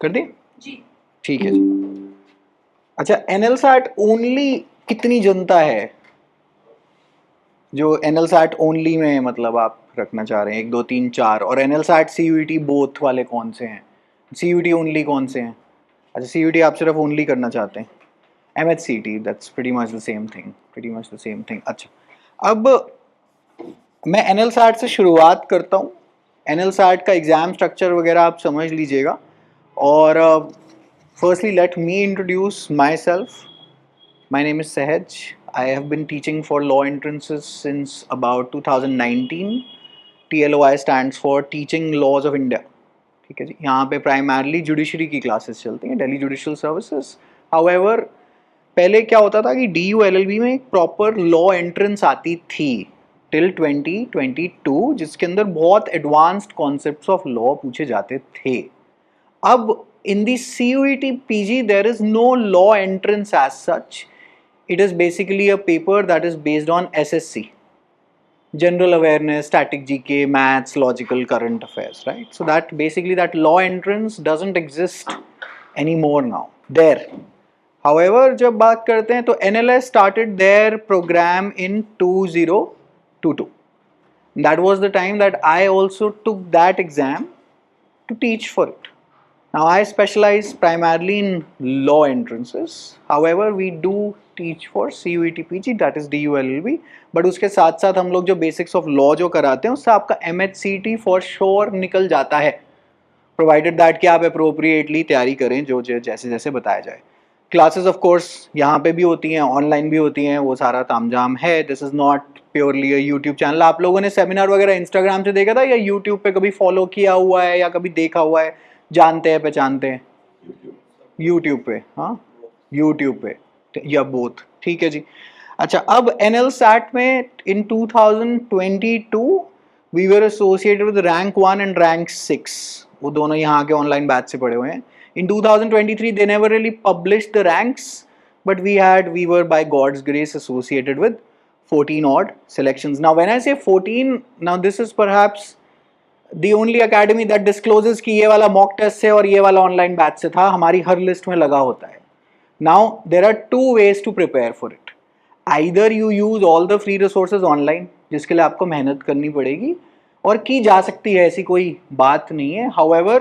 कर दे जी। ठीक है जी। अच्छा एनएलसैट ओनली कितनी जनता है जो एनएलसैट ओनली में मतलब आप रखना चाह रहे हैं? 1 2 3 4 और एनएलसैट सीयूईटी बोथ वाले कौन से हैं? सीयूईटी ओनली कौन से हैं? अच्छा सीयूईटी आप सिर्फ ओनली करना चाहते हैं। MHCET that's pretty much the same thing, pretty much the same thing. अच्छा अब मैं एनएलसैट से शुरुआत करता हूँ। एनएलसैट का एग्ज़ाम स्ट्रक्चर वगैरह आप समझ लीजिएगा और firstly let me introduce my self. My name is Sahaj. I have been teaching for law entrances since about 2019. TLOI stands for Teaching Laws of India. ठीक है जी, यहाँ पे प्राइमरली जुडिशरी की क्लासेस चलती हैं, दिल्ली जुडिशल सर्विसेज। हाउएवर पहले क्या होता था कि DU LLB में एक प्रॉपर लॉ एंट्रेंस आती थी टिल 2022 जिसके अंदर बहुत एडवांस्ड कॉन्सेप्ट्स ऑफ लॉ पूछे जाते थे। अब in the CUET PG there is no law entrance as such. It is basically a paper that is based on SSC, general awareness, static GK, maths, logical, current affairs, right? So that basically that law entrance doesn't exist anymore now there. However जब बात करते हैं तो NLS started their program in 2022. That was the time that I also took that exam to teach for it. Now I specialize primarily in law entrances. However, we do teach for CUET PG, that is DU LLB. But उसके साथ साथ हम लोग जो basics of law जो कराते हैं उससे आपका MHCT for sure निकल जाता है, provided that कि आप appropriately तैयारी करें जो जैसे जैसे बताया जाए। क्लासेस ऑफ कोर्स यहाँ पे भी होती हैं, ऑनलाइन भी होती हैं, वो सारा तामझाम है। This is not purely a YouTube channel. आप लोगों ने सेमिनार वगैरह इंस्टाग्राम से देखा था या यूट्यूब पे कभी फॉलो किया हुआ है या कभी देखा हुआ है, जानते हैं पहचानते हैं? यूट्यूब पे, हाँ यूट्यूब पे या बोथ, ठीक है जी। अच्छा अब एनएलसैट में in 2022 we were associated with rank 1 and rank 6, वो दोनों यहाँ के ऑनलाइन बैच से पढ़े हुए हैं। In 2023 they never really published the ranks, but we were by God's grace associated with 14 odd selections. Now when I say 14, now this is perhaps the only academy that discloses कि ये वाला mock test से और ये वाला online batch से था, हमारी हर list में लगा होता है। Now there are two ways to prepare for it. Either you use all the free resources online, जिसके लिए आपको मेहनत करनी पड़ेगी और की जा सकती है, ऐसी कोई बात नहीं है। However,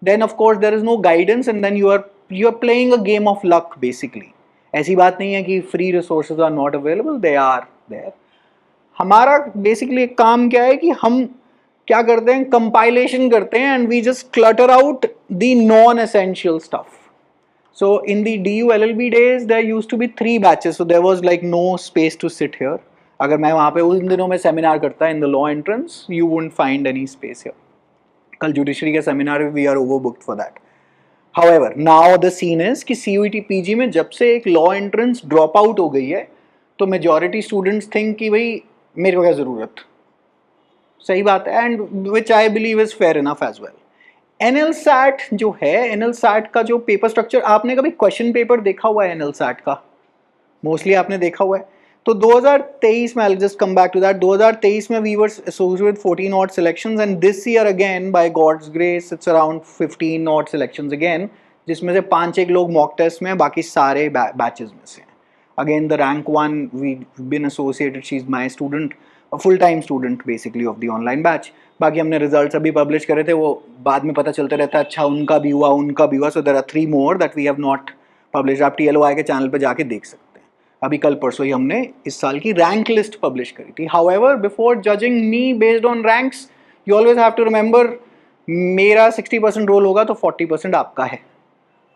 then of course there is no guidance and then you are playing a game of luck basically. ऐसी बात नहीं है कि free resources are not available, they are there. हमारा बेसिकली एक काम क्या है कि हम क्या करते हैं, कंपाइलेशन करते हैं and we just clutter out the non essential stuff. So in the DU LLB days there used to be 3 batches, so there was like no space to sit here. अगर मैं वहाँ पे उन दिनों में सेमिनार करता in the law entrance, you wouldn't find any space here. कल judiciary का seminar we are overbooked for that. However, now the scene is कि CUET PG में जब से एक law entrance drop out हो गई है तो majority students think कि भाई मेरे को क्या ज़रूरत, सही बात है, and which I believe is fair enough as well. NLSAT जो है, एनएलसैट का जो पेपर स्ट्रक्चर, आपने कभी क्वेश्चन पेपर देखा हुआ है एनएलसैट का? मोस्टली आपने देखा हुआ है। तो 2023 में, I just come back to that, 2023 में we were associated with 14 odd selections and this year again by God's grace it's around 15 odd selections again, जिसमें से 5-6 लोग मॉक टेस्ट में, बाकी सारे बैचेस में से। Again the rank 1 we been associated, she is my student, full time student basically of the online batch. बाकी हमने रिजल्ट्स अभी पब्लिश करे थे, वो बाद में पता चलता रहता है, अच्छा उनका भी हुआ उनका भी हुआ। So there are 3 more that we have not publish. आप TLOI के चैनल पे जाके देख सकते हैं। अभी कल परसों ही हमने इस साल की रैंक लिस्ट पब्लिश करी थी। However before judging me based on ranks, you always have to remember मेरा 60% रोल होगा तो 40% आपका है।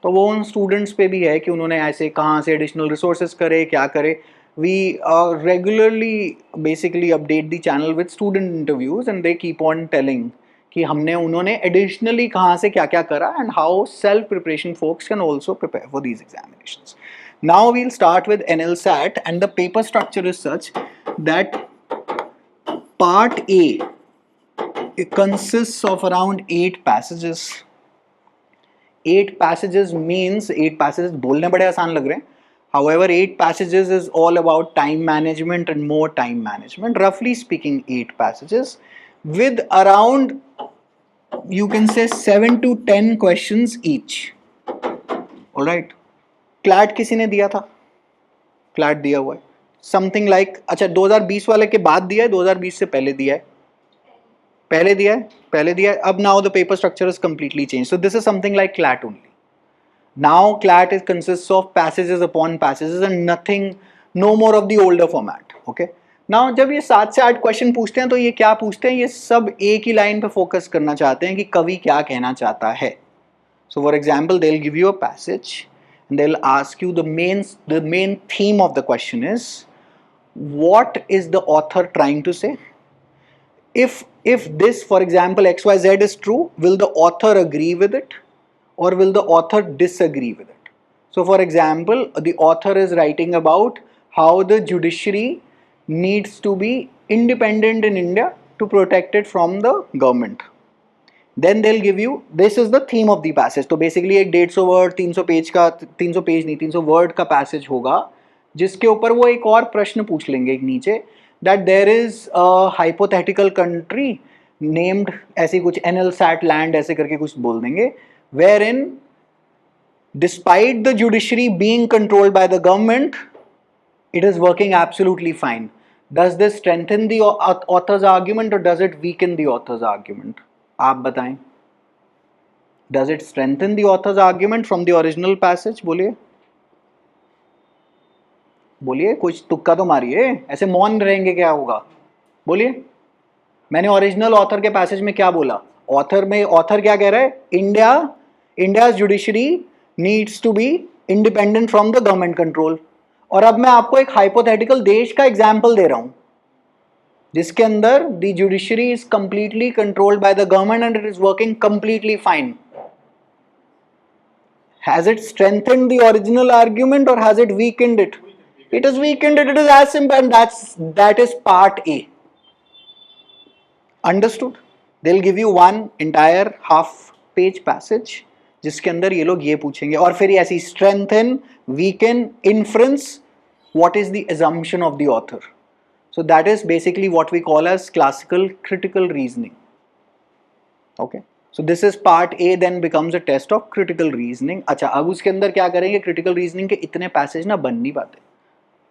तो वो उन स्टूडेंट्स पे भी है कि उन्होंने ऐसे कहाँ से एडिशनल रिसोर्सेज करे, क्या करे। We regularly basically update the channel with student interviews and they keep on telling कि हमने उन्होंने additionally कहाँ से क्या क्या करा and how self preparation folks can also prepare for these examinations. Now we'll start with NLSAT and the paper structure is such that part A, it consists of around 8 passages. 8 passages means 8 passages बोलने बड़े आसान लग रहे हैं. However, 8 passages is all about time management and more time management. Roughly speaking, 8 passages with around you can say 7 to 10 questions each. Alright, CLAT किसी ने दिया था? क्लैट दिया हुआ है समथिंग लाइक, अच्छा 2020 वाले के बाद दिया है, 2020 से पहले दिया है? पहले दिया है, पहले दिया है. अब now the paper structure is completely change, so this is something like CLAT only. Now CLAT is consists of passages upon passages and nothing, no more of the older format. Okay. Now जब ये 7 से 8 question पूछते हैं तो ये क्या पूछते हैं? ये सब एक ही लाइन पे फोकस करना चाहते हैं कि कवि क्या कहना चाहता है. So for example, they'll give you a passage and they'll ask you the main theme of the question is what is the author trying to say? If this, for example, XYZ is true, will the author agree with it? Or will the author disagree with it? So for example, the author is writing about how the judiciary needs to be independent in India to protect it from the government. Then they'll give you, this is the theme of the passage. तो basically एक 150 word 300 page का, 300 page नहीं 300 word का passage होगा, जिसके ऊपर वो एक और प्रश्न पूछ लेंगे एक नीचे, that there is a hypothetical country named ऐसी कुछ NLSAT land ऐसे करके कुछ बोल देंगे, wherein despite the judiciary being controlled by the government, it is working absolutely fine. Does this strengthen the author's argument or does it weaken the author's argument? आप बताएं. Does it strengthen the author's argument from the original passage? बोलिए बोलिए, कुछ तुक्का तो मारिए, ऐसे मौन रहेंगे क्या होगा? बोलिए. मैंने ओरिजिनल ऑथर के पैसेज में क्या बोला? ऑथर में ऑथर क्या कह रहा है? India's judiciary needs to be independent from the government control. और अब मैं आपको एक हाइपोथेटिकल देश का एग्जाम्पल दे रहा हूं जिसके अंदर the judiciary is completely controlled by the government and it is working completely fine. Has it strengthened the original argument or has it weakened it? It is weakened it. It is as simple, and that is part A. Understood? They'll give you one entire half page passage जिसके अंदर ये लोग ये पूछेंगे और फिर ऐसी strengthen, weaken, inference, what is the assumption of the author. So that is basically what we call as classical critical reasoning. Okay. So this is part A, then becomes a test of critical reasoning. अच्छा, अब उसके अंदर क्या करेंगे? critical reasoning के इतने passage ना बन नहीं पाते,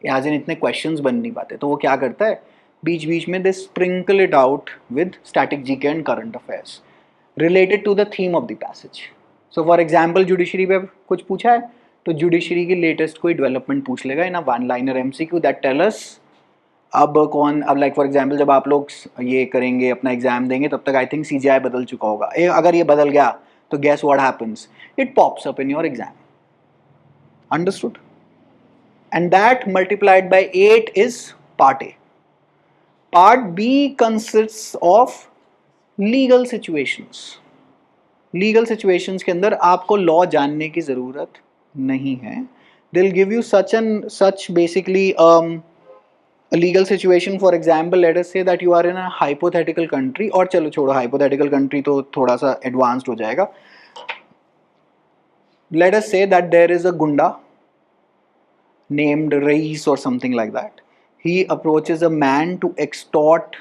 याज इन इतने क्वेश्चंस बन नहीं पाते, तो वो क्या करता है बीच बीच में they sprinkle it out with static GK and current affairs related to the theme of the passage. So for example judiciary पे कुछ पूछा है तो जुडिशरी की लेटेस्ट कोई डेवलपमेंट पूछ लेगा in a one liner MCQ that tell us अब लाइक फॉर एग्जांपल जब आप लोग ये करेंगे अपना एग्जाम देंगे तब तक आई थिंक सीजीआई बदल चुका होगा. अगर ये बदल गया तो guess what happens? It pops up in your exam. Understood? And that multiplied by 8 is part A. Part B consists of legal situations. Legal situations के अंदर आपको law जानने की ज़रूरत नहीं है. They'll give you such basically a legal situation. For example, let us say that you are in a hypothetical country, और चलो छोड़ो hypothetical country तो थोड़ा सा advanced हो जाएगा. Let us say that there is a gunda named Rais or something like that. He approaches a man to extort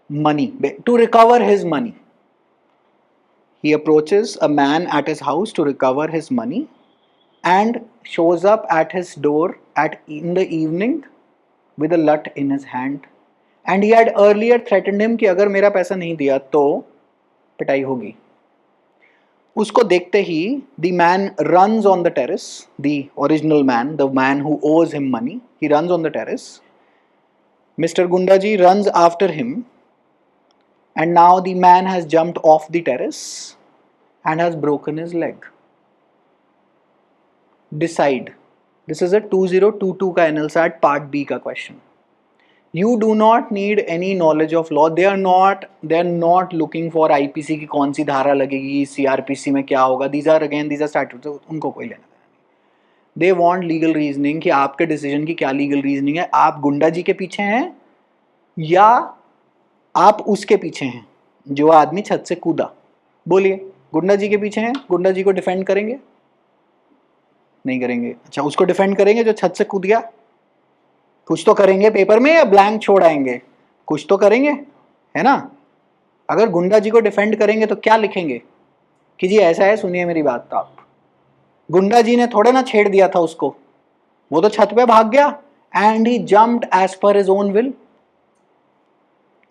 money, to recover his money. He approaches a man at his house to recover his money and shows up at his door in the evening with a lut in his hand. And he had earlier threatened him कि अगर मेरा पैसा नहीं दिया तो पिटाई होगी. उसको देखते ही the man runs on the terrace, the original man, the man who owes him money, he runs on the terrace. Mr. Gundaji runs after him and now the man has jumped off the terrace and has broken his leg. Decide. This is a 2022 का NLSAT part B का question. You do not need any knowledge of law. They are not looking for IPC की कौन सी धारा लगेगी, CRPC में क्या होगा. These are statutes. उनको कोई लेना देना नहीं. They want legal reasoning कि आपके decision की क्या legal reasoning है. आप गुंडा जी के पीछे हैं या आप उसके पीछे हैं जो आदमी छत से कूदा. बोलिए, गुंडा जी के पीछे हैं, गुंडा जी को डिफेंड करेंगे? नहीं करेंगे. अच्छा, उसको डिफेंड करेंगे जो छत से कूद गया? कुछ तो करेंगे पेपर में या ब्लैंक छोड़ आएंगे? कुछ तो करेंगे, है ना? अगर गुंडा जी को डिफेंड करेंगे तो क्या लिखेंगे कि जी ऐसा है, सुनिए मेरी बात। तो आप, गुंडा जी ने थोड़ा ना छेड़ दिया था उसको, वो तो छत पे भाग गया and he jumped as per his own will.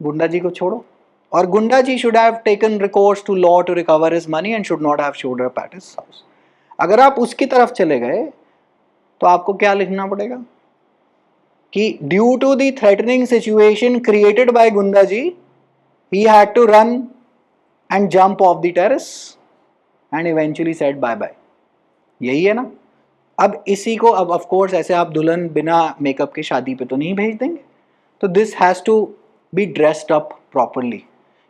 गुंडा जी को छोड़ो, और गुंडा जी should have taken recourse to law to recover his money and should not have showed up at his house. अगर आप उसकी तरफ चले गए तो आपको क्या लिखना पड़ेगा कि due to the threatening situation created by goonda ji, he had to run and jump off the terrace and eventually said bye bye। यही है ना। अब इसी को, अब ऑफ कोर्स ऐसे आप दुल्हन बिना मेकअप के शादी पे तो नहीं भेज देंगे, तो this has to be dressed up properly.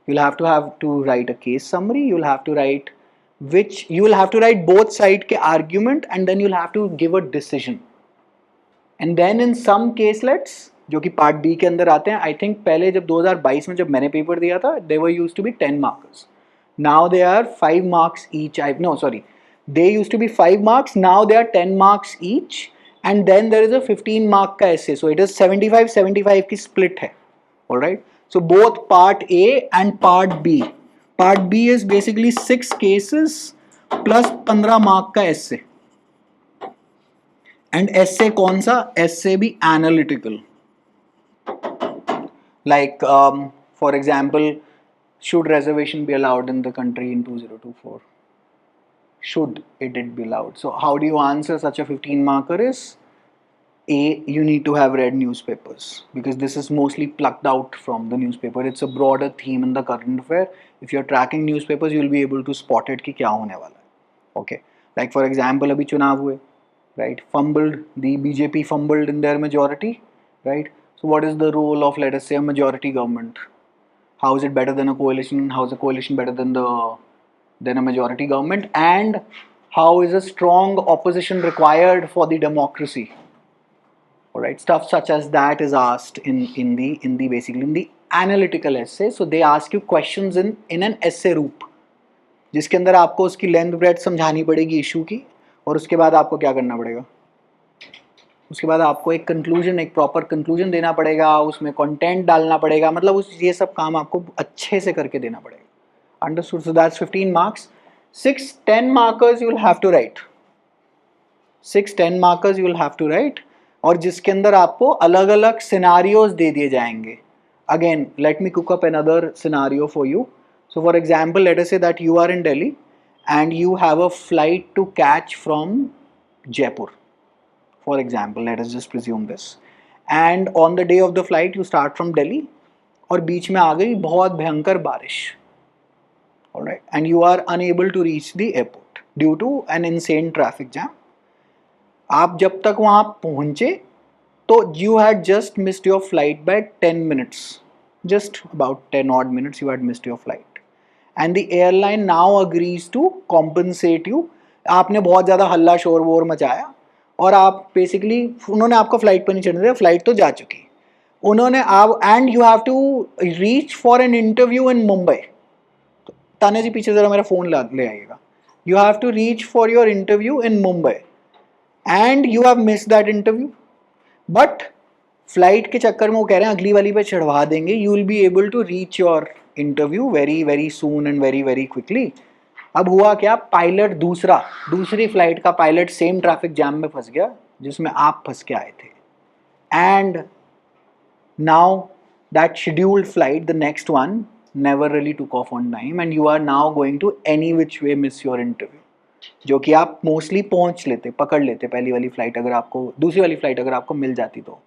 you'll have to write a case summary, you'll have to write both side के argument and then you'll have to give a decision, and then in some caselets जो कि part B के अंदर आते हैं, I think पहले जब 2022 में जब मैंने पेपर दिया था, they were used to be 10 marks, now they are 5 marks each. They used to be 5 marks, now they are 10 marks each, and then there is a 15 mark का ऐसे, सो इट इज 75-75 की split है। Alright, so both part A and part B, part B is basically 6 cases plus 15 mark का ऐसे, and ऐसे कौन सा ऐसे भी analytical, like for example, should reservation be allowed in the country in 2024? Should it be allowed? So how do you answer such a 15 marker is, A, you need to have read newspapers, because this is mostly plucked out from the newspaper. It's a broader theme in the current affair. If you're tracking newspapers, you'll be able to spot it कि क्या होने वाला है। Okay, like for example अभी चुनाव हुए, right? The BJP fumbled in their majority, right? So what is the role of, let us say, a majority government? How is it better than a coalition? How is a coalition better than a majority government? And how is a strong opposition required for the democracy? All right, stuff such as that is asked in the analytical essay. So they ask you questions in an essay रूप, जिसके अंदर आपको उसकी length breadth समझानी पड़ेगी issue की, और उसके बाद आपको क्या करना पड़ेगा, उसके बाद आपको एक कंक्लूजन, एक प्रॉपर कंक्लूजन देना पड़ेगा, उसमें कंटेंट डालना पड़ेगा, मतलब उस ये सब काम आपको अच्छे से करके देना पड़ेगा। Understood? So that's 15 marks. 6-10 markers you will have to write, 6-10 markers you will have to write, और जिसके अंदर आपको अलग अलग सिनारियोज दे दिए जाएंगे। Again let me cook up another scenario for you. So for example, let us say that you are in Delhi and you have a flight to catch from Jaipur, for example, let us just presume this, and on the day of the flight you start from Delhi और बीच में आ गई बहुत भयंकर बारिश, alright, and you are unable to reach the airport due to an insane traffic jam। आप जब तक वहाँ पहुँचे तो you had just missed your flight by 10 minutes, just about 10 odd minutes you had missed your flight, and the airline now agrees to compensate you। आपने बहुत ज़्यादा हल्ला शोर वोर मचाया और आप बेसिकली, उन्होंने आपको फ्लाइट पर नहीं चढ़ने दिया, फ्लाइट तो जा चुकी, उन्होंने आप, and you have to reach for an interview in Mumbai. Tane ji पीछे ज़रा मेरा फ़ोन ले आइएगा। You have to reach for your interview in Mumbai and you have miss that interview, but flight के चक्कर में वो कह रहे हैं अगली वाली पे चढ़वा देंगे, you will be able to reach your interview very very soon and very very quickly. अब हुआ क्या, पायलट दूसरी फ्लाइट का पायलट सेम ट्रैफिक जैम में फंस गया जिसमें आप फंस के आए थे, and now that scheduled flight, the next one, never really took off on time and you are now going to any which way miss your interview, जो कि आप मोस्टली पकड़ लेते पहली वाली फ्लाइट, अगर आपको दूसरी वाली फ्लाइट अगर आपको मिल जाती तो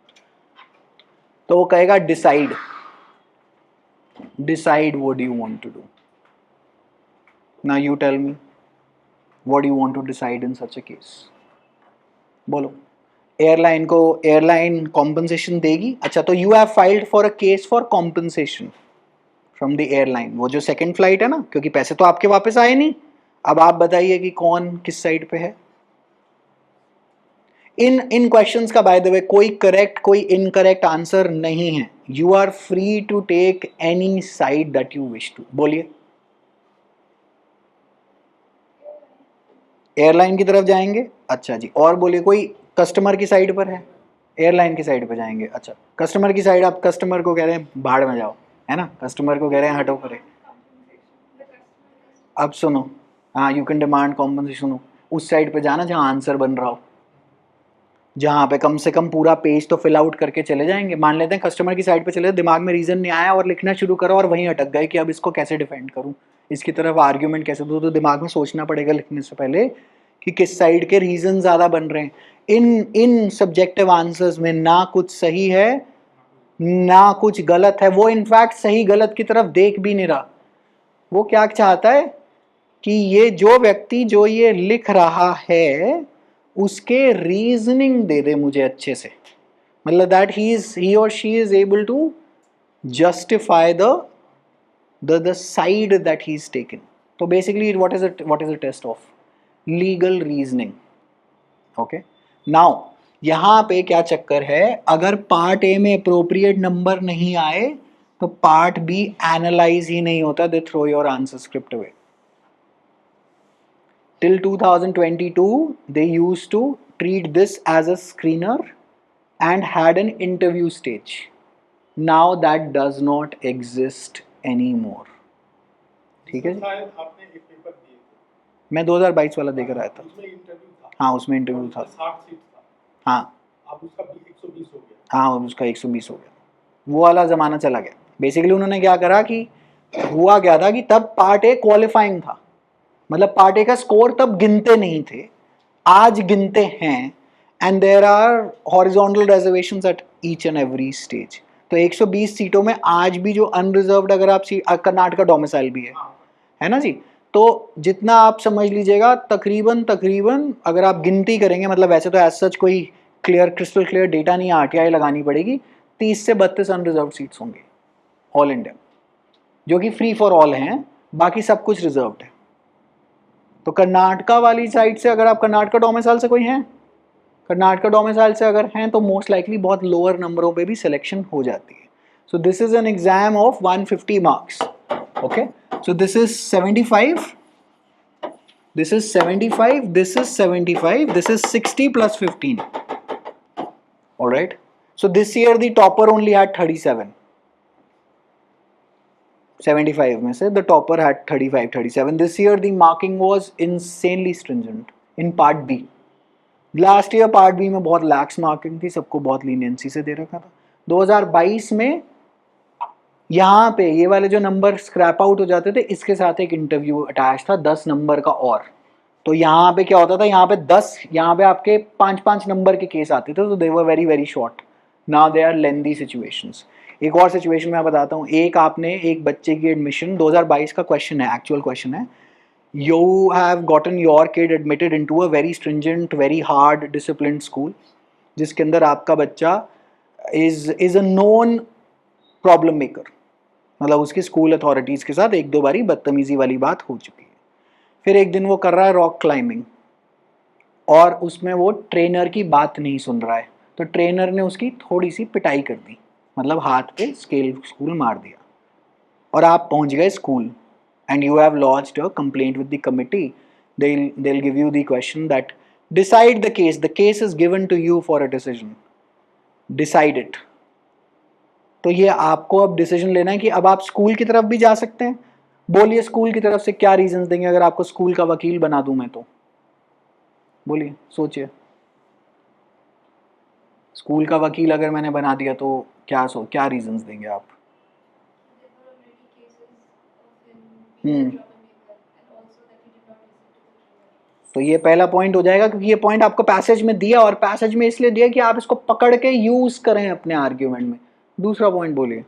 वो कहेगा decide what do you want to do। Now you tell me, what do you want to decide in such a case? बोलो, एयरलाइन कॉम्पनसेशन देगी? अच्छा, तो you have filed for a case for compensation from the airline, वो जो second flight है ना, क्योंकि पैसे तो आपके वापस आए नहीं। अब आप बताइए कि कौन किस साइड पे है। इन क्वेश्चंस का बाय द वे कोई करेक्ट कोई इनकरेक्ट आंसर नहीं है, you are free to take any side that you wish to. बोलिए, एयरलाइन की तरफ जाएंगे? अच्छा जी, और बोलिए, कोई कस्टमर की साइड पर है? एयरलाइन की साइड पर जाएंगे। अच्छा, कस्टमर की साइड, आप कस्टमर को कह रहे हैं भाड़ में जाओ, है ना, कस्टमर को कह रहे हैं हटो करे, अब सुनो, हाँ यू कैन डिमांड कॉम्पनसेशन, उस साइड पे जाना जहाँ आंसर बन रहा हो, जहाँ पे कम से कम पूरा पेज तो फिल आउट करके चले जाएंगे। मान लेते हैं कस्टमर की साइड पे चले, दिमाग में रीजन नहीं आया और लिखना शुरू करो और वहीं अटक गए कि अब इसको कैसे डिफेंड करूँ, इसकी तरफ आर्ग्यूमेंट कैसे दूँ, तो दिमाग में सोचना पड़ेगा लिखने से पहले कि किस साइड के रीजन ज़्यादा बन रहे हैं। इन सब्जेक्टिव आंसर्स में ना कुछ सही है ना कुछ गलत है, वो इनफैक्ट सही गलत की तरफ देख भी नहीं रहा। वो क्या चाहता है कि ये जो व्यक्ति जो ये लिख रहा है उसके रीजनिंग दे दे मुझे अच्छे से, मतलब दैट ही और she is able to justify the side that he is taken. तो basically what is a test of legal reasoning. Okay, now यहां पे क्या चक्कर है, अगर पार्ट ए में अप्रोप्रिएट नंबर नहीं आए तो पार्ट बी एनालाइज ही नहीं होता, they throw your answer script away. Till 2022 they used to treat this as a screener and had an interview stage. Now that does not exist anymore. ठीक है जी, शायद आपने एक पेपर दिए थे, मैं 2022 वाला देकर आया था। उसमें इंटरव्यू था। हाँ उसमें इंटरव्यू था। 60 सीट था। हाँ अब उसका 120 हो गया। हाँ उसका 120 हो गया, वो वाला ज़माना चला गया। बेसिकली उन्होंने क्या करा कि हुआ क्या था कि तब पार्ट ए क्वालिफाइंग था, मतलब पार्ट ए का स्कोर तब गिनते नहीं थे, आज गिनते हैं, and there are horizontal reservations at each and every stage. तो 120 सीटों में आज भी जो अनरिजर्व्ड, अगर आप कर्नाटका डोमिसाइल भी है ना जी, तो जितना आप समझ लीजिएगा तकरीबन अगर आप गिनती करेंगे, मतलब वैसे तो एज सच कोई क्रिस्टल क्लियर डेटा नहीं, आरटीआई लगानी पड़ेगी, 30 से 32 अनरिजर्व्ड सीट्स होंगे ऑल इंडिया, जो कि फ्री फॉर ऑल हैं, बाकी सब कुछ रिजर्व्ड है। तो कर्नाटका वाली साइड से अगर आप कर्नाटका डोमिसाइल से कोई हैं, कर्नाटका डोमिसाइल से अगर हैं तो मोस्ट लाइकली बहुत लोअर नंबरों पे भी सिलेक्शन हो जाती है। सो this is an exam of 150 marks. Okay, so this is 75, this is 75, this is 75, this is 60 plus 15। Alright, so this year the topper only had 37, 75 में से the topper had 35, 37. This year the marking was insanely stringent in part B. Last year part B में बहुत lax marking थी, सबको बहुत leniency से दे रखा था। 2022 में यहाँ पे ये वाले जो नंबर स्क्रैप आउट हो जाते थे, इसके साथ एक इंटरव्यू अटैच था 10 नंबर का और। तो यहाँ पे क्या होता था, यहाँ पे 10, यहाँ पे आपके 5-5 नंबर के केस आते थे, तो they were very very short. Now they are lengthy situations. एक और सिचुएशन मैं बताता हूँ, एक आपने एक बच्चे की एडमिशन, 2022 का क्वेश्चन है, एक्चुअल क्वेश्चन है, you have gotten your kid admitted into a very stringent very hard disciplined school, जिसके अंदर आपका बच्चा is a known problem maker, मतलब उसकी स्कूल अथॉरिटीज़ के साथ 1-2 बारी बदतमीजी वाली बात हो चुकी है। फिर एक दिन वो कर रहा है रॉक क्लाइंबिंग और उसमें वो ट्रेनर की बात नहीं सुन रहा है, तो ट्रेनर ने उसकी थोड़ी सी पिटाई कर दी, मतलब हाथ पे स्कूल मार दिया, और आप पहुंच गए school and you have launched a complaint with the committee. they'll give you the question that decide the case is given to you for a decision, decide it। तो ये आपको अब डिसीजन लेना है कि अब आप स्कूल की तरफ भी जा सकते हैं। बोलिए स्कूल की तरफ से क्या रीजंस देंगे अगर आपको स्कूल का वकील बना दूं मैं तो, बोलिए सोचिए, स्कूल का वकील अगर मैंने बना दिया तो क्या रीजंस देंगे आप? तो ये पहला पॉइंट हो जाएगा, क्योंकि ये पॉइंट आपको पैसेज में दिया, और पैसेज में इसलिए दिया कि आप इसको पकड़ के यूज करें अपने आर्ग्यूमेंट में। दूसरा पॉइंट बोलिए।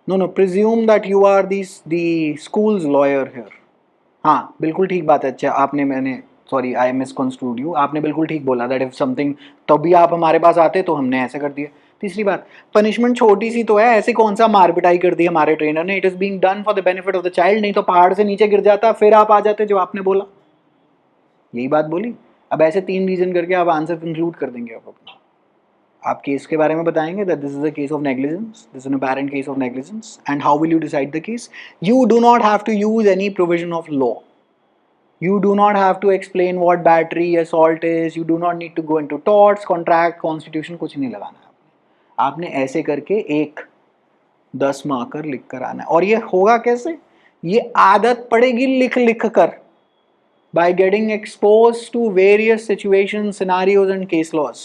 No, presume that you are the school's lawyer here। हाँ बिल्कुल ठीक बात है। अच्छा आपने, मैंने सॉरी आई मिसकंस्ट्रूड यू, आपने बिल्कुल ठीक बोला दैट इफ समथिंग, तभी आप हमारे पास आते तो हमने ऐसे कर दिया। तीसरी बात, पनिशमेंट छोटी सी तो है, ऐसे कौन सा मार पिटाई कर दी हमारे ट्रेनर ने, it is being done for the benefit of the child, नहीं तो पहाड़ से नीचे गिर जाता फिर आप आ जाते जो आपने बोला, यही बात बोली। अब ऐसे 3 रीजन करके आप आंसर कंक्लूड कर देंगे आप अपना। आप केस के बारे में बताएंगे that this is a case of negligence, this is an apparent case of negligence, and how will you decide the case? You do not have to use any provision of law, you do not have to explain what battery assault is, you do not need to go into torts, contract, constitution, कुछ नहीं लगाना है। आपने ऐसे करके एक 10 marker लिख कर आना है। और ये होगा कैसे? ये आदत पड़ेगी लिख लिख कर, by getting exposed to various situations, scenarios and case laws,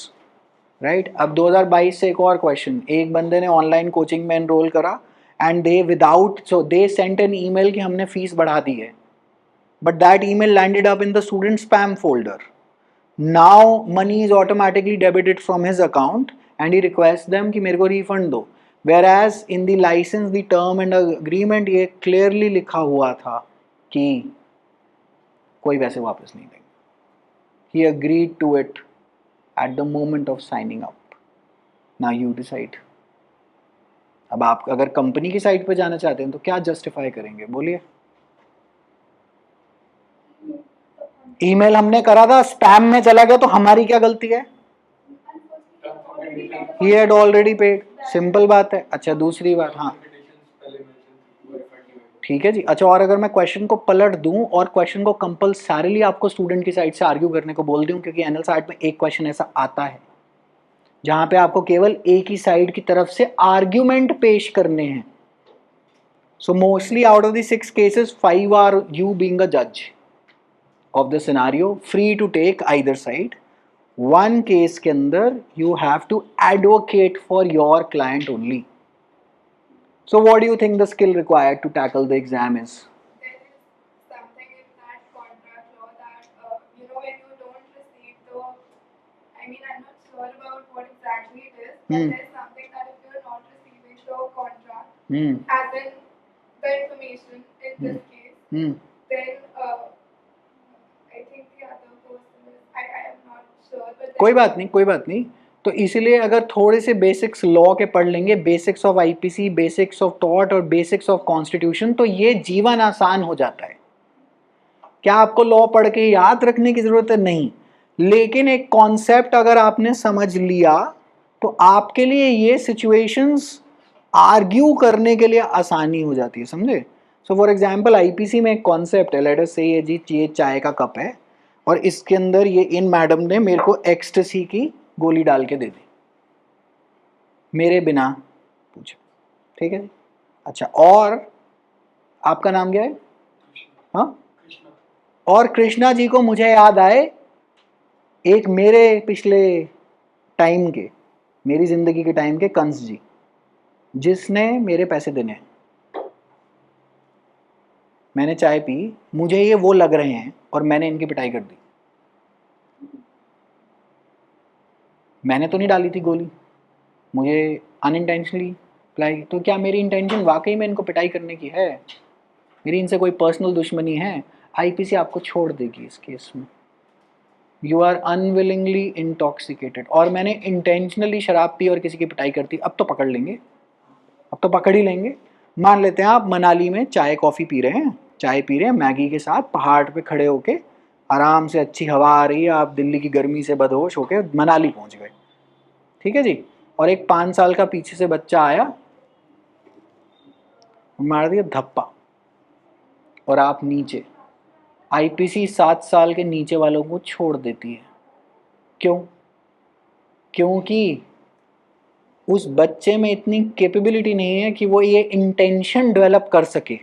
right? अब 2022 से एक और क्वेश्चन, एक बंदे ने ऑनलाइन कोचिंग में एनरोल करा and they they sent an email कि हमने फीस बढ़ा दी है, but that email landed up in the student spam folder. Now money is automatically debited from his account and he request them कि मेरे को रिफंड दो, whereas in the license, the term and agreement ये clearly लिखा हुआ था कि कोई वैसे वापस नहीं देंगे. He agreed to it at the moment of signing up. Now you decide. अब आप अगर कंपनी की साइट पे जाना चाहते हैं तो क्या जस्टिफाई करेंगे, बोलिए. ईमेल हमने करा था, स्पैम में चला गया, तो हमारी क्या गलती है? He had already paid. Simple बात है. अच्छा दूसरी बात, हाँ ठीक है जी. अच्छा, और अगर मैं क्वेश्चन को पलट दूं और क्वेश्चन को कंपल्सरीली आपको स्टूडेंट की साइड से आर्ग्यू करने को बोल दूं, क्योंकि एनएल साइट में एक क्वेश्चन ऐसा आता है जहां पे आपको केवल एक ही साइड की तरफ से आर्ग्यूमेंट पेश करने हैं. So mostly out of the 6 cases 5 are you being a जज of the scenario, free to take either side. 1 case के अंदर you have to advocate for your client only. So what do you think the skill required to tackle the exam is? There is something in that contract law that, when you don't receive the, I'm not sure about what exactly it is, but there's something that if you're not receiving the contract, as in the information in this case, then I think the other person is, I am not sure, but कोई बात नहीं. तो इसीलिए अगर थोड़े से basics law के पढ़ लेंगे, basics of IPC, basics of tort और बेसिक्स ऑफ कॉन्स्टिट्यूशन, तो ये जीवन आसान हो जाता है. क्या आपको लॉ पढ़ के याद रखने की जरूरत है? नहीं. लेकिन एक कॉन्सेप्ट अगर आपने समझ लिया तो आपके लिए ये सिचुएशंस आर्ग्यू करने के लिए आसानी हो जाती है, समझे. सो फॉर एग्जाम्पल आईपीसी में एक कॉन्सेप्ट है, लेट अस से ये जी ये चाय का कप है और इसके अंदर ये इन मैडम ने मेरे को एक्सटेसी की गोली डाल के दे दी मेरे बिना पूछे, ठीक है जी. अच्छा, और आपका नाम क्या है? हाँ, और कृष्णा जी को मुझे याद आए एक मेरे पिछले टाइम के, मेरी जिंदगी के टाइम के कंस जी, जिसने मेरे पैसे देने हैं. मैंने चाय पी, मुझे ये वो लग रहे हैं और मैंने इनकी पिटाई कर दी. मैंने तो नहीं डाली थी गोली, मुझे अनइंटेंशनली अप्लाई. तो क्या मेरी इंटेंशन वाकई में इनको पिटाई करने की है? मेरी इनसे कोई पर्सनल दुश्मनी है? आईपीसी आपको छोड़ देगी इस केस में. You are unwillingly intoxicated. और मैंने इंटेंशनली शराब पी और किसी की पिटाई करती, अब तो पकड़ लेंगे, अब तो पकड़ ही लेंगे. मान लेते हैं आप मनाली में चाय कॉफ़ी पी रहे हैं, चाय पी रहे हैं मैगी के साथ, पहाड़ पे खड़े होके आराम से, अच्छी हवा आ रही है, आप दिल्ली की गर्मी से बदहोश होके मनाली पहुंच गए, ठीक है जी. और एक 5 साल का पीछे से बच्चा आया, मार दिया धप्पा, और आप नीचे. आईपीसी 7 साल के नीचे वालों को छोड़ देती है. क्यों? क्योंकि उस बच्चे में इतनी कैपेबिलिटी नहीं है कि वो ये इंटेंशन डेवलप कर सके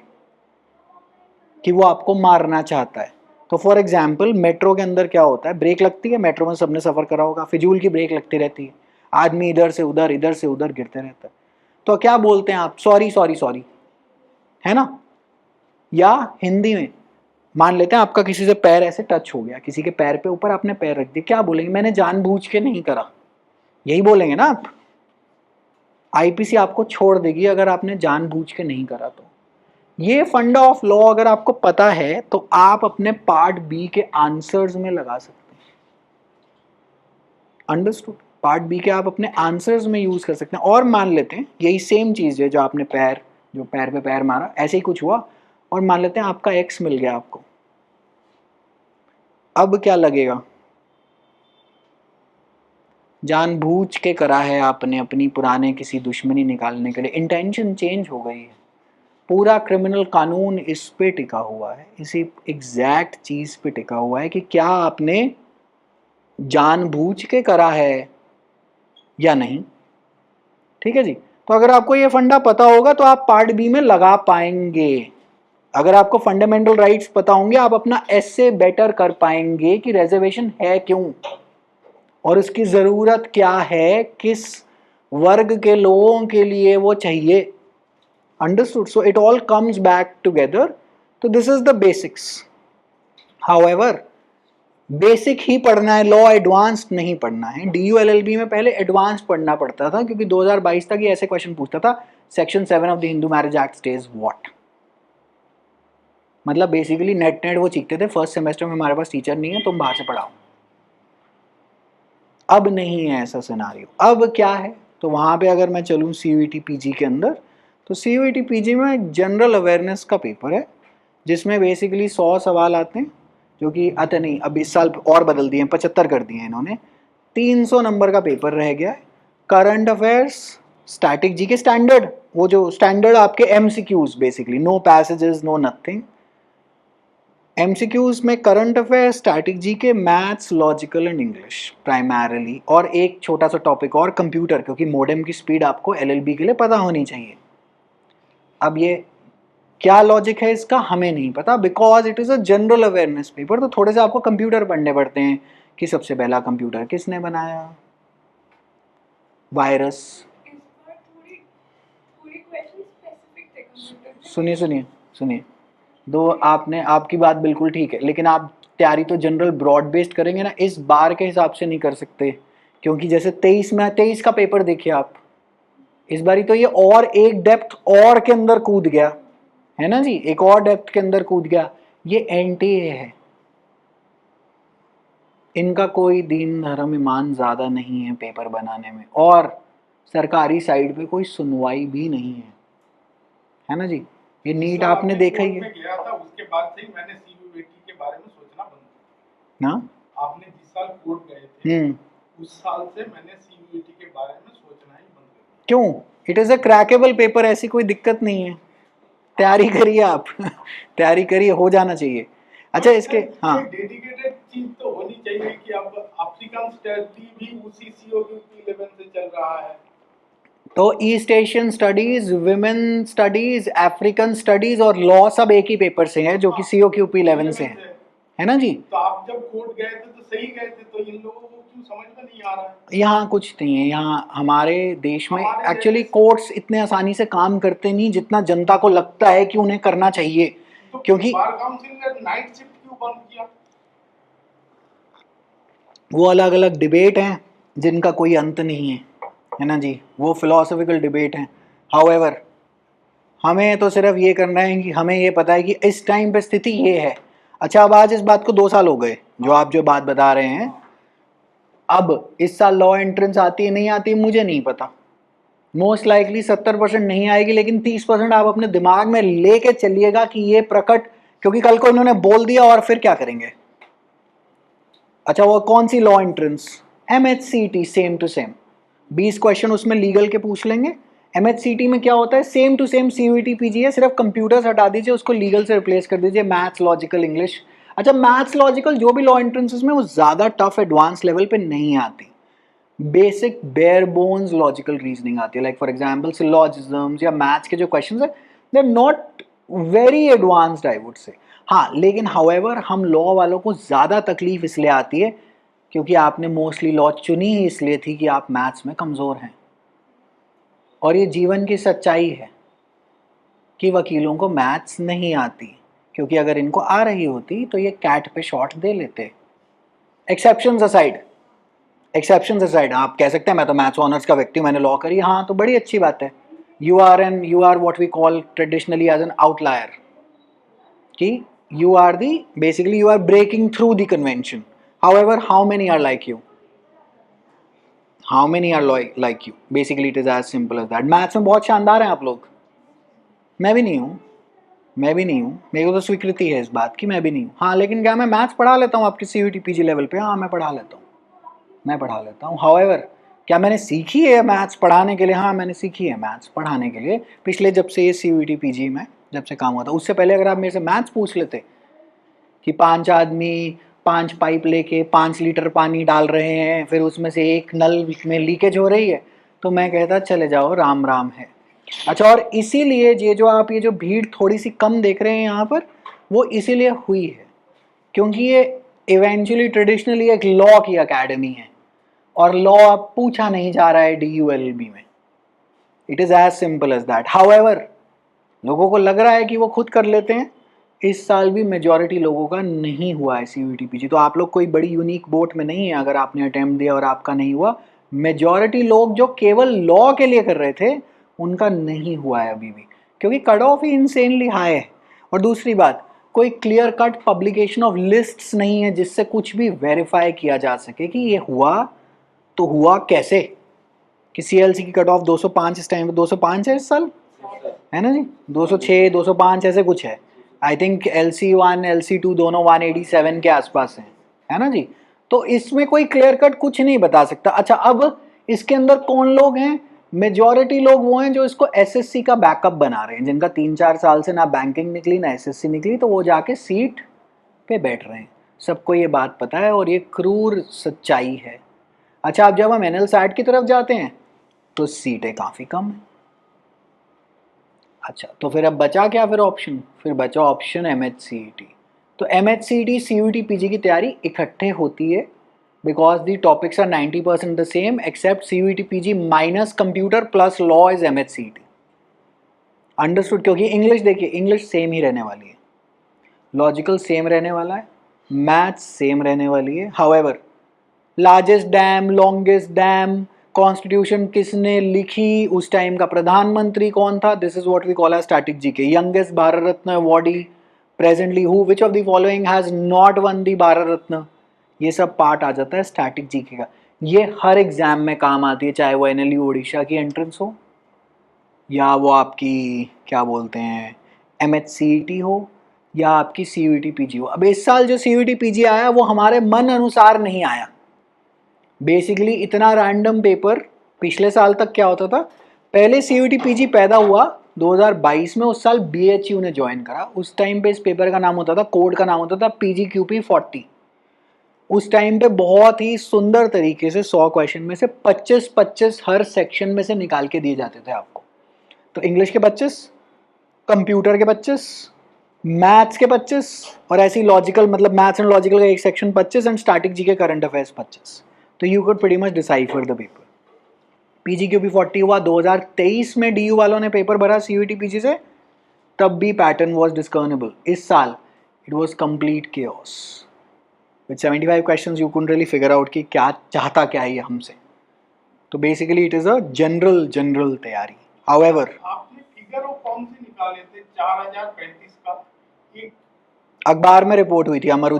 कि वो आपको मारना चाहता है. तो फॉर एग्जाम्पल मेट्रो के अंदर क्या होता है, ब्रेक लगती है, मेट्रो में सबने सफ़र करा होगा, फिजूल की ब्रेक लगती रहती है, आदमी इधर से उधर गिरते रहता है. तो क्या बोलते हैं आप? सॉरी सॉरी सॉरी, है ना. या हिंदी में मान लेते हैं आपका किसी से पैर ऐसे टच हो गया, किसी के पैर पे ऊपर आपने पैर रख दिया, क्या बोलेंगे? मैंने जानबूझ के नहीं करा, यही बोलेंगे ना आप. आईपीसी आपको छोड़ देगी अगर आपने जानबूझ के नहीं करा. तो ये फंडा ऑफ लॉ अगर आपको पता है तो आप अपने पार्ट बी के आंसर्स में लगा सकते हैं. अंडरस्टूड? पार्ट बी के आप अपने आंसर्स में यूज कर सकते हैं. और मान लेते हैं यही सेम चीज है, जो आपने पैर पे पैर मारा, ऐसे ही कुछ हुआ, और मान लेते हैं आपका एक्स मिल गया आपको. अब क्या लगेगा? जानबूझ के करा है आपने, अपनी पुराने किसी दुश्मनी निकालने के लिए. इंटेंशन चेंज हो गई है. पूरा क्रिमिनल कानून इस पे टिका हुआ है, इसी एग्जैक्ट चीज पे टिका हुआ है कि क्या आपने जानबूझ के करा है या नहीं. ठीक है जी। तो अगर आपको ये फंडा पता होगा तो आप पार्ट बी में लगा पाएंगे। अगर आपको फंडामेंटल राइट्स पता होंगे आप अपना एसे बेटर कर पाएंगे कि रिजर्वेशन है क्यों और उसकी जरूरत क्या है, किस वर्ग के लोगों के लिए वो चाहिए। Understood? So it all comes back together. तो this is the basics. However basic ही पढ़ना है, लॉ एडवांस नहीं पढ़ना है। डीयू एलएलबी में पहले एडवांस पढ़ना पड़ता था क्योंकि 2022 तक ये ऐसे क्वेश्चन पूछता था, section 7 of the Hindu marriage act stage what. मतलब बेसिकली नेट वो चीखते थे फर्स्ट सेमेस्टर में हमारे पास टीचर नहीं है, तुम बाहर से पढ़ाओ। अब नहीं है ऐसा सिनारियो। अब क्या है, तो वहाँ पे अगर मैं चलूँ सीयूईटी पीजी के अंदर, तो सीयूईटी पीजी में जनरल अवेयरनेस का पेपर है जिसमें बेसिकली 100 सवाल आते हैं, जो कि आते नहीं, अब इस साल और बदल दिए हैं, 75 कर दिए हैं इन्होंने। 300 नंबर का पेपर रह गया है। करंट अफेयर्स, स्टैटिक जी के स्टैंडर्ड, वो जो स्टैंडर्ड आपके MCQs, basically no passages no nothing. MCQs में current affair, static G K, maths, logical and English primarily, और एक छोटा सा टॉपिक और कंप्यूटर, क्योंकि मॉडेम की स्पीड आपको एलएलबी के लिए पता होनी चाहिए। अब ये क्या लॉजिक है इसका हमें नहीं पता, because it is a general awareness paper. तो थोड़े से आपको कंप्यूटर पढ़ने पड़ते हैं कि सबसे पहला कंप्यूटर किसने बनाया, वायरस। इस बार थोड़ी थोड़ी क्वेश्चन स्पेसिफिक थे कंप्यूटर में। सुनिए सुनिए सुनिए, दो आपने, आपकी बात बिल्कुल ठीक है, लेकिन आप तैयारी तो जनरल ब्रॉड बेस्ड करेंगे ना, इस बार के हिसाब से नहीं कर सकते, क्योंकि जैसे 23 में, 23 का पेपर देखिए आप, इस बारी तो ये और एक डेप्थ और के अंदर कूद गया है ना जी, एक और डेप्थ के अंदर कूद गया। ये एनटीए है, इनका कोई दीन धर्म ईमान ज़्यादा नहीं है पेपर बनाने में, और सरकारी साइड पे कोई सुनवाई भी नहीं है ना जी। ये नीट आपने देखा ही है में गया था, उसके बाद से ही मैंने सीयूईटी के बारे में सोचना बंद किया। ना। आपने जिस साल कोर्ट गए थे उस साल से मैंने सीयूईटी के बारे में सोचना ही बंद कर दिया। क्यों? It is a crackable paper, ऐसी कोई दिक्कत नहीं है, तैयारी करिए आप तैयारी करिए, हो जाना चाहिए। अच्छा इसके, हाँ डेडिकेटेड चीज तो होनी चाहिए कि अब अफ्रीकन स्टडी भी उसी सीओक्यूपी 11 से चल रहा है। तो east Asian studies, women studies, African studies और लॉ सब एक ही पेपर से हैं, जो कि सीओक्यूपी 11 से है ना जी। तो आप जब कोर्ट गए थे तो सही गए थे, तो इन लोगों को क्यों समझ में नहीं आ रहा है? यहाँ कुछ नहीं है, यहाँ हमारे देश में हमारे एक्चुअली देश- कोर्ट्स इतने आसानी से काम करते नहीं जितना जनता को लगता है कि उन्हें करना चाहिए, तो क्योंकि बार काउंसिल ने नाइट शिफ्ट क्यों बंद किया? वो अलग अलग डिबेट हैं जिनका कोई अंत नहीं है ना जी, वो फिलोसफिकल डिबेट हैं। हाउएवर हमें तो सिर्फ ये करना है कि हमें ये पता है कि इस टाइम पे स्थिति ये है। अच्छा अब आज इस बात को 2 साल हो गए, जो आप जो बात बता रहे हैं, अब इस साल लॉ एंट्रेंस आती है नहीं आती मुझे नहीं पता, मोस्ट लाइकली 70% नहीं आएगी, लेकिन 30% आप अपने दिमाग में लेके चलिएगा कि ये प्रकट, क्योंकि कल को इन्होंने बोल दिया और फिर क्या करेंगे। अच्छा वो कौन सी law entrance? MHCET, same to same 20 question उसमें लीगल के पूछ लेंगे। एमएचसीटी में क्या होता है, same to same CUET PG है, सिर्फ कंप्यूटर्स हटा दीजिए, उसको लीगल से रिप्लेस कर दीजिए, मैथ्स लॉजिकल इंग्लिश। अच्छा मैथ्स लॉजिकल जो भी लॉ एंट्रेंसेस में, वो ज़्यादा टफ एडवांस लेवल पे नहीं आती, basic bare bones logical reasoning आती है। लाइक फॉर एग्जांपल सिलॉजिज्म्स या मैथ्स के जो क्वेश्चंस है, they are not very advanced I would say. हाँ लेकिन हाउएवर हम लॉ वालों को ज़्यादा तकलीफ इसलिए आती है क्योंकि आपने मोस्टली लॉ चुनी ही इसलिए थी कि आप मैथ्स में कमज़ोर हैं, और ये जीवन की सच्चाई है कि वकीलों को मैथ्स नहीं आती, क्योंकि अगर इनको आ रही होती तो ये कैट पे शॉट दे लेते। एक्सेप्शंस असाइड, एक्सेप्शंस असाइड, आप कह सकते हैं मैं तो मैथ्स ऑनर्स का व्यक्ति हूँ, मैंने लॉ करी, हाँ तो बड़ी अच्छी बात है। You are what we call traditionally as an outlier, कि you are the, basically you are breaking through the convention. However, how many are like you? How many are like you? Basically it is as simple as that. Maths में बहुत शानदार हैं आप लोग, मैं भी नहीं हूँ, मैं भी नहीं हूँ, मेरे को तो स्वीकृति है इस बात की, मैं भी नहीं हूँ। हाँ लेकिन क्या मैं मैथ्स पढ़ा लेता हूँ आपकी सीयूईटी पीजी लेवल पे? हाँ मैं पढ़ा लेता हूँ, मैं पढ़ा लेता हूँ। हाउएवर क्या मैंने सीखी है मैथ्स पढ़ाने के लिए? हाँ मैंने सीखी है मैथ्स पढ़ाने के लिए, पिछले जब से ये सीयूईटी पीजी में जब से काम हुआ था। उससे पहले अगर आप मेरे से मैथ्स पूछ लेते कि 5 आदमी 5 पाइप लेके 5 लीटर पानी डाल रहे हैं, फिर उसमें से एक नल में लीकेज हो रही है, तो मैं कहता चले जाओ, राम राम है। अच्छा, और इसीलिए ये जो आप ये जो भीड़ थोड़ी सी कम देख रहे हैं यहाँ पर, वो इसीलिए हुई है क्योंकि ये इवेंचुअली ट्रेडिशनली एक लॉ की एकेडमी है और लॉ अब पूछा नहीं जा रहा है DULB में। It is as simple as that. However, लोगों को लग रहा है कि वो खुद कर लेते हैं। इस साल भी मेजॉरिटी लोगों का नहीं हुआ है CUET PG, तो आप लोग कोई बड़ी यूनिक बोट में नहीं है अगर आपने अटेम्प्ट दिया और आपका नहीं हुआ। मेजॉरिटी लोग जो केवल लॉ के लिए कर रहे थे उनका नहीं हुआ है अभी भी, क्योंकि कट ऑफ ही इंसेनली हाई है। और दूसरी बात, कोई clear cut publication of lists नहीं है जिससे कुछ भी वेरीफाई किया जा सके कि ये हुआ तो हुआ कैसे। कि CLC की कट ऑफ 205 इस टाइम पे 205 है इस साल, है ना जी, 206 205 ऐसे कुछ है। आई थिंक LC1 LC2 दोनों 187 के आसपास हैं, है ना जी। तो इसमें कोई क्लियर कट कुछ नहीं बता सकता। अच्छा, अब इसके अंदर कौन लोग हैं? मेजॉरिटी लोग वो हैं जो इसको SSC का बैकअप बना रहे हैं, जिनका 3-4 साल से ना बैंकिंग निकली ना SSC निकली, तो वो जाके सीट पे बैठ रहे हैं। सबको ये बात पता है और ये क्रूर सच्चाई है। अच्छा, अब जब हम NL-SAT की तरफ जाते हैं तो सीटें काफ़ी कम हैं। अच्छा, तो फिर अब बचा क्या फिर ऑप्शन? फिर बचा ऑप्शन MHCET। तो MHCET CUET PG की तैयारी इकट्ठे होती है because the topics are 90% the same except CUET PG minus computer plus law is MHCET। Understood? क्योंकि इंग्लिश देखिए, इंग्लिश सेम ही रहने वाली है, लॉजिकल सेम रहने वाला है, मैथ्स सेम रहने वाली है। However, largest dam, longest dam, constitution किसने लिखी, उस टाइम का प्रधानमंत्री कौन था, this is what we call as static GK. Youngest Bharat Ratna awardee presently who, which of the following has not won the Bharat Ratna, ये सब पार्ट आ जाता है स्टैटिक जीके का। ये हर एग्जाम में काम आती है, चाहे वो NLU ओडिशा की एंट्रेंस हो या वो आपकी क्या बोलते हैं MHCET हो या आपकी CUET PG हो। अब इस साल जो CUET PG आया वो हमारे मन अनुसार नहीं आया। बेसिकली इतना रैंडम पेपर पिछले साल तक क्या होता था, पहले CUET PG पैदा हुआ 2022 में, उस साल BHU ने ज्वाइन करा। उस टाइम पे इस पेपर का नाम होता था, कोड का नाम होता था PGQP40। उस टाइम पे बहुत ही सुंदर तरीके से 100 क्वेश्चन में से 25-25 हर सेक्शन में से निकाल के दिए जाते थे आपको। तो इंग्लिश के 25, कंप्यूटर के 25, मैथ्स के 25 और ऐसी लॉजिकल, मतलब मैथ्स एंड लॉजिकल का एक section 25 and static GK current affairs 25। तो you could pretty much decipher the paper. PGQP40 हुआ 2023 में, DU वालों ने पेपर भरा CUET PG से, तब भी पैटर्न वाज डिस्कर्नेबल। इस साल it was complete chaos with 75 questions. You couldn't really figure out कि क्या चाहता क्या है ये हमसे। तो basically it is a general तैयारी। हाउएवर, आपने फिगर वो कौन से निकाले थे 4035 का? एक अखबार में रिपोर्ट हुई थी, अमर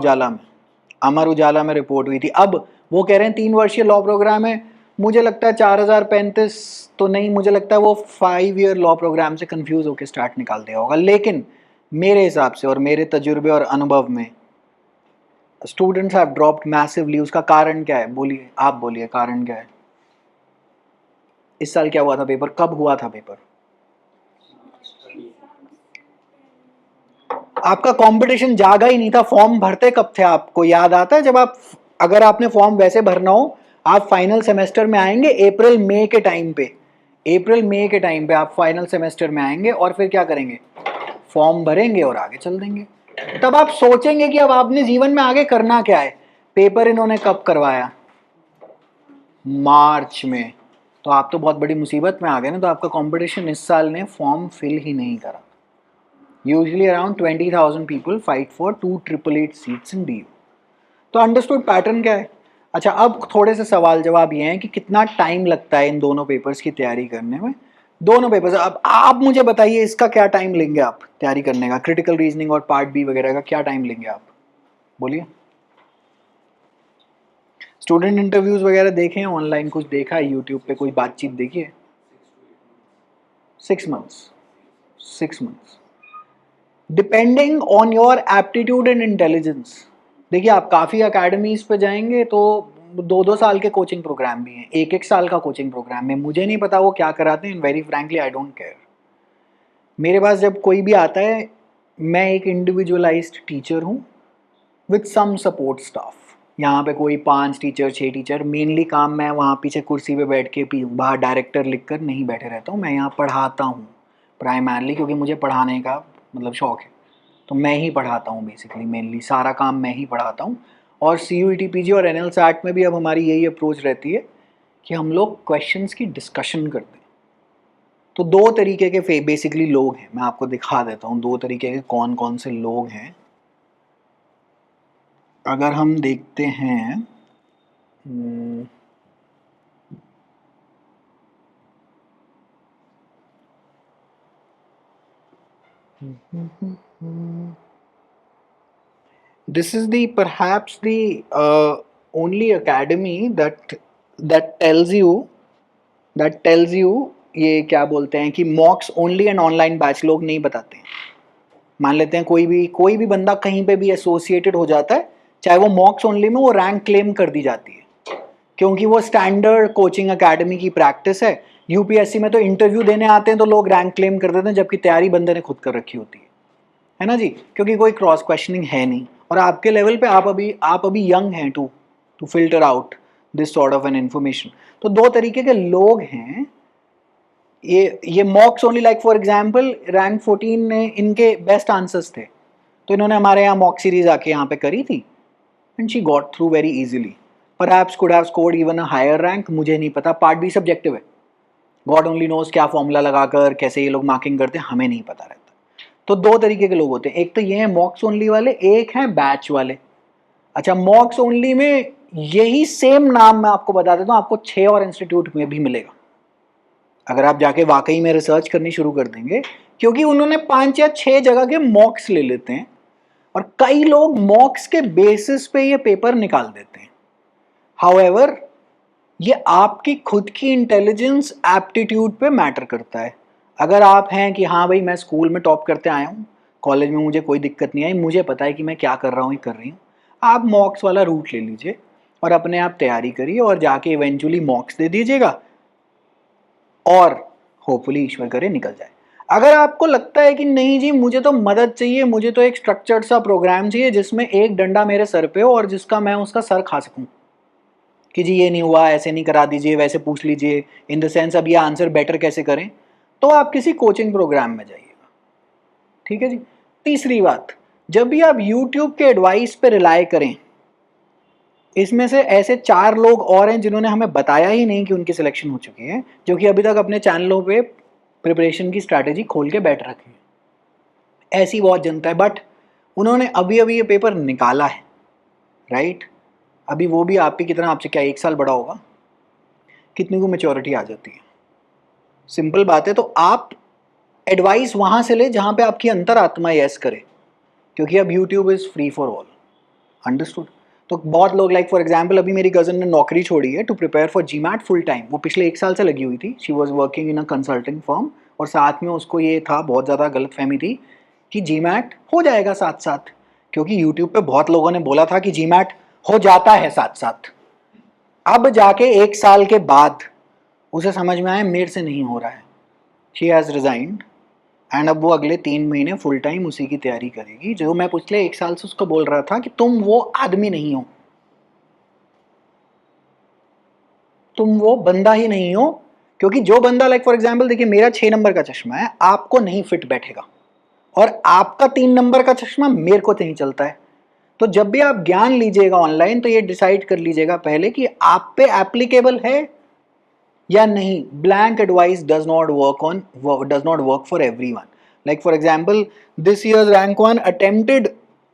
उजाला में रिपोर्ट हुई थी। अब वो कह रहे हैं 3 वर्षीय लॉ प्रोग्राम है। मुझे लगता है 4035 तो नहीं, मुझे लगता है वो 5 ईयर लॉ प्रोग्राम से कंफ्यूज होकर स्टार्ट निकाल दिया होगा। लेकिन मेरे हिसाब से और मेरे तजुर्बे और अनुभव में स्टूडेंट्स हैव ड्रॉप्ड मैसिवली। उसका कारण क्या है? बोलिए, आप बोलिए कारण क्या है? इस साल क्या हुआ था पेपर, कब हुआ था पेपर? आपका कंपटीशन जागा ही नहीं था। फॉर्म भरते कब थे? आपको याद आता है? जब आप, अगर आपने फॉर्म वैसे भरना हो, आप फाइनल सेमेस्टर में आएंगे अप्रैल मई के टाइम पे आप फाइनल सेमेस्टर में आएंगे और फिर क्या करेंगे? फॉर्म भरेंगे और आगे चल देंगे। तब आप सोचेंगे कि अब आपने जीवन में आगे करना क्या है। पेपर इन्होंने कब करवाया? मार्च में। तो आप तो बहुत बड़ी मुसीबत में आ गए ना। तो आपका कंपटीशन इस साल ने फॉर्म फिल ही नहीं करा। Usually around 20,000 people fight for 2,888 seats in DU। तो अंडरस्टूड पैटर्न क्या है? अच्छा, अब थोड़े से सवाल जवाब ये हैं कि कितना टाइम लगता है इन दोनों पेपर्स की तैयारी करने में। दोनों पेपर्स, अब आप मुझे बताइए इसका क्या टाइम लेंगे आप तैयारी करने का, क्रिटिकल रीजनिंग और पार्ट B वगैरह का क्या टाइम लेंगे आप? बोलिए। स्टूडेंट इंटरव्यूज वगैरह देखे हैं ऑनलाइन, कुछ देखा है यूट्यूब पे, कोई बातचीत देखी है? 6 months depending on your aptitude and intelligence. देखिए, आप काफ़ी अकेडमीज पे जाएंगे तो 2-2 साल के कोचिंग प्रोग्राम भी हैं, 1-1 साल का कोचिंग प्रोग्राम है। मुझे नहीं पता वो क्या कराते हैं, very frankly I don't care. मेरे पास जब कोई भी आता है, मैं एक इंडिविजुअलाइज्ड टीचर हूँ विथ सम सपोर्ट स्टाफ। यहाँ पे कोई 5 टीचर 6 टीचर, मेनली काम मैं वहाँ पीछे कुर्सी पे बैठ के बाहर डायरेक्टर लिख कर नहीं बैठे रहता हूँ, मैं यहाँ पढ़ाता हूँ प्राइमरली, क्योंकि मुझे पढ़ाने का मतलब शौक़ है, तो मैं ही पढ़ाता हूँ बेसिकली, मेनली सारा काम मैं ही पढ़ाता हूँ। और CUET PG और NL SAT में भी अब हमारी यही अप्रोच रहती है कि हम लोग क्वेश्चंस की डिस्कशन करते हैं। तो 2 तरीके के बेसिकली लोग हैं, मैं आपको दिखा देता हूँ 2 तरीके के कौन कौन से लोग हैं। अगर हम देखते हैं this is the perhaps the only academy that tells you ये क्या बोलते हैं कि मॉक्स ओनली एंड ऑनलाइन बैच लोग नहीं बताते हैं। मान लेते हैं कोई भी बंदा कहीं पे भी एसोसिएटेड हो जाता है, चाहे वो मॉक्स ओनली में, वो रैंक क्लेम कर दी जाती है, क्योंकि वो स्टैंडर्ड कोचिंग एकेडमी की प्रैक्टिस है। UPSC में तो इंटरव्यू देने आते हैं तो लोग रैंक क्लेम कर देते हैं, जबकि तैयारी बंदे ने खुद कर रखी होती है ना जी, क्योंकि कोई क्रॉस क्वेश्चनिंग है नहीं, और आपके लेवल पे आप अभी यंग हैं to filter out this sort of an information. तो 2 तरीके के लोग हैं ये mocks only, like for example rank 14 ने इनके बेस्ट आंसर्स थे, तो इन्होंने हमारे यहाँ मॉक सीरीज आके यहाँ पे करी थी and she got through very easily, perhaps could have scored even a higher rank, मुझे नहीं पता, पार्ट बी सब्जेक्टिव है, गॉड ओनली नोज क्या फॉर्मूला लगाकर कैसे ये लोग मार्किंग करते हैं, हमें नहीं पता रहता। तो 2 तरीके के लोग होते हैं, एक तो ये है मॉक्स ओनली वाले, एक है बैच वाले। अच्छा, मॉक्स ओनली में यही सेम नाम मैं आपको बता देता हूँ, आपको 6 और इंस्टीट्यूट में भी मिलेगा अगर आप जाके वाकई में रिसर्च करनी शुरू कर देंगे, क्योंकि उन्होंने 5 या 6 जगह के मॉक्स ले लेते हैं और कई लोग मॉक्स के बेसिस पे ये पेपर निकाल देते हैं। हाउएवर ये आपकी खुद की इंटेलिजेंस एप्टीट्यूड पे मैटर करता है। अगर आप हैं कि हाँ भाई मैं स्कूल में टॉप करते आया हूँ, कॉलेज में मुझे कोई दिक्कत नहीं आई, मुझे पता है कि मैं क्या कर रहा हूँ, कर रही हूँ, आप मॉक्स वाला रूट ले लीजिए और अपने आप तैयारी करिए और जाके इवेंचुअली मॉक्स दे दीजिएगा और होपफुली ईश्वर करे निकल जाए। अगर आपको लगता है कि नहीं जी मुझे तो मदद चाहिए, मुझे तो एक स्ट्रक्चर्ड सा प्रोग्राम चाहिए जिसमें एक डंडा मेरे सर पे हो और जिसका मैं उसका सर खा सकूं कि जी ये नहीं हुआ, ऐसे नहीं करा दीजिए, वैसे पूछ लीजिए, इन द सेंस अब ये आंसर बेटर कैसे करें, तो आप किसी कोचिंग प्रोग्राम में जाइएगा। ठीक है जी। तीसरी बात, जब भी आप YouTube के एडवाइस पे रिलाय करें, इसमें से ऐसे 4 लोग और हैं जिन्होंने हमें बताया ही नहीं कि उनकी सिलेक्शन हो चुकी है, जो कि अभी तक अपने चैनलों पे प्रिपरेशन की स्ट्रैटेजी खोल के बैठ रखी है। ऐसी बहुत जनता है, बट उन्होंने अभी ये पेपर निकाला है, राइट? अभी वो भी आपकी कितना, आपसे क्या 1 साल बड़ा होगा, कितनी को मैच्योरिटी आ जाती है। सिंपल बात है। तो आप एडवाइस वहाँ से ले जहाँ पे आपकी अंतरात्मा यस करे, क्योंकि अब YouTube is free for all. Understood? तो बहुत लोग, लाइक फॉर एग्जांपल अभी मेरी कज़न ने नौकरी छोड़ी है to prepare for GMAT full time. वो पिछले 1 साल से लगी हुई थी, she was working in a consulting firm, और साथ में उसको ये था, बहुत ज़्यादा गलतफहमी थी कि GMAT हो जाएगा साथ साथ, क्योंकि YouTube पे बहुत लोगों ने बोला था कि GMAT हो जाता है साथ साथ। अब जाके 1 साल के बाद उसे समझ में आया मेरे से नहीं हो रहा है। शी हैज़ रिजाइंड एंड अब वो अगले 3 महीने फुल टाइम उसी की तैयारी करेगी, जो मैं पिछले 1 साल से उसको बोल रहा था कि तुम वो आदमी नहीं हो, तुम वो बंदा ही नहीं हो। क्योंकि जो बंदा, लाइक फॉर एग्जांपल देखिए, मेरा 6 नंबर का चश्मा है, आपको नहीं फिट बैठेगा, और आपका 3 नंबर का चश्मा मेरे को नहीं चलता है। तो जब भी आप ज्ञान लीजिएगा ऑनलाइन, तो ये डिसाइड कर लीजिएगा पहले कि आप पे एप्लीकेबल है या नहीं। Blank advice does not work for everyone. Like for example this year's rank 1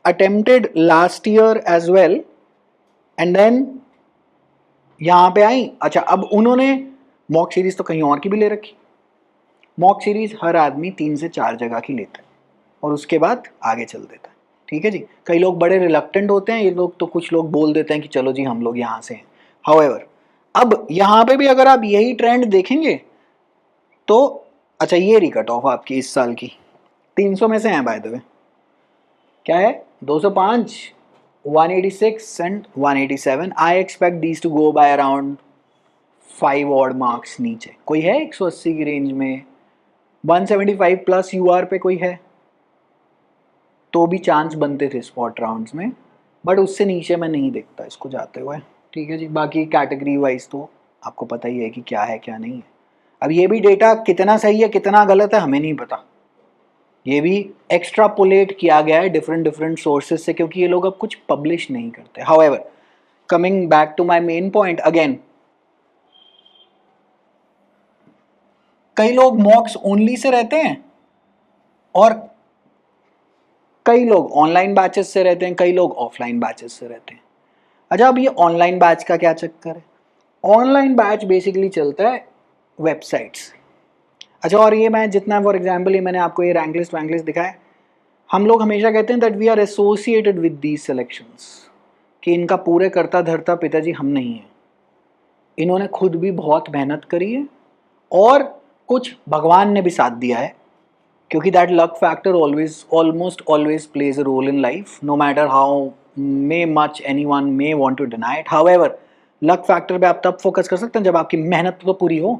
attempted last year as well, and then यहाँ पे आई। अच्छा, अब उन्होंने मॉक सीरीज तो कहीं और की भी ले रखी। मॉक सीरीज हर आदमी 3 से 4 जगह की लेता है और उसके बाद आगे चल देता है। ठीक है जी। कई लोग बड़े रिलक्टेंट होते हैं, ये लोग तो कुछ लोग बोल देते हैं कि चलो जी हम लोग यहाँ से हैं। हाउएवर अब यहाँ पे भी अगर आप यही ट्रेंड देखेंगे तो, अच्छा ये रही कट ऑफ आपकी इस साल की, 300 में से हैं बाय द वे, क्या है 205, 186 एंड 187। I expect these to go by around 5 odd marks नीचे। कोई है 180 की रेंज में, 175 प्लस UR पे कोई है, तो भी चांस बनते थे स्पॉट राउंड्स में, बट उससे नीचे मैं नहीं देखता इसको जाते हुए, ठीक है जी। बाकी कैटेगरी वाइज तो आपको पता ही है कि क्या है क्या नहीं है। अब ये भी डेटा कितना सही है कितना गलत है हमें नहीं पता, ये भी एक्स्ट्रापोलेट किया गया है डिफरेंट डिफरेंट सोर्सेज से, क्योंकि ये लोग अब कुछ पब्लिश नहीं करते। However, coming back to my main point again, कई लोग मॉक्स ओनली से रहते हैं और कई लोग ऑनलाइन बैचेस से रहते हैं, कई लोग ऑफलाइन बैचेस से रहते हैं। अच्छा, अब ये ऑनलाइन बैच का क्या चक्कर है? ऑनलाइन बैच बेसिकली चलता है वेबसाइट्स। अच्छा, और ये मैं जितना फॉर एग्जांपल ये मैंने आपको ये रैंक लिस्ट दिखाया, हम लोग हमेशा कहते हैं that we are associated with these selections, कि इनका पूरे करता धरता पिताजी हम नहीं हैं, इन्होंने खुद भी बहुत मेहनत करी है और कुछ भगवान ने भी साथ दिया है, क्योंकि that luck factor almost always plays a role in life, no matter how may much anyone may want to deny it. However, luck factor पे आप तब फोकस कर सकते हैं जब आपकी मेहनत तो पूरी हो।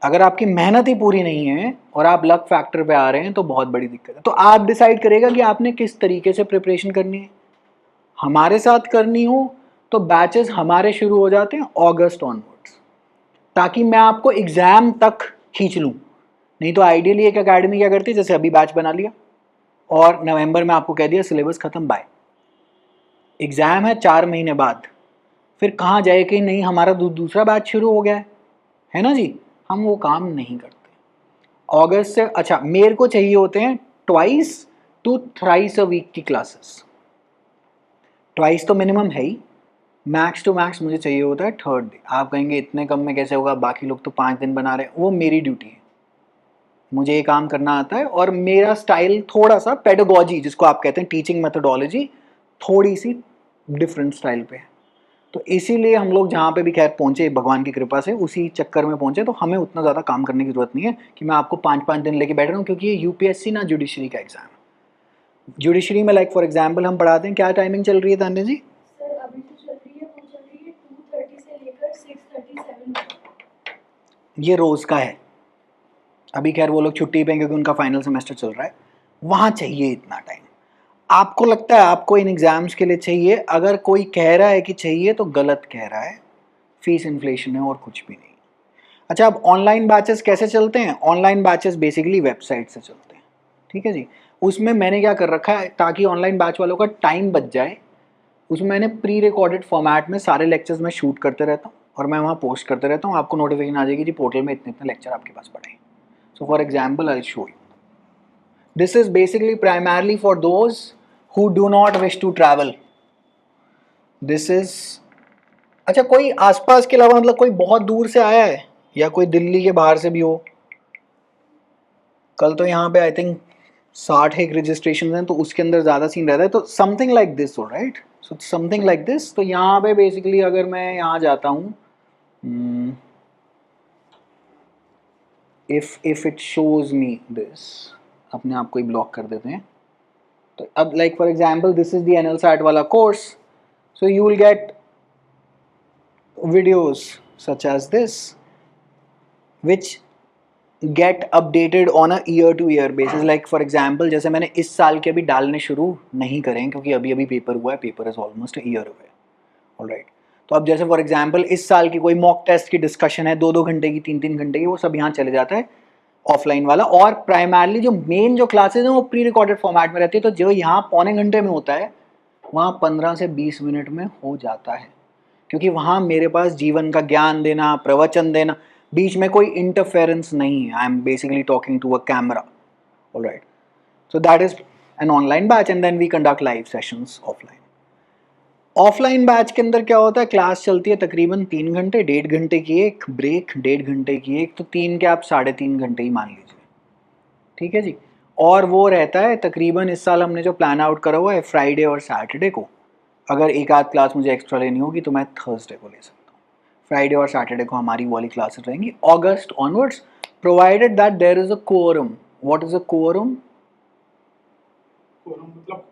अगर आपकी मेहनत ही पूरी नहीं है और आप लक फैक्टर पे आ रहे हैं तो बहुत बड़ी दिक्कत है। तो आप डिसाइड करेगा कि आपने किस तरीके से प्रिपरेशन करनी है। हमारे साथ करनी हो तो बैचेस हमारे शुरू हो जाते हैं अगस्त ऑनवर्ड्स, ताकि मैं आपको एग्जाम तक खींच लूँ। नहीं तो आइडियली एक एकेडमी क्या करती है, जैसे अभी बैच बना लिया और नवंबर में आपको कह दिया सिलेबस खत्म, बाय, एग्जाम है 4 महीने बाद, फिर कहाँ जाए कि नहीं हमारा दूसरा बैच शुरू हो गया है ना जी। हम वो काम नहीं करते अगस्त से। अच्छा, मेरे को चाहिए होते हैं twice to thrice a week की क्लासेस, ट्वाइस तो मिनिमम है ही, मैक्स टू मैक्स मुझे चाहिए होता है थर्ड डे। आप कहेंगे इतने कम में कैसे होगा, बाकी लोग तो 5 दिन बना रहे हैं। वो मेरी ड्यूटी है, मुझे ये काम करना आता है और मेरा स्टाइल थोड़ा सा पेडागोजी जिसको आप कहते हैं टीचिंग मेथोडोलॉजी थोड़ी सी डिफरेंट स्टाइल पे है। तो इसीलिए हम लोग जहाँ पे भी खैर पहुँचे भगवान की कृपा से उसी चक्कर में पहुँचे, तो हमें उतना ज़्यादा काम करने की ज़रूरत नहीं है कि मैं आपको 5-5 दिन लेके बैठ रहा हूँ, क्योंकि ये यूपीएससी ना जुडिशरी का एग्जाम है। जुडिशरी में लाइक फॉर एग्जाम्पल हम पढ़ाते हैं, क्या टाइमिंग चल रही है तान्या जी? सर अभी तो चल रही है 2:30 से लेकर 6:37। ये रोज़ का है। अभी खैर वो लोग छुट्टी पे हैं क्योंकि उनका फाइनल सेमेस्टर चल रहा है, वहाँ चाहिए इतना टाइम। आपको लगता है आपको इन एग्जाम्स के लिए चाहिए? अगर कोई कह रहा है कि चाहिए तो गलत कह रहा है, फीस इन्फ्लेशन है और कुछ भी नहीं। अच्छा, अब ऑनलाइन बैचेस कैसे चलते हैं? ऑनलाइन बैचेस बेसिकली वेबसाइट से चलते हैं, ठीक है जी। उसमें मैंने क्या कर रखा है, ताकि ऑनलाइन बैच वालों का टाइम बच जाए, उसमें मैंने प्री रिकॉर्डेड फॉर्मेट में सारे लेक्चर्स में शूट करते रहता हूँ और मैं वहाँ पोस्ट करते रहता हूँ। आपको नोटिफिकेशन आ जाएगी जी पोर्टल में इतने इतने लेक्चर आपके पास पड़े हैं। सो for example I show you, this is basically primarily for those who do not wish to travel. This is, अच्छा कोई आसपास के अलावा मतलब कोई बहुत दूर से आया है या कोई दिल्ली के बाहर से भी हो? कल तो यहाँ पे आई थिंक 60 एक रजिस्ट्रेशन हैं, तो उसके अंदर ज़्यादा सीन रहता है। तो something like this, right, so something like this. तो यहाँ पे बेसिकली अगर मैं यहाँ जाता हूँ, if it shows me this, अपने आप को ही ब्लॉक कर देते हैं। तो अब like for example this is the NLSAT वाला course, so you will get videos such as this which get updated on a year to year basis. Like for example जैसे मैंने इस साल के अभी डालने शुरू नहीं करें क्योंकि अभी अभी पेपर हुआ है, paper is almost year away, alright. तो अब जैसे फॉर एग्जाम्पल इस साल की कोई मॉक टेस्ट की डिस्कशन है 2-2 घंटे की, 3-3 घंटे की, वो सब यहाँ चले जाता है ऑफलाइन वाला। और प्राइमरली जो मेन जो क्लासेज हैं वो प्री रिकॉर्डेड फॉर्मेट में रहती है, तो जो यहाँ पौने घंटे में होता है वहाँ 15 से 20 मिनट में हो जाता है, क्योंकि वहाँ मेरे पास जीवन का ज्ञान देना, प्रवचन देना, बीच में कोई इंटरफेरेंस नहीं है। I am basically talking to a camera, alright. So that is an online batch and then we conduct live sessions offline. Offline batch के अंदर क्या होता है, क्लास चलती है तकरीबन 3 घंटे, 1.5 घंटे की एक ब्रेक, 1.5 घंटे की एक, तो 3 के आप 3.5 घंटे ही मान लीजिए, ठीक है जी। और वो रहता है तकरीबन, इस साल हमने जो प्लान आउट करा हुआ है फ्राइडे और सैटरडे को। अगर एक आध क्लास मुझे एक्स्ट्रा लेनी होगी तो मैं थर्सडे को ले सकता हूँ। फ्राइडे और सैटरडे को हमारी वाली क्लासेस रहेंगी August onwards, provided that there is a quorum. What is a quorum? मतलब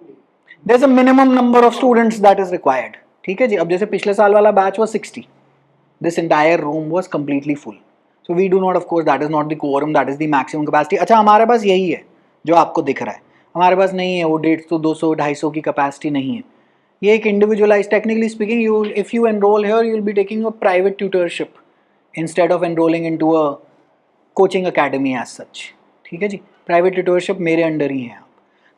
there is a minimum number of students that is required, ठीक है जी। अब जैसे पिछले साल वाला batch was 60, this entire room was completely full, so we do not, of course that is not the quorum, that is the maximum capacity. अच्छा, हमारे पास यही है जो आपको दिख रहा है, हमारे पास नहीं है वो 150 200 250 की कैपेसिटी नहीं है। ये एक individualise, technically speaking you if you enrol here you will be taking a private tutorship instead of enrolling into a coaching academy as such. ठीक है जी, प्राइवेट ट्यूटरशिप मेरे अंडर ही है आप।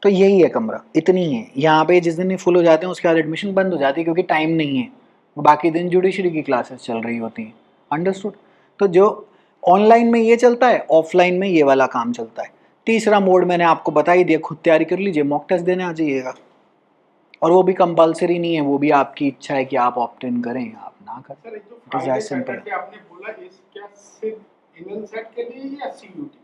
तो यही है कमरा, इतनी है यहाँ पे। जिस दिन ये फुल हो जाते हैं उसके बाद एडमिशन बंद हो जाती है क्योंकि टाइम नहीं है, बाकी दिन जुडिशरी की क्लासेस चल रही होती हैं। अंडरस्टूड। तो जो ऑनलाइन में ये चलता है, ऑफलाइन में ये वाला काम चलता है। तीसरा मोड मैंने आपको बता ही दिया, खुद तैयारी कर लीजिए, मॉक टेस्ट देने आ जाइएगा। और वो भी कंपलसरी नहीं है, वो भी आपकी इच्छा है कि आप ऑप्ट इन करें या आप ना करें। सर, ये जो it is as simple. Friday आपने बोला इस क्या सिर्फ एनुअल सेट के लिए या सीयूटी?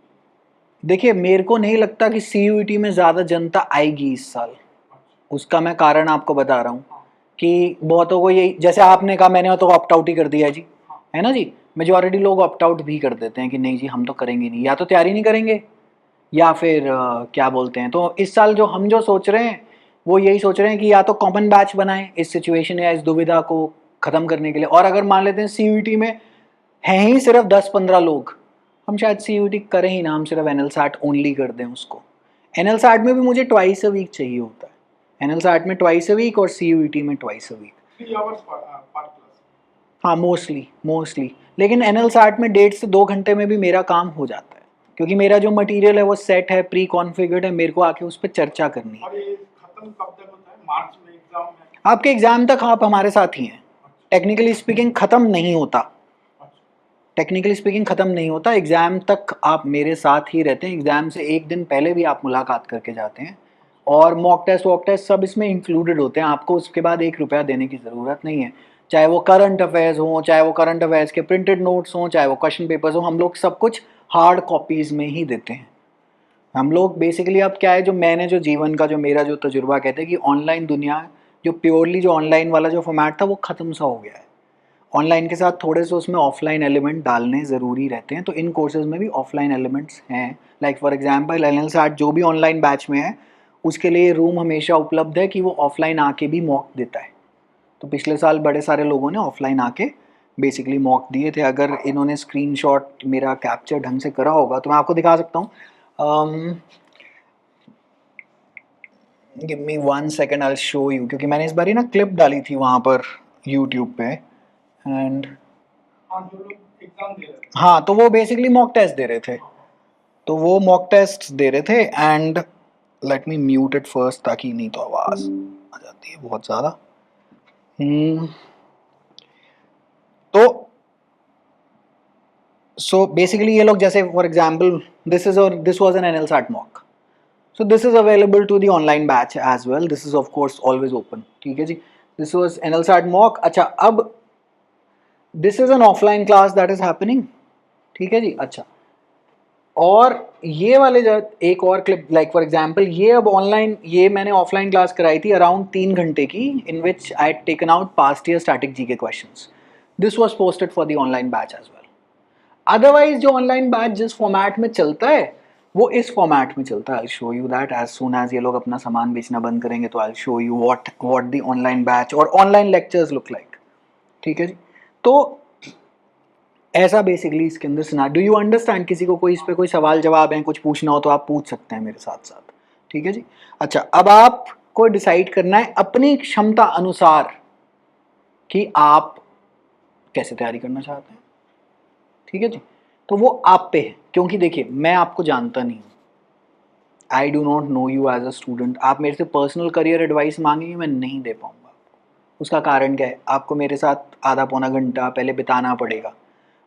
देखिए मेरे को नहीं लगता कि सीयूईटी में ज़्यादा जनता आएगी इस साल। उसका मैं कारण आपको बता रहा हूँ कि बहुतों को यही, जैसे आपने कहा मैंने तो ऑप्ट आउट ही कर दिया जी, है ना जी। मेजॉरिटी लोग ऑप्ट आउट भी कर देते हैं कि नहीं जी हम तो करेंगे नहीं, या तो तैयारी नहीं करेंगे या फिर क्या बोलते हैं। तो इस साल जो हम जो सोच रहे हैं वो यही सोच रहे हैं कि या तो कॉमन बैच बनाएं इस सिचुएशन या इस दुविधा को ख़त्म करने के लिए। और अगर मान लेते हैं सीयूईटी में हैं ही सिर्फ 10-15 लोग, हम शायद सीयूईटी करें ही ना, हम सिर्फ एनएल सैट ओनली कर दें उसको। एनएल सैट में भी मुझे ट्वाइस अ वीक चाहिए होता है, एनएल सैट में ट्वाइस अ वीक और सीयूईटी में ट्वाइस अ वीक। 3 आवर्स पर क्लास? हाँ मोस्टली। लेकिन एनएल सैट में 1.5 से 2 घंटे में भी मेरा काम हो जाता है क्योंकि मेरा जो मटेरियल है वो सेट है, प्री कॉन्फ़िगर्ड है, मेरे को आके उस पर चर्चा करनी है। और ये खत्म कब तक होता है? मार्च में एग्जाम है? आपके एग्ज़ाम तक आप हमारे साथ ही हैं। टेक्निकली स्पीकिंग ख़त्म नहीं होता, टेक्निकली स्पीकिंग ख़त्म नहीं होता, एग्ज़ाम तक आप मेरे साथ ही रहते हैं। एग्ज़ाम से एक दिन पहले भी आप मुलाकात करके जाते हैं और मॉक टेस्ट वॉक टेस्ट सब इसमें इंक्लूडेड होते हैं। आपको उसके बाद 1 रुपया देने की ज़रूरत नहीं है, चाहे वो करंट अफेयर्स हों, चाहे वो करंट अफेयर्स के प्रिंटेड नोट्स हों, चाहे वो क्वेश्चन पेपर्स हों, हम लोग सब कुछ हार्ड कॉपीज़ में ही देते हैं। हम लोग बेसिकली अब क्या है, जो मैंने जो जीवन का जो मेरा जो तजुर्बा कहते हैं कि ऑनलाइन दुनिया जो प्योरली जो ऑनलाइन वाला जो फॉर्मेट था वो ख़त्म सा हो गया है। ऑनलाइन के साथ थोड़े से उसमें ऑफलाइन एलिमेंट डालने ज़रूरी रहते हैं। तो इन कोर्सेज़ में भी ऑफलाइन एलिमेंट्स हैं। Like for example NL SAT जो भी ऑनलाइन बैच में है उसके लिए रूम हमेशा उपलब्ध है कि वो ऑफलाइन आके भी मॉक देता है। तो पिछले साल बड़े सारे लोगों ने ऑफलाइन आके बेसिकली मॉक दिए थे। अगर इन्होंने स्क्रीनशॉट मेरा कैप्चर ढंग से करा होगा तो मैं आपको दिखा सकता हूँ। Give me 1 second, I will show you, क्योंकि मैंने इस बार ही ना क्लिप डाली थी वहाँ पर यूट्यूब पे। एंड हाँ, जो लोग एग्जाम दे रहे हैं। हाँ, तो वो बेसिकली मॉक टेस्ट दे रहे थे, तो वो मॉक टेस्ट दे रहे थे। And let me mute it first ताकि नहीं तो आवाज़ आ जाती है बहुत ज़्यादा। तो सो बेसिकली ये लोग जैसे for example this was an NL SAT mock, so this is available to the online batch as well, this is of course always open. ठीक है जी, this was NL SAT mock. अच्छा, अब this is an offline class that is happening. ठीक है जी। अच्छा, और ये वाले जो एक और क्लिप, लाइक फॉर एग्जांपल ये अब ऑनलाइन, ये मैंने ऑफलाइन क्लास कराई थी अराउंड 3 घंटे की, in which I had taken out past year static GK questions. This was posted for the online batch as well. Otherwise जो ऑनलाइन बैच जिस फॉर्मेट में चलता है वो इस फॉर्मेट में चलता है। I show you that as soon as ये लोग अपना सामान बेचना बंद करेंगे तो I show you what the online batch और ऑनलाइन लेक्चर्स लुक लाइक। ठीक है जी। तो ऐसा बेसिकली इसके अंदर सुना। Do you understand? किसी को कोई इस पे कोई सवाल जवाब है, कुछ पूछना हो तो आप पूछ सकते हैं मेरे साथ साथ। ठीक है जी। अच्छा, अब आपको डिसाइड करना है अपनी क्षमता अनुसार कि आप कैसे तैयारी करना चाहते हैं। ठीक है जी। तो वो आप पे है, क्योंकि देखिए मैं आपको जानता नहीं हूँ, I do not know you as a student. आप मेरे से पर्सनल करियर एडवाइस मांगेंगे, मैं नहीं दे पाऊँगा आपको। उसका कारण क्या है? आपको मेरे साथ आधा पौना घंटा पहले बिताना पड़ेगा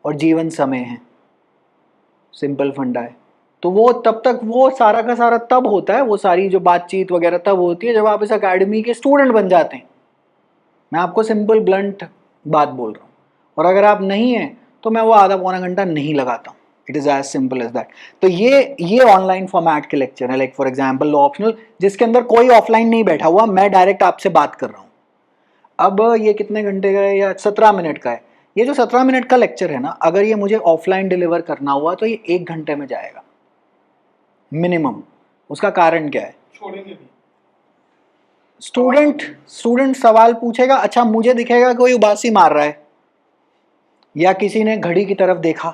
और जीवन समय है, सिंपल फंडा है। तो वो तब तक वो सारा का सारा तब होता है, वो सारी जो बातचीत वगैरह तब होती है जब आप इस अकेडमी के स्टूडेंट बन जाते हैं। मैं आपको सिंपल ब्लंट बात बोल रहा हूँ, और अगर आप नहीं हैं तो मैं वो आधा पौना घंटा नहीं लगाता हूँ। It is as simple as that. तो ये ऑनलाइन फॉर्मेट के लेक्चर है, लाइक फॉर एग्जाम्पल ऑप्शनल, जिसके अंदर कोई ऑफलाइन नहीं बैठा हुआ, मैं डायरेक्ट आपसे बात कर रहा हूँ। अब ये कितने घंटे का है? या 17 मिनट का है। ये जो 17 मिनट का लेक्चर है ना, अगर ये मुझे ऑफलाइन डिलीवर करना हुआ तो ये 1 घंटे में जाएगा मिनिमम। उसका कारण क्या है? छोड़ेंगे नहीं। स्टूडेंट सवाल पूछेगा, अच्छा मुझे दिखेगा कोई उबासी मार रहा है, या किसी ने घड़ी की तरफ देखा,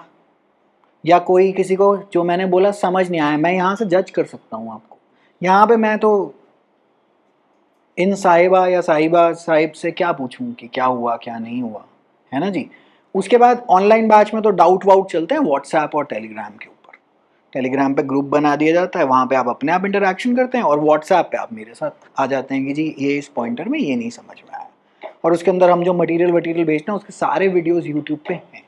या कोई किसी को जो मैंने बोला समझ नहीं आया, मैं यहाँ से जज कर सकता हूँ आपको यहाँ पे मैं तो इन साहिबा या साहिबा साहिब से क्या पूछूं कि क्या हुआ क्या नहीं हुआ, है ना जी। उसके बाद ऑनलाइन बैच में तो डाउट वाउट चलते हैं व्हाट्सएप और टेलीग्राम के ऊपर। टेलीग्राम पे ग्रुप बना दिया जाता है, वहाँ पे आप अपने आप इंटरेक्शन करते हैं, और व्हाट्सएप पे आप मेरे साथ आ जाते हैं कि जी ये इस पॉइंटर में ये नहीं समझ में आया, और उसके अंदर हम जो मटेरियल भेजते हैं उसके सारे वीडियोज़ यूट्यूब पे हैं।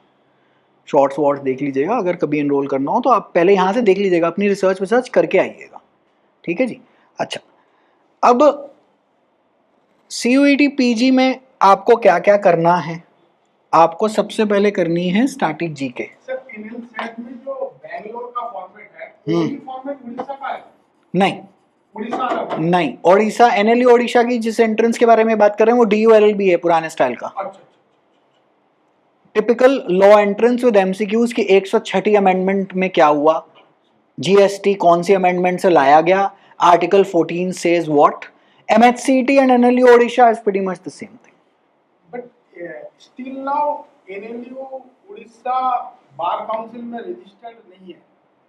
शॉर्ट्स वॉर्ट्स देख लीजिएगा, अगर कभी एनरोल करना हो तो आप पहले यहाँ से देख लीजिएगा, अपनी रिसर्च विसर्च करके आइएगा, ठीक है जी। अच्छा, अब CUET PG में आपको क्या क्या करना है? आपको सबसे पहले करनी है static GK. Sir NL set में जो बैंगलोर का फॉर्मेट है, वही फॉर्मेट उड़ीसा का है? नहीं उड़ीसा अलग है? नहीं, ओडिशा NLU ओडिशा की जिस एंट्रेंस के बारे में बात कर रहे हैं वो DULLB है पुराने स्टाइल का। अच्छा। Typical law entrance with MCQs की 106 अमेंडमेंट में क्या हुआ, GST कौन सी अमेंडमेंट से लाया गया, article 14 says what, MHCT and NLU Odisha is pretty much the same thing. But still now NLU Orissa bar council में रजिस्टर्ड नहीं है।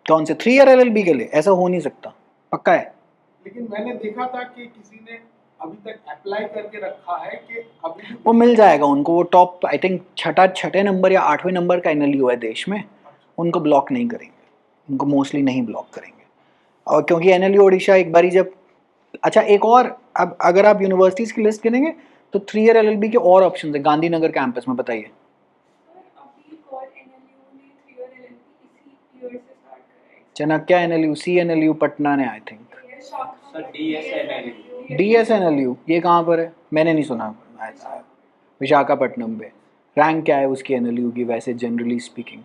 कौन से 3 ईयर LLB के लिए? ऐसा हो नहीं सकता, पक्का है। लेकिन मैंने देखा था कि किसी ने अभी तक अप्लाई करके रखा है कि अभी वो मिल जाएगा उनको, वो टॉप आई थिंक छठे नंबर या 8वें नंबर का NLU है देश में, उनको ब्लॉक नहीं करेंगे, उनको मोस्टली नहीं ब्लॉक करेंगे। और क्योंकि NLU ओडिशा एक बारी जब, अच्छा एक और, अब अगर आप यूनिवर्सिटीज़ की लिस्ट गिनेंगे तो 3 ईयर LLB के और ऑप्शन है गांधीनगर कैंपस में, बताइए। अभी और NLU ने 3 ईयर LLB इसी ईयर से स्टार्ट करा है। चाणक्य NLU, CNLU पटना ने आई थिंक, सर DSNLU ये कहाँ पर है? मैंने नहीं सुना। विशाखापट्टनम पे रैंक क्या है उसकी NLU की वैसे जनरली स्पीकिंग?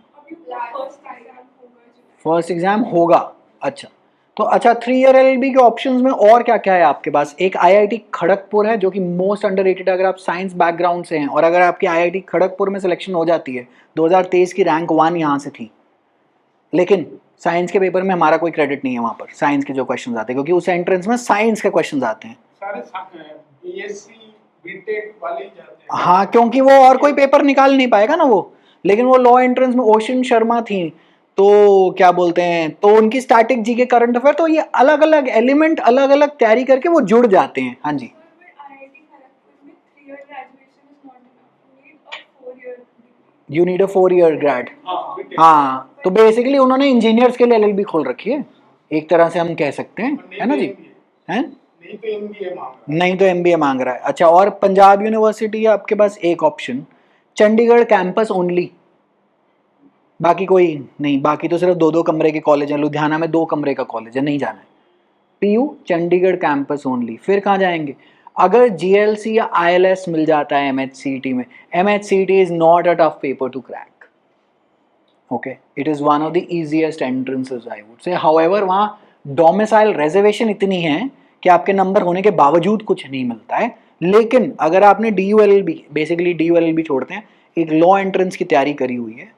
फर्स्ट एग्जाम होगा। अच्छा, तो अच्छा 3 ईयर LLB के ऑप्शंस में और क्या क्या है आपके पास? एक IIT खड़गपुर है जो कि मोस्ट अंडररेटेड अगर आप साइंस बैकग्राउंड से हैं, और अगर आपकी IIT खड़गपुर में सिलेक्शन हो जाती है, 2023 की रैंक 1 यहाँ से थी, लेकिन साइंस के पेपर में हमारा कोई क्रेडिट नहीं है वहाँ पर, साइंस के जो क्वेश्चन आते हैं, क्योंकि उस एंट्रेंस में साइंस के क्वेश्चन आते हैं। सारे बीएससी बीटेक वाले ही जाते हैं। हाँ, क्योंकि वो और कोई पेपर निकाल नहीं पाएगा ना वो। लेकिन वो लॉ एंट्रेंस में ओशन शर्मा थी, तो क्या बोलते हैं, तो उनकी स्टैटिक जीके करंट अफेयर, तो ये अलग अलग एलिमेंट अलग अलग तैयारी करके वो जुड़ जाते हैं। हाँ जी, you need a 4 year grade. BTech. हाँ, तो बेसिकली उन्होंने इंजीनियर्स के लिए LLB खोल रखी है, एक तरह से हम कह सकते हैं, है ना जी, हैं? नहीं तो एमबीए मांग रहा है। नहीं तो MBA मांग रहा है। अच्छा, और पंजाब यूनिवर्सिटी है आपके पास एक ऑप्शन, चंडीगढ़ कैंपस ओनली, बाकी कोई नहीं, बाकी तो सिर्फ 2-2 कमरे के कॉलेज हैं, लुधियाना में 2 कमरे का कॉलेज है, नहीं जाना है। PU Chandigarh campus only. फिर कहाँ जाएंगे? अगर GLC या ILS मिल जाता है MHCT में, MHCT is not a tough paper two crack, okay, it is one of the easiest entrances I would से। हाउएवर वहाँ डोमिसाइल रिजर्वेशन इतनी है कि आपके नंबर होने के बावजूद कुछ नहीं मिलता है। लेकिन अगर आपने DULLB, बेसिकली DULLB छोड़ते हैं, एक लॉ एंट्रेंस की तैयारी करी हुई है,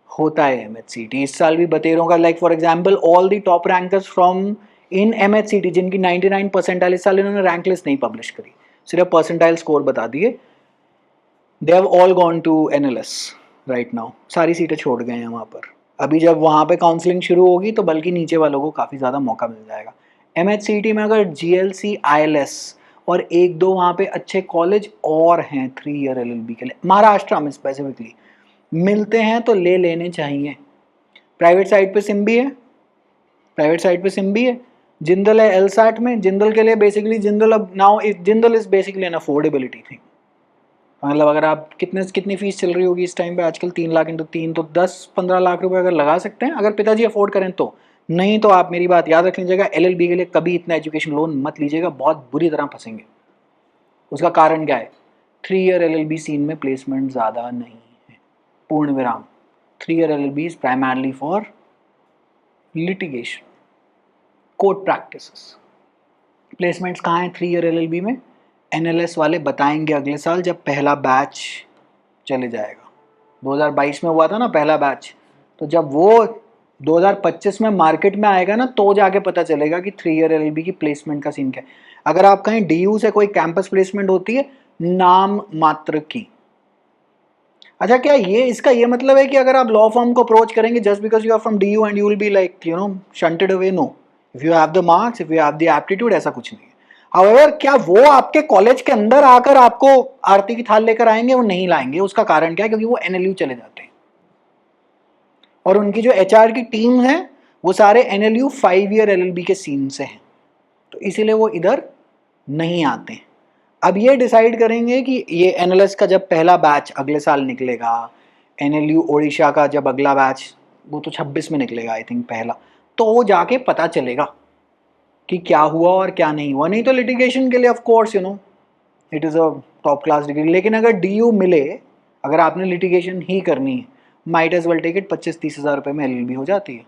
होता है MHCT। इस साल भी बतेरों का, like for example all the top rankers from in MHCT जिनकी 99 परसेंटाइल, इस साल इन्होंने रैंक लिस्ट नहीं पब्लिश करी, सिर्फ परसेंटाइल स्कोर बता दिए, they have all gone to NLS right now, सारी सीटें छोड़ गए हैं वहाँ पर। अभी जब वहाँ पे काउंसलिंग शुरू होगी तो बल्कि नीचे वालों को काफ़ी ज़्यादा मौका मिल जाएगा। MHCT में अगर GLC ILS और 1-2 वहाँ पे अच्छे कॉलेज और हैं 3 ईयर LLB के लिए, महाराष्ट्र में स्पेसिफिकली मिलते हैं तो ले लेने चाहिए। प्राइवेट साइड पे सिम्बी है, प्राइवेट साइड पे सिम्बी है, जिंदल है LSAT में, जिंदल के लिए बेसिकली जिंदल अब now Jindal is basically an affordability thing. मतलब अगर आप कितनी फीस चल रही होगी इस टाइम पे आजकल, 3 लाख इंटू 3 तो 10-15 लाख रुपए अगर लगा सकते हैं, अगर पिताजी अफोर्ड करें तो। नहीं तो आप मेरी बात याद रख लीजिएगा, LLB के लिए कभी इतना एजुकेशन लोन मत लीजिएगा, बहुत बुरी तरह फंसेंगे। उसका कारण क्या है? 3 ईयर LLB सीन में प्लेसमेंट ज़्यादा नहीं है, पूर्ण विराम। 3 year LLB is primarily for litigation, court practices. Placements कहाँ हैं 3 ईयर LLB में? NLS वाले बताएंगे अगले साल जब पहला बैच चले जाएगा। 2022 में हुआ था ना पहला बैच, तो जब वो 2025 में मार्केट में आएगा ना, तो जाके पता चलेगा कि 3 ईयर LLB की प्लेसमेंट का सीन क्या है। अगर आप कहीं DU से कोई कैंपस प्लेसमेंट होती है नाम मात्र की। अच्छा, क्या ये इसका ये मतलब है कि अगर आप लॉ फर्म को अप्रोच करेंगे just because you are from DU and you will be like shunted away? No, if you have the marks, if you have the aptitude, ऐसा कुछ नहीं है। हाउएवर क्या वो आपके कॉलेज के अंदर आकर आपको आरती की थाल लेकर आएंगे? वो नहीं लाएंगे। उसका कारण क्या है? क्योंकि वो एनएलयू चले जाते हैं और उनकी जो एचआर की टीम है वो सारे एनएलयू 5 ईयर एलएलबी के सीन से हैं, तो इसीलिए वो इधर नहीं आते हैं। अब ये डिसाइड करेंगे कि ये एनएलएस का जब पहला बैच अगले साल निकलेगा, एनएलयू ओडिशा का जब अगला बैच, वो तो 26 में निकलेगा आई थिंक पहला, तो वो जाके पता चलेगा कि क्या हुआ और क्या नहीं हुआ। नहीं तो लिटिगेशन के लिए of course you know it is a top class degree, लेकिन अगर डीयू मिले, अगर आपने लिटिगेशन ही करनी है, might as well take it, 25-30 हज़ार रुपये में एलएलबी हो जाती है।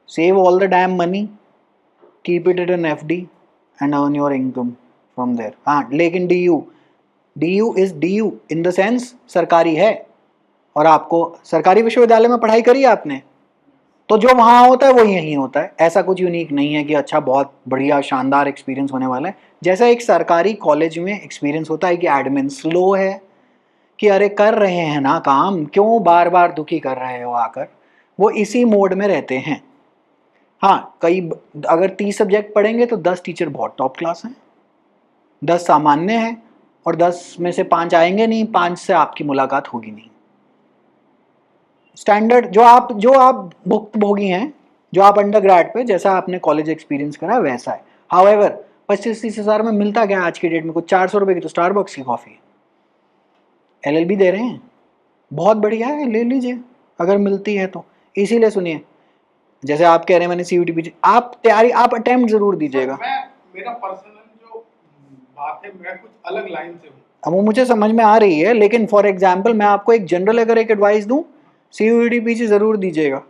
Save all the damn money, keep it in FD and earn your income from there. हाँ, लेकिन DU is DU in the sense सरकारी है, और आपको सरकारी विश्वविद्यालय में पढ़ाई करी है आपने, तो जो वहाँ होता है वो यहीं होता है। ऐसा कुछ यूनिक नहीं है कि अच्छा बहुत बढ़िया शानदार एक्सपीरियंस होने वाला है। जैसा एक सरकारी कॉलेज में एक्सपीरियंस होता है कि एडमिन स्लो है, कि अरे कर रहे हैं ना काम, क्यों बार बार दुखी कर रहे हो आकर, वो इसी मोड में रहते हैं। हाँ, कई अगर 30 सब्जेक्ट पढ़ेंगे तो 10 टीचर बहुत टॉप क्लास हैं, 10 सामान्य हैं, और 10 में से 5 आएंगे नहीं, 5 से आपकी मुलाकात होगी नहीं। स्टैंडर्ड जो आप भुक्तभोगी हैं, जो आप अंडर ग्रेड पे जैसा आपने कॉलेज एक्सपीरियंस करा वैसा है। हाउएवर 25-30 हज़ार में मिलता क्या आज की डेट में? कुछ 400 रुपये की तो स्टारबक्स की कॉफ़ी। एलएलबी दे रहे हैं, बहुत बढ़िया है, ले लीजिए अगर मिलती है तो। इसीलिए सुनिए, जैसे आप कह रहे हैं मैंने सीयूटी, आप तैयारी, आप अटेम्प्ट जरूर दीजिएगा। मेरा पर्सनल जो बात है, मैं कुछ अलग लाइन से हूँ। अब वो मुझे समझ में आ रही है, लेकिन फॉर एग्जाम्पल मैं आपको एक जनरल अगर एक एडवाइस दूं, सीयूटी पीजी जरूर दीजिएगा।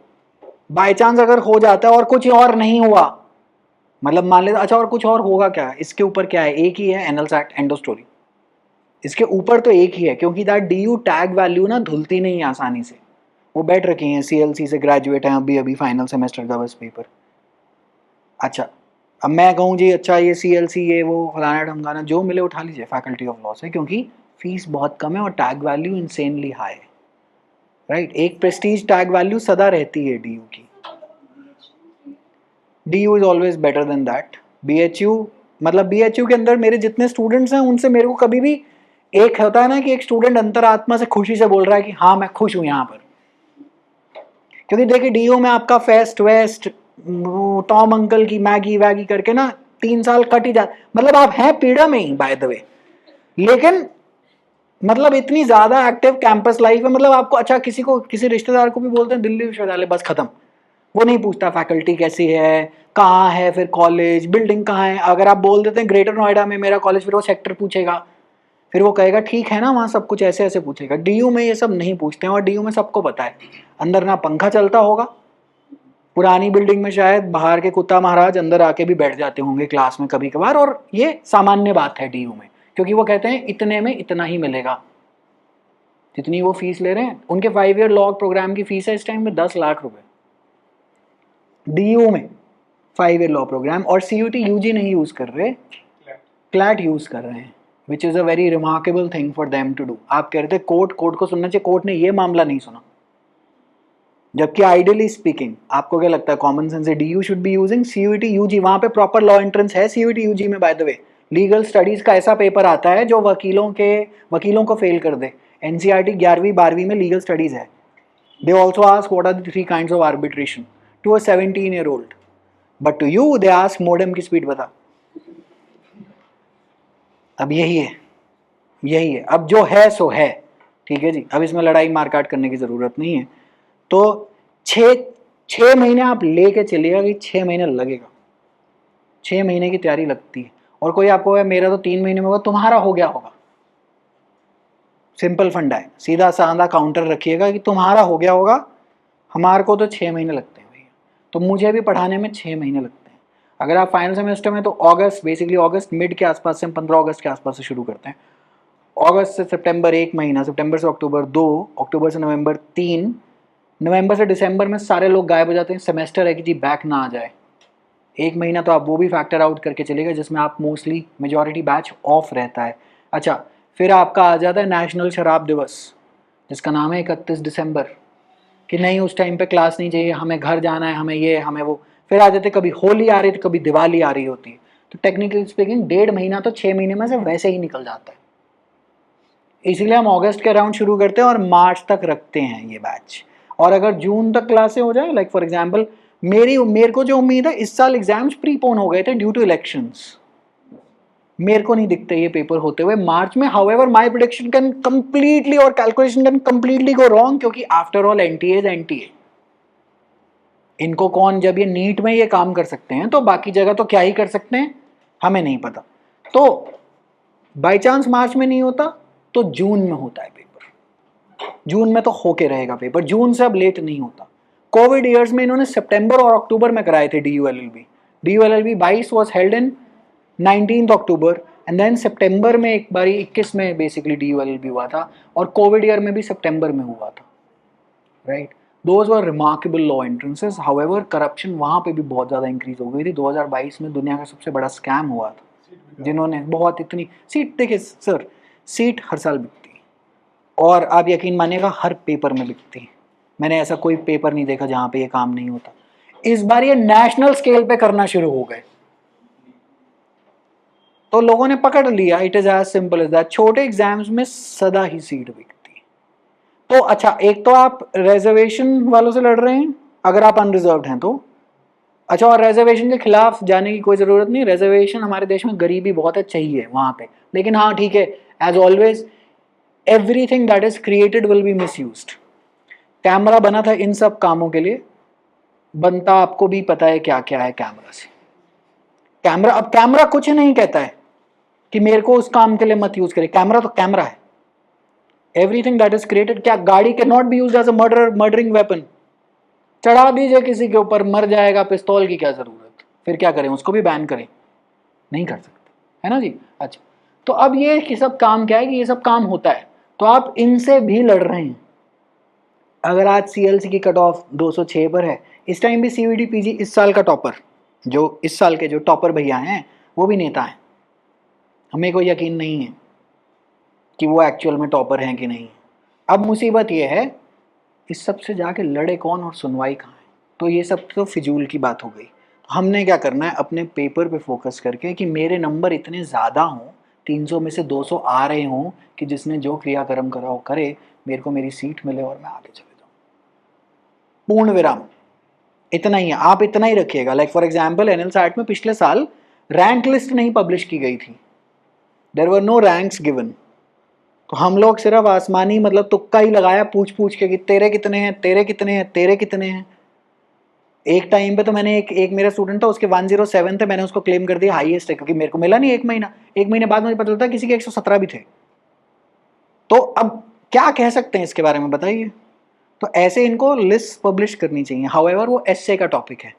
बाय चांस अगर हो जाता है और कुछ और नहीं हुआ, मतलब मान लेते अच्छा और कुछ और होगा क्या, इसके ऊपर क्या है, एक ही है NL SAT, end of story. इसके ऊपर तो एक ही है, क्योंकि दैट डीयू टैग वैल्यू ना धुलती नहीं है आसानी से। वो बैठ रखी हैं, सीएलसी से ग्रेजुएट हैं, अभी फाइनल सेमेस्टर का बस पेपर। अच्छा, अब मैं कहूँ जी अच्छा ये सीएलसी ये वो फलाना ढमकाना, जो मिले उठा लीजिए, फैकल्टी ऑफ लॉ से, क्योंकि फीस बहुत कम है और टैग वैल्यू इंसेनली हाई है, राइट। एक प्रेस्टीज टैग वैल्यू सदा रहती है डीयू की। DU is always better than that. BHU, मतलब बीएचयू के अंदर मेरे जितने स्टूडेंट्स हैं उनसे मेरे को कभी भी एक होता है ना कि एक स्टूडेंट अंतरात्मा से खुशी से बोल रहा है कि हाँ मैं खुश हूँ यहाँ पर, क्योंकि देखिए डीयू में आपका फेस्ट वेस्ट, टॉम अंकल की मैगी वैगी करके ना 3 साल कट ही जा, मतलब आप हैं पीड़ा में ही बाय द वे, लेकिन मतलब इतनी ज्यादा एक्टिव कैंपस लाइफ है। मतलब आपको अच्छा किसी रिश्तेदार को भी बोलते हैं दिल्ली विश्वविद्यालय, बस खत्म, वो नहीं पूछता फैकल्टी कैसी है, कहाँ है, फिर कॉलेज बिल्डिंग कहाँ है। अगर आप बोल देते हैं ग्रेटर नोएडा में मेरा कॉलेज, फिर वो सेक्टर पूछेगा, फिर वो कहेगा ठीक है ना वहाँ सब कुछ ऐसे ऐसे पूछेगा। डीयू में ये सब नहीं पूछते हैं, और डीयू में सबको पता है अंदर ना पंखा चलता होगा, पुरानी बिल्डिंग में शायद बाहर के कुत्ता महाराज अंदर आके भी बैठ जाते होंगे क्लास में कभी कभार, और ये सामान्य बात है डीयू में, क्योंकि वो कहते हैं इतने में इतना ही मिलेगा जितनी वो फीस ले रहे हैं। उनके 5 ईयर लॉ प्रोग्राम की फीस है इस टाइम में 10 लाख रुपए डीयू में, 5 ईयर लॉ प्रोग्राम। और सीयूटी यूजी नहीं यूज कर रहे, क्लैट यूज कर रहे हैं, which is a very remarkable thing for them to do. आप कह रहे थे कोर्ट को सुनना चाहिए, कोर्ट ने ये मामला नहीं सुना, जबकि आइडियली स्पीकिंग आपको क्या लगता है कॉमन सेंस से DU should be using CUET UG. वहां पे प्रॉपर लॉ एंट्रेंस है सीयूटी यूजी में। By the way legal studies का ऐसा पेपर आता है जो वकीलों को फेल कर दे। एनसीईआरटी 11वीं 12वीं में लीगल स्टडीज है। They also ask what are the 3 kinds of arbitration to a 17-year-old, but to you they ask modem की स्पीड बता। अब यही है, अब जो है सो है, ठीक है जी। अब इसमें लड़ाई मारकाट करने की जरूरत नहीं है। तो 6 महीने आप लेके चलिएगा कि 6 महीने लगेगा, 6 महीने की तैयारी लगती है। और कोई आपको मेरा तो 3 महीने में होगा, तुम्हारा हो गया होगा। सिंपल फंडा है, सीधा साधा काउंटर रखिएगा कि तुम्हारा हो गया होगा, हमारे को तो 6 महीने लगते हैं भैया। तो मुझे भी पढ़ाने में 6 महीने लगते हैं। अगर आप फाइनल सेमेस्टर में तो अगस्त मिड के आसपास से, हम 15 अगस्त के आसपास से शुरू करते हैं। अगस्त से सितंबर 1 महीना, सितंबर से अक्टूबर 2, अक्टूबर से नवंबर 3, नवंबर से दिसंबर में सारे लोग गायब हो जाते हैं। सेमेस्टर है कि जी बैक ना आ जाए, 1 महीना तो आप वो भी फैक्टर आउट करके चलेगा जिसमें आप मोस्टली मेजॉरिटी बैच ऑफ रहता है। अच्छा, फिर आपका आ जाता है नेशनल शराब दिवस, जिसका नाम है 31 दिसंबर, कि नहीं उस टाइम पे क्लास नहीं चाहिए, हमें घर जाना है, हमें वो। फिर आ जाते कभी होली आ रही थी, कभी दिवाली आ रही होती है, तो टेक्निकली स्पीकिंग 1.5 महीना तो 6 महीने में से वैसे ही निकल जाता है। इसलिए हम अगस्त के अराउंड शुरू करते हैं और मार्च तक रखते हैं ये बैच। और अगर जून तक क्लासें हो जाए, लाइक फॉर एग्जांपल मेरे को जो उम्मीद है, इस साल एग्जाम्स प्रीपोन हो गए थे ड्यू टू इलेक्शंस, मेरे को नहीं दिखते ये पेपर होते हुए मार्च में। However my prediction can completely और calculation can completely go wrong, क्योंकि after all NTA is NTA. इनको कौन, जब ये नीट में ये काम कर सकते हैं तो बाकी जगह तो क्या ही कर सकते हैं, हमें नहीं पता। तो बाई चांस मार्च में नहीं होता तो जून में होता है पेपर, जून में तो होके रहेगा पेपर, जून से अब लेट नहीं होता। कोविड ईयर्स में इन्होंने सितंबर और अक्टूबर में कराए थे DULLB 22 was held in 19 October and then सितंबर में एक बारी 21 में बेसिकली DULLB हुआ था, और कोविड ईयर में भी सितंबर में हुआ था, right. Those were remarkable law entrances. However corruption वहाँ पे भी बहुत ज़्यादा इंक्रीज हो गई थी। 2022 में दुनिया का सबसे बड़ा स्कैम हुआ था, जिन्होंने बहुत इतनी सीट, देखिए सर, सीट हर साल बिकती है, और आप यकीन मानिएगा हर पेपर में बिकती है। मैंने ऐसा कोई पेपर नहीं देखा जहाँ पे ये काम नहीं होता। इस बार ये नेशनल स्केल पे करना शुरू हो गए, तो लोगों ने पकड़ लिया। It is as simple as that. छोटे एग्जाम्स में सदा ही सीट बिकती है। तो अच्छा, एक तो आप रिजर्वेशन वालों से लड़ रहे हैं अगर आप अनरिजर्व्ड हैं तो। अच्छा, और रिजर्वेशन के खिलाफ जाने की कोई जरूरत नहीं। रिजर्वेशन हमारे देश में गरीबी बहुत है, चाहिए वहां पे, लेकिन हाँ ठीक है, as always everything that is created will be misused. Camera बना था इन सब कामों के लिए, बनता आपको भी पता है क्या क्या है कैमरा से। कैमरा, अब कैमरा कुछ नहीं कहता है कि मेरे को उस काम के लिए मत यूज करे, कैमरा तो कैमरा है। एवरीथिंग दैट इज क्रिएटेड, क्या गाड़ी can not be used as a murdering weapon? चढ़ा दीजिए किसी के ऊपर, मर जाएगा, पिस्तौल की क्या जरूरत, फिर क्या करें, उसको भी बैन करें? नहीं कर सकते, है ना जी। अच्छा, तो अब ये कि सब काम क्या है कि ये सब काम होता है, तो आप इनसे भी लड़ रहे हैं। अगर आज CLC की कट ऑफ 206 पर है, इस टाइम भी CVT PG इस साल का टॉपर, जो इस साल के जो टॉपर भैया हैं वो भी नेता हैं। हमें कोई यकीन नहीं है कि वो एक्चुअल में टॉपर हैं कि नहीं। अब मुसीबत ये है, इस सब से जाके लड़े कौन और सुनवाई कहाँ है? तो ये सब तो फिजूल की बात हो गई। तो हमने क्या करना है, अपने पेपर पे फोकस करके कि मेरे नंबर इतने ज़्यादा हों, 300 में से 200 आ रहे हों कि जिसने जो क्रियाक्रम करा हो करे, मेरे को मेरी सीट मिले और मैं आगे चले जाऊँ। पूर्ण विराम, इतना ही है, आप इतना ही रखिएगा। लाइक फॉर एग्जाम्पल NLSAT में पिछले साल रैंक लिस्ट नहीं पब्लिश की गई थी, there were no ranks given. तो हम लोग सिर्फ आसमानी मतलब तुक्का ही लगाया पूछ पूछ के कि तेरे कितने हैं, तेरे कितने हैं, तेरे कितने हैं। एक टाइम पे तो मैंने एक मेरा स्टूडेंट था, उसके 107 थे, मैंने उसको क्लेम कर दिया हाईएस्ट है, क्योंकि मेरे को मिला नहीं एक महीने बाद मुझे पता चलता किसी के 117 भी थे। तो अब क्या कह सकते हैं इसके बारे में बताइए। तो ऐसे इनको लिस्ट पब्लिश करनी चाहिए। हाउएवर वो एसए का टॉपिक है।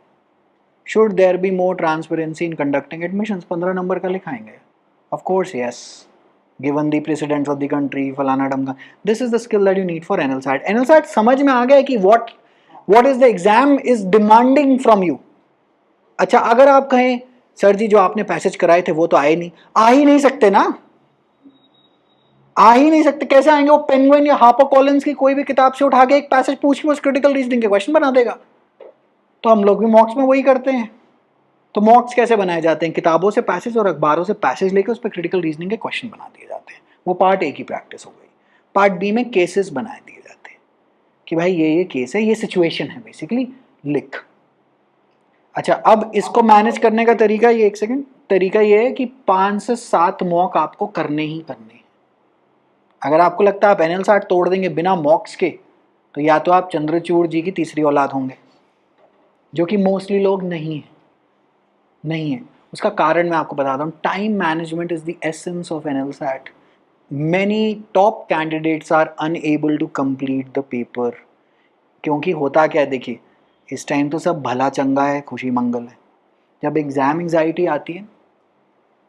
Should there be more transparency in conducting admissions, 15 number का लिखाएंगे। Of course yes, given the presidents of the country, फलाना ढमका। This is the skill that you need for NLSAT। NLSAT समझ में आ गया कि what is the exam is demanding from you. अच्छा, अगर आप कहें सर जी जो आपने पैसेज कराए थे वो तो आए नहीं, आ ही नहीं सकते ना, आ ही नहीं सकते। कैसे आएंगे? वो पेंगुइन या हार्पर कॉलिंस की कोई भी किताब से उठा के एक पैसेज पूछ के उस क्रिटिकल रीजनिंग के क्वेश्चन बना देगा। तो हम लोग भी मॉक्स में वही करते हैं। तो मॉक्स कैसे बनाए जाते हैं? किताबों से पैसेज और अखबारों से पैसेज लेकर उस पर क्रिटिकल रीजनिंग के क्वेश्चन बना दिए जाते हैं। वो पार्ट ए की प्रैक्टिस हो गई। पार्ट बी में केसेस बनाए दिए जाते हैं कि भाई ये केस है, ये सिचुएशन है, बेसिकली लिख। अच्छा, अब इसको मैनेज करने का तरीका ये, एक सेकेंड, तरीका ये है कि 5 से 7 मॉक आपको करने ही करने हैं। अगर आपको लगता है आप NLSAT तोड़ देंगे बिना मॉक्स के, तो या तो आप चंद्रचूड़ जी की तीसरी औलाद होंगे, जो कि मोस्टली लोग नहीं है। उसका कारण मैं आपको बताता हूँ। Time management is the essence of NLSAT। Many top candidates are unable to complete the paper. क्योंकि होता क्या है, देखिए इस टाइम तो सब भला चंगा है, खुशी मंगल है। जब एग्जाम एंग्जाइटी आती है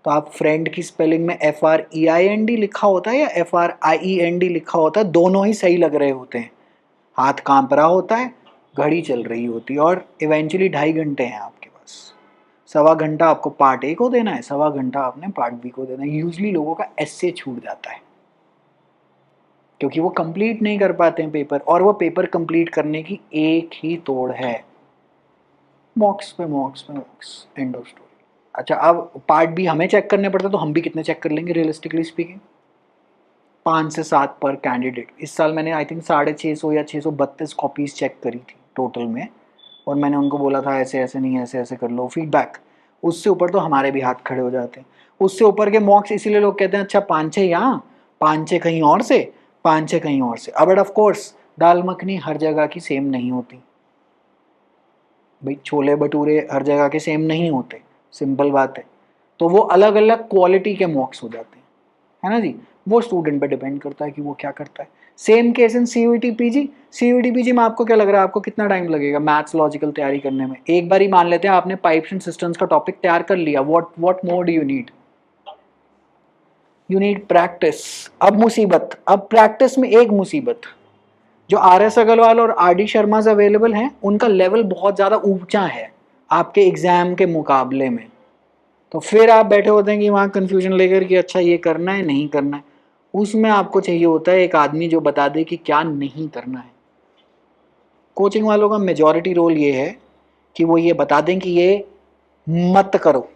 तो आप फ्रेंड की स्पेलिंग में FREIND लिखा होता है या FRIEND लिखा होता है, दोनों ही सही लग रहे होते हैं। हाथ कांप रहा होता है, घड़ी चल रही होती है, और इवेंचुअली 2.5 घंटे हैं आपके पास। 1.25 घंटा आपको पार्ट ए को देना है, 1.25 घंटा आपने पार्ट बी को देना है। यूजली लोगों का ऐसे छूट जाता है क्योंकि वो कंप्लीट नहीं कर पाते हैं पेपर, और वो पेपर कंप्लीट करने की एक ही तोड़ है, मॉक्स पे मॉक्स पे मॉक्स, एंड ऑफ स्टोरी। अच्छा, अब पार्ट बी हमें चेक करने पड़ते तो हम भी कितने चेक कर लेंगे रियलिस्टिकली स्पीकिंग? 5 से 7 पर कैंडिडेट। इस साल मैंने आई थिंक 650 या 632 कॉपीज चेक करी थी टोटल में, और मैंने उनको बोला था ऐसे ऐसे नहीं, ऐसे ऐसे कर लो, फीडबैक। उससे ऊपर तो हमारे भी हाथ खड़े हो जाते हैं। उससे ऊपर के मॉक्स इसीलिए लोग कहते हैं अच्छा 5-6 यहाँ, 5-6 कहीं और से, 5-6 कहीं और से। अब ऑफ कोर्स दाल मखनी हर जगह की सेम नहीं होती भाई, छोले भटूरे हर जगह के सेम नहीं होते, सिंपल बात है। तो वो अलग अलग क्वालिटी के मॉक्स हो जाते हैं, है ना जी। वो स्टूडेंट पे डिपेंड करता है कि वो क्या करता है। Same case in CUET PG. CUET PG में आपको क्या लग रहा है, आपको कितना टाइम लगेगा मैथ्स लॉजिकल तैयारी करने में? एक बार ही मान लेते हैं आपने पाइप्स एंड सिस्टम्स का टॉपिक तैयार कर लिया, what more do you need? You need practice. अब मुसीबत, अब प्रैक्टिस में एक मुसीबत, जो आर.एस. अग्रवाल और आर.डी. शर्मा अवेलेबल हैं उनका लेवल बहुत ज़्यादा ऊंचा है आपके एग्जाम के मुकाबले में। तो फिर आप बैठे होते हैं कि वहाँ कन्फ्यूजन लेकर कि अच्छा ये करना है नहीं करना है। उसमें आपको चाहिए होता है एक आदमी जो बता दे कि क्या नहीं करना है। कोचिंग वालों का मेजॉरिटी रोल ये है कि वो ये बता दें कि ये मत करो,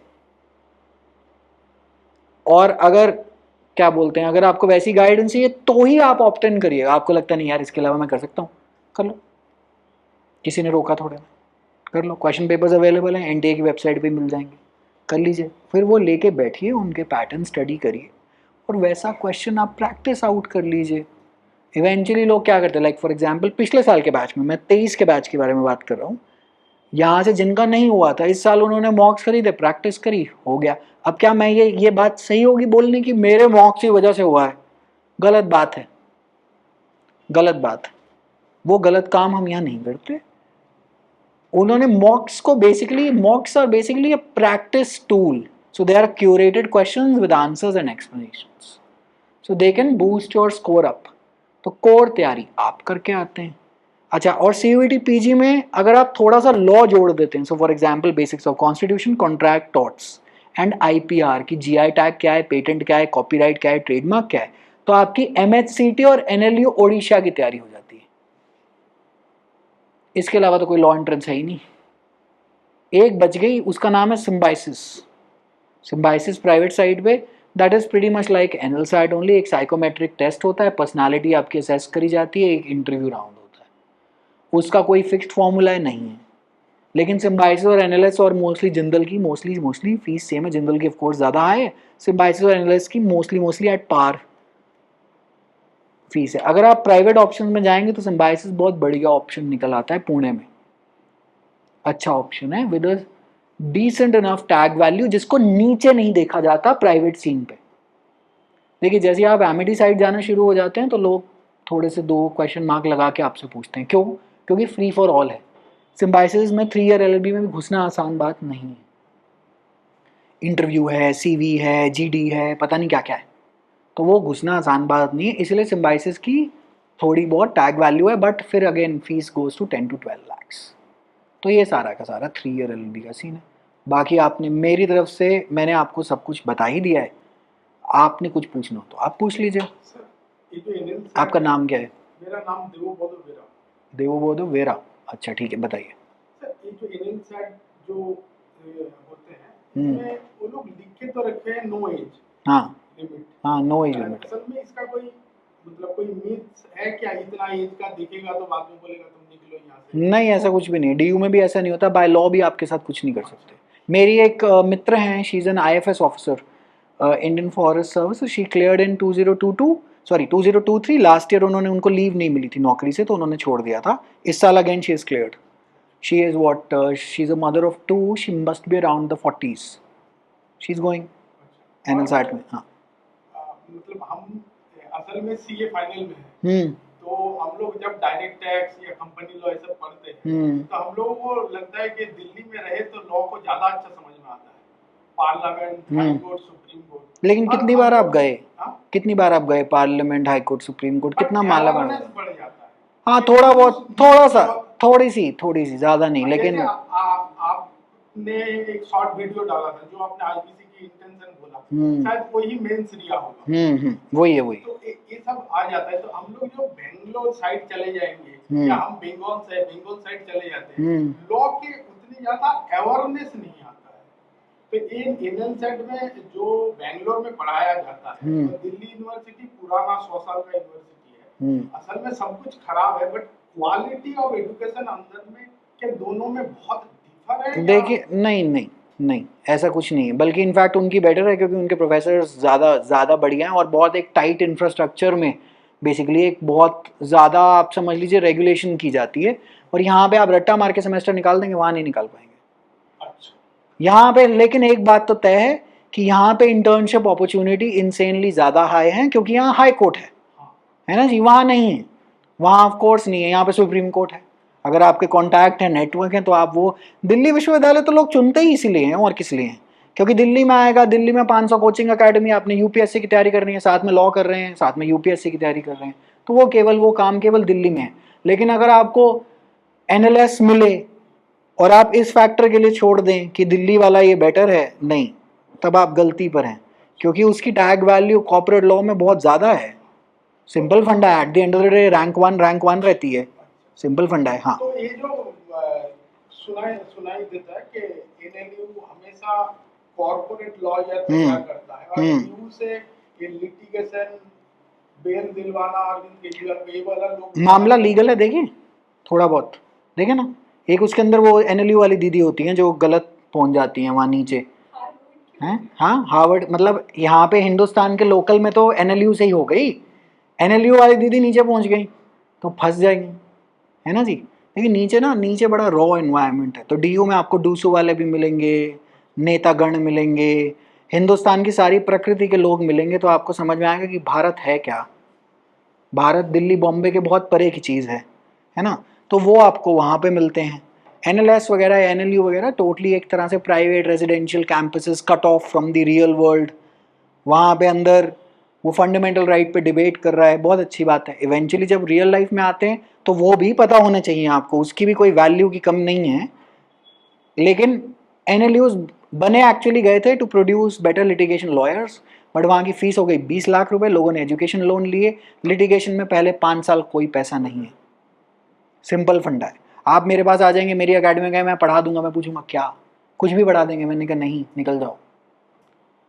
और अगर क्या बोलते हैं, अगर आपको वैसी गाइडेंस चाहिए तो ही आप ऑप्ट इन करिए। आपको लगता नहीं यार इसके अलावा मैं कर सकता हूँ, कर लो, किसी ने रोका थोड़े ना, कर लो। क्वेश्चन पेपर्स अवेलेबल हैं, एनटीए की वेबसाइट पे मिल जाएंगे, कर लीजिए। फिर वो लेके बैठिए, उनके पैटर्न स्टडी करिए, और वैसा क्वेश्चन आप प्रैक्टिस आउट कर लीजिए। इवेंचुअली लोग क्या करते हैं, लाइक फॉर एग्जांपल पिछले साल के बैच में, मैं 23 के बैच के बारे में बात कर रहा हूँ, यहाँ से जिनका नहीं हुआ था इस साल उन्होंने मॉक्स खरीदे, प्रैक्टिस करी, हो गया। अब क्या मैं ये बात सही होगी बोलने की मेरे मॉक्स की वजह से हुआ है? गलत बात है, गलत बात है। वो गलत काम हम यहाँ नहीं करते। उन्होंने मॉक्स को बेसिकली, mocks are basically a practice tool, so they are curated questions with answers and explanations, so they can boost your score up. तो कोर तैयारी आप करके आते हैं। अच्छा, और सीयूईटी पीजी में अगर आप थोड़ा सा लॉ जोड़ देते हैं, सो for example basics of constitution, contract, torts and IPR की जीआई टैग क्या है, पेटेंट क्या है, कॉपीराइट क्या है, ट्रेडमार्क क्या है, तो आपकी एमएचसीटी और एनएलयू ओडिशा की तैयारी हो जाती है। इसके अलावा तो कोई लॉ एंट्रेंस है ही नहीं। एक बच गई, उसका नाम है सिम्बाइसिस। सिम्बाइसिस प्राइवेट साइट पे, that is pretty much like NL SAT only. एक साइकोमेट्रिक टेस्ट होता है, पर्सनालिटी आपकी असेस करी जाती है, एक इंटरव्यू राउंड होता है, उसका कोई फिक्स्ड फॉर्मूला नहीं है। लेकिन सिम्बाइसिस और एनालिसिस और मोस्टली जिंदल की मोस्टली फीस सेम है। जिंदल की ऑफकोर्स ज़्यादा हाई है, सिम्बाइसिस और एनालिसिस की मोस्टली एट पार फीस है। अगर आप प्राइवेट ऑप्शन में जाएंगे तो सिम्बाइसिस बहुत बढ़िया ऑप्शन निकल आता है पुणे में, अच्छा ऑप्शन है with decent enough tag value, जिसको नीचे नहीं देखा जाता प्राइवेट सीन पे। देखिए जैसे आप एमिटी साइड जाना शुरू हो जाते हैं तो लोग थोड़े से 2 क्वेश्चन मार्क लगा के आपसे पूछते हैं, क्यों? क्योंकि फ्री फॉर ऑल है। सिम्बाइसिस में 3 ईयर एलएलबी में भी घुसना आसान बात नहीं है। इंटरव्यू है, सीवी है, जीडी है, पता नहीं क्या क्या है, तो वो घुसना आसान बात नहीं है। इसलिए सिम्बाइसिस की थोड़ी बहुत टैग वैल्यू है, बट फिर again fees goes to 10 to 12 lakhs। तो ये सारा का सारा 3 ईयर एलएलबी का सीन है। बाकी आपने मेरी तरफ से, मैंने आपको सब कुछ बता ही दिया है। आपने कुछ पूछना हो तो आप पूछ लीजिए। सर, ये जो NL आपका नाम क्या है? मेरा नाम देवोबोधो वेरा। देवोबोधो वेरा। अच्छा ठीक है, बताइए। सर, ये जो NL सेट जो होते हैं, हम्म। इसमें वो लोग लिख के तो रखे हैं नो एज हाँ लिमिट। हाँ, नो एज लिमिट। असल में इसका कोई मतलब कोई मीथ है क्या? इतना एज का दिखेगा तो बाद में बोलेगा तुम निकलो यहाँ से? नहीं, ऐसा कुछ भी नहीं, डीयू में भी ऐसा नहीं होता। बाय लॉ भी आपके साथ कुछ नहीं कर सकते। मेरी एक मित्र हैं, she is an IFS officer, Indian forest service. She cleared in 2023। Last year उन्होंने, उनको लीव नहीं मिली थी नौकरी से तो उन्होंने छोड़ दिया था। इस साल again she is cleared. She is what, she is a mother of 2, she must be around the 40s। She is going NL SAT में। हाँ मतलब हम असल में सीए फाइनल में हैं, तो हम लोग जब डायरेक्ट टैक्स या कंपनी लॉ ये सब पढ़ते हैं तो हम लोगों को लगता है कि दिल्ली में रहे तो लॉ को ज्यादा अच्छा समझ में आता है, parliament, high court, supreme court. लेकिन कितनी बार आप गए? हाँ? कितनी बार आप गए parliament, high court, supreme court? कितना माला बढ़ बना? जाता है। हाँ थोड़ा बहुत, थोड़ा सा, थोड़ी सी, ज्यादा नहीं। लेकिन जैसे आपने एक शॉर्ट वीडियो डाला था जो आपने आईपीसी की इंटेंशन बोला, शायद वही मेंस रिया होगा। वही है, वही। तो ये सब आ जाता है। तो हम लोग जो बेंगलोर साइड चले जाएंगे या हम बंगाल साइड चले जाते हैं, लॉ के उतने नहीं जाता, अवेयरनेस नहीं आता है। तो इन एनएलसेट में जो बेंगलोर में पढ़ाया जाता है, तो दिल्ली यूनिवर्सिटी पुराना 100 साल का यूनिवर्सिटी है, असल में सब कुछ खराब है, बट क्वालिटी ऑफ एजुकेशन अंदर में के दोनों में बहुत डिफर है। देखिए नहीं नहीं नहीं, ऐसा कुछ नहीं है, बल्कि इनफैक्ट उनकी बेटर है, क्योंकि उनके प्रोफेसर ज़्यादा बढ़िया हैं और बहुत एक टाइट इंफ्रास्ट्रक्चर में बेसिकली एक बहुत ज़्यादा आप समझ लीजिए रेगुलेशन की जाती है। और यहाँ पे आप रट्टा मार के सेमेस्टर निकाल देंगे, वहाँ नहीं निकाल पाएंगे। अच्छा, यहाँ पे लेकिन एक बात तो तय है कि यहाँ पे इंटर्नशिप अपॉर्चुनिटी इंसेनली ज़्यादा हाई है, क्योंकि यहाँ हाई कोर्ट है ना जी, वहाँ नहीं है, वहाँ ऑफ कोर्स नहीं है, यहाँ पे सुप्रीम कोर्ट है। अगर आपके कॉन्टैक्ट हैं, नेटवर्क हैं, तो आप वो दिल्ली विश्वविद्यालय तो लोग चुनते ही इसीलिए हैं, और किस लिए हैं, क्योंकि दिल्ली में आएगा, दिल्ली में 500 कोचिंग अकेडमी, आपने यूपीएससी की तैयारी करनी है, साथ में लॉ कर रहे हैं, साथ में यूपीएससी की तैयारी कर रहे हैं, तो वो काम केवल दिल्ली में है। लेकिन अगर आपको एनएलएस मिले और आप इस फैक्टर के लिए छोड़ दें कि दिल्ली वाला ये बेटर है, नहीं, तब आप गलती पर हैं, क्योंकि उसकी टैग वैल्यू कॉर्पोरेट लॉ में बहुत ज़्यादा है। सिंपल फंडा है, at the end of the day rank one रहती है, सिंपल फंडा है। हाँ, तो ये जो सुनाई देता है कि एनएलयू हमेशा कॉर्पोरेट लॉ या तैयार करता है, और यू से ये लिटिगेशन, बेल दिलवाना, अरविंद केजरीवाल, ये वाला लोग मामला लीगल है, देखिए थोड़ा बहुत देखे ना, एक उसके अंदर वो एनएलयू वाली दीदी होती हैं जो गलत पहुंच जाती हैं वहाँ नीचे हैं। हाँ, हार्वर्ड, मतलब यहाँ पे हिंदुस्तान के लोकल में तो एनएलयू से ही हो गई, एनएलयू वाली दीदी नीचे पहुंच गई तो फंस जाएंगी, है ना जी। लेकिन नीचे बड़ा रॉ एनवायरनमेंट है, तो डीयू में आपको डूसू वाले भी मिलेंगे, नेतागण मिलेंगे, हिंदुस्तान की सारी प्रकृति के लोग मिलेंगे, तो आपको समझ में आएगा कि भारत है क्या। भारत दिल्ली बॉम्बे के बहुत परे की चीज़ है ना। तो वो आपको वहाँ पे मिलते हैं। एनएलएस वगैरह, एनएलयू वगैरह टोटली एक तरह से private residential campuses cut off from the real world, वहाँ पे अंदर वो फंडामेंटल राइट पे डिबेट कर रहा है, बहुत अच्छी बात है। इवेंचुअली जब रियल लाइफ में आते हैं तो वो भी पता होना चाहिए आपको, उसकी भी कोई वैल्यू की कम नहीं है। लेकिन एनएलयूज बने एक्चुअली गए थे to produce better litigation lawyers, but वहाँ की फीस हो गई 20 लाख रुपए, लोगों ने एजुकेशन लोन लिए, लिटिगेशन में पहले 5 साल कोई पैसा नहीं है। सिंपल फंडा है। आप मेरे पास आ जाएंगे, मेरी अकेडमी गए, मैं पढ़ा दूंगा, मैं पूछूंगा क्या, कुछ भी पढ़ा देंगे, मैंने कहा नहीं, निकल जाओ।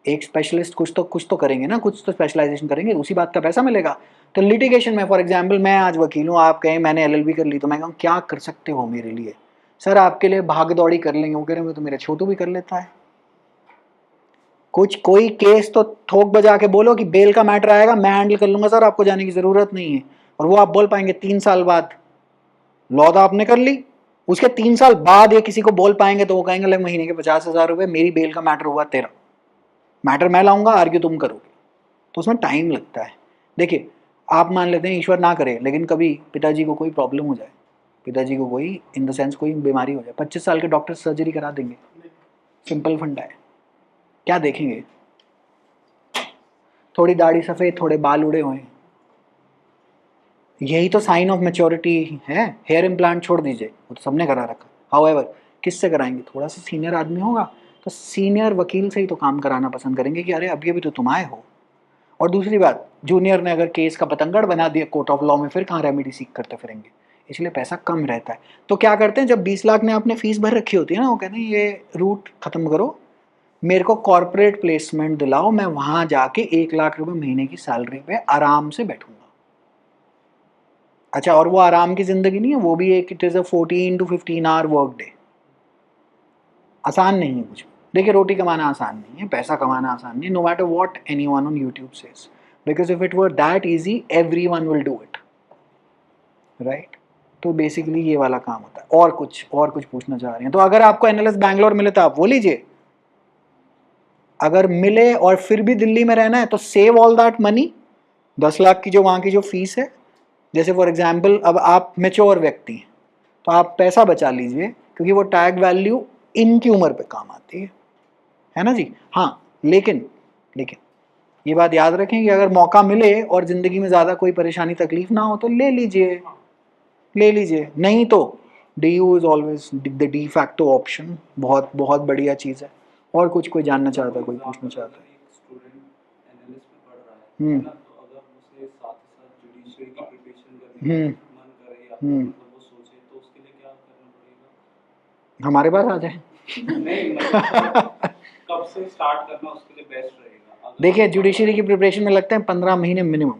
एक स्पेशलिस्ट कुछ तो करेंगे ना, कुछ तो स्पेशलाइजेशन करेंगे, उसी बात का पैसा मिलेगा। तो लिटिगेशन में फॉर एग्जांपल मैं आज वकील हूँ, आप कहें मैंने एलएलबी कर ली, तो मैं कहूँ क्या कर सकते हो मेरे लिए? सर आपके लिए भाग दौड़ी कर लेंगे। वो कह रहे हैं तो मेरा छोटू भी कर लेता है। कोई केस तो ठोक बजा के बोलो कि बेल का मैटर आएगा मैं हैंडल कर लूंगा सर, आपको जाने की जरूरत नहीं है, और वो आप बोल पाएंगे 3 साल बाद। लॉ तो आपने कर ली, उसके 3 साल बाद ये किसी को बोल पाएंगे तो वो कहेंगे ले महीने के 50,000 रुपए, मेरी बेल का मैटर हुआ तेरा, मैटर मैं लाऊंगा, आर्ग्यू तुम करोगे, तो उसमें टाइम लगता है। देखिए आप मान लेते हैं ईश्वर ना करे, लेकिन कभी पिताजी को कोई प्रॉब्लम हो जाए, पिताजी को कोई इन द सेंस कोई बीमारी हो जाए, 25 साल के डॉक्टर सर्जरी करा देंगे, सिंपल फंडा है। क्या देखेंगे? थोड़ी दाढ़ी सफ़ेद, थोड़े बाल उड़े हुए, यही तो साइन ऑफ मैच्योरिटी है। हेयर इम्प्लांट छोड़ दीजिए, वो तो सबने करा रखा। हाउएवर किससे कराएंगे? थोड़ा सा सीनियर आदमी होगा तो सीनियर वकील से ही तो काम कराना पसंद करेंगे कि अरे अभी अभी तो तुम आए हो। और दूसरी बात, जूनियर ने अगर केस का पतंगड़ बना दिया कोर्ट ऑफ लॉ में, फिर कहाँ रेमेडी सीख करते फिरेंगे, इसलिए पैसा कम रहता है। तो क्या करते हैं, जब 20 लाख ने आपने फीस भर रखी होती है ना, वो कहते हैं ये रूट खत्म करो, मेरे को कॉर्पोरेट प्लेसमेंट दिलाओ, मैं वहां जाके 1 लाख रुपए महीने की सैलरी पे आराम से बैठूंगा। अच्छा, और वो आराम की जिंदगी नहीं है, वो भी एक, it is a 14 to 15 hour work day. आसान नहीं है कुछ। देखिए रोटी कमाना आसान नहीं है, पैसा कमाना आसान नहीं है, no matter what anyone on YouTube says, because if it were that easy everyone will do it, right. तो बेसिकली ये वाला काम होता है। और कुछ पूछना चाह रहे हैं तो अगर आपको एनएलएस बैंगलोर मिले तो आप वो लीजिए, अगर मिले और फिर भी दिल्ली में रहना है तो save all that money, 10 lakh की जो वहाँ की जो फीस है। जैसे फॉर एग्जाम्पल अब आप मेच्योर व्यक्ति हैं तो आप पैसा बचा लीजिए, क्योंकि वो टैग वैल्यू इनकी उम्र पे काम आती है ना जी। हाँ, लेकिन ये बात याद रखें कि अगर मौका मिले और ज़िंदगी में ज़्यादा कोई परेशानी तकलीफ ना हो तो ले लीजिए, नहीं तो DU is always the de facto option, बहुत बहुत बढ़िया चीज़ है। और कोई जानना चाहता है, कोई पूछना चाहता है? एक स्टूडेंट एनालिस्ट में पढ़ रहा है ना, तो अगर उसे साथ ही साथ जुडिशरी की प्रिपरेशन करने का मन करे या फिर मतलब वो सोचे, तो उसके लिए क्या करना पड़ेगा? हमारे पास आ जाए। नहीं मतलब कब से स्टार्ट करना उसके लिए बेस्ट रहेगा? देखिए जुडिशरी की प्रिपरेशन में लगते हैं 15 महीने मिनिमम,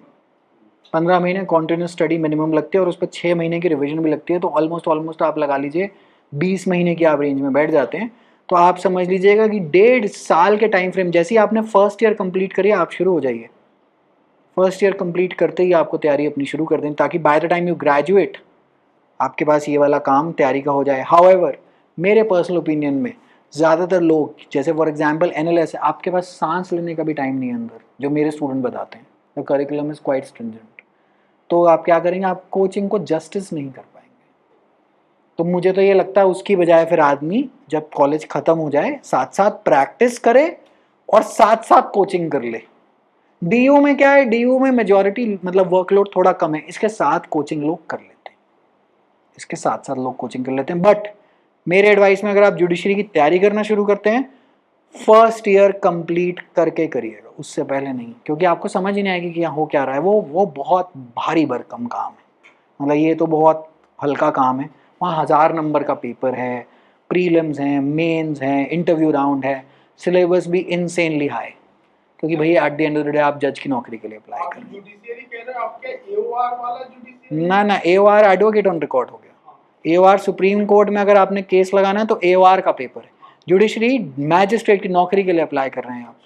15 महीने कॉन्टिन्यूस स्टडी मिनिमम लगती है, और उस पर 6 महीने की रिवीजन भी लगती है, तो ऑलमोस्ट आप लगा लीजिए 20 महीने की आप रेंज में बैठ जाते हैं। तो आप समझ लीजिएगा कि 1.5 साल के टाइम फ्रेम, जैसे ही आपने फर्स्ट ईयर कंप्लीट करिए आप शुरू हो जाइए, फर्स्ट ईयर कंप्लीट करते ही आपको तैयारी अपनी शुरू कर दें, ताकि by the time you graduate आपके पास ये वाला काम तैयारी का हो जाए। हाउएवर मेरे पर्सनल ओपिनियन में ज़्यादातर लोग, जैसे फॉर एग्जांपल एनएलएस है, आपके पास सांस लेने का भी टाइम नहीं है अंदर, जो मेरे स्टूडेंट बताते हैं, the curriculum is quite stringent. तो आप क्या करेंगे, आप कोचिंग को जस्टिस नहीं कर पाएंगे। तो मुझे तो ये लगता है उसकी बजाय फिर आदमी जब कॉलेज ख़त्म हो जाए साथ साथ प्रैक्टिस करे और साथ साथ कोचिंग कर ले। डीयू में क्या है, डीयू में मेजॉरिटी मतलब वर्कलोड थोड़ा कम है, इसके साथ कोचिंग लोग कर लेते हैं, इसके साथ साथ लोग कोचिंग कर लेते हैं। बट मेरे एडवाइस में अगर आप जुडिशरी की तैयारी करना शुरू करते हैं, फर्स्ट ईयर कंप्लीट करके करिएगा, उससे पहले नहीं, क्योंकि आपको समझ ही नहीं आएगी कि यहाँ हो क्या रहा है। वो बहुत भारी भरकम काम है, मतलब ये तो बहुत हल्का काम है। वहाँ 1000 नंबर का पेपर है, प्रीलिम्स हैं, मेंस हैं, इंटरव्यू राउंड है, सिलेबस भी इनसेनली हाई, क्योंकि भैया at the end of the day आप जज की नौकरी के लिए अप्लाई आप कर रहे जुडिशियरी कह रहे हो, आपके एओआर वाला जुडिशियरी? हैं। ना एओआर एडवोकेट ऑन रिकॉर्ड हो गया। एओआर सुप्रीम कोर्ट में अगर आपने केस लगाना है तो एओआर का पेपर है। जुडिशरी मैजिस्ट्रेट की नौकरी के लिए अप्लाई कर रहे हैं आप,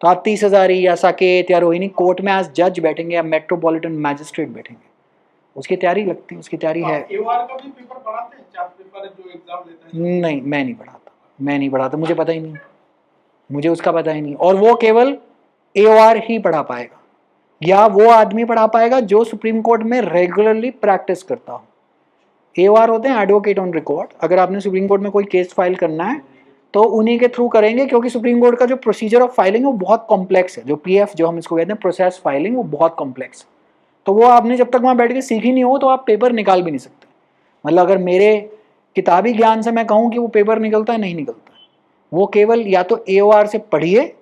तो आप 30,000 या साकेत या रोहिणी कोर्ट में आज जज बैठेंगे या मेट्रोपॉलिटन मैजिस्ट्रेट बैठेंगे, उसकी तैयारी लगती है, उसकी तैयारी है। एओआर का भी पेपर पढ़ाते हैं, 4 पेपर जो एग्जाम लेते हैं? नहीं मैं नहीं पढ़ाता, मुझे पता ही नहीं, मुझे उसका पता ही नहीं। और वो केवल एओआर ही पढ़ा पाएगा, या वो आदमी पढ़ा पाएगा जो सुप्रीम कोर्ट में रेगुलरली प्रैक्टिस करता हो। एओआर होते हैं एडवोकेट ऑन रिकॉर्ड। अगर आपने सुप्रीम कोर्ट में कोई केस फाइल करना है तो उन्हीं के थ्रू करेंगे, क्योंकि सुप्रीम कोर्ट का जो प्रोसीजर ऑफ फाइलिंग है वो बहुत कॉम्प्लेक्स है, जो पीएफ जो हम इसको कहते हैं प्रोसेस फाइलिंग, वो बहुत कॉम्प्लेक्स है। तो वो आपने जब तक वहाँ बैठ के सीखी नहीं हो तो आप पेपर निकाल भी नहीं सकते। मतलब अगर मेरे किताबी ज्ञान से मैं कहूँ कि वो पेपर निकलता है, नहीं निकलता है। वो केवल या तो एओआर से पढ़िए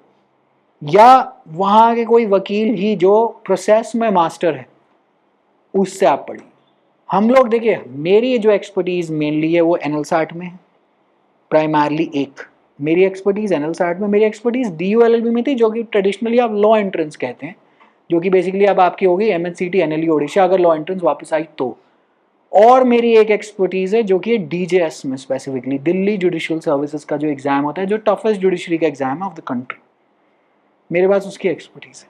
या वहाँ के कोई वकील ही जो प्रोसेस में मास्टर है उससे आप पढ़िए। हम लोग देखिए, मेरी जो एक्सपर्टीज़ मेनली है वो एनएलसैट में है प्राइमरली। एक मेरी एक्सपर्टीज़ एनएलसैट में, मेरी एक्सपर्टीज़ डीयू एलएलबी में थी, जो कि ट्रेडिशनली आप लॉ एंट्रेंस कहते हैं, जो कि बेसिकली अब आपकी होगी एमएचसीटी एनएलई ओडिशा, अगर लॉ एंट्रेंस वापस आई तो। और मेरी एक एक्सपर्टीज़ है जो कि डीजेएस में, स्पेसिफिकली दिल्ली जुडिशियल सर्विसेज का जो एग्ज़ाम होता है, जो टफेस्ट जुडिशरी का एग्ज़ाम है ऑफ द कंट्री, मेरे पास उसकी एक्सपर्टीज़ है।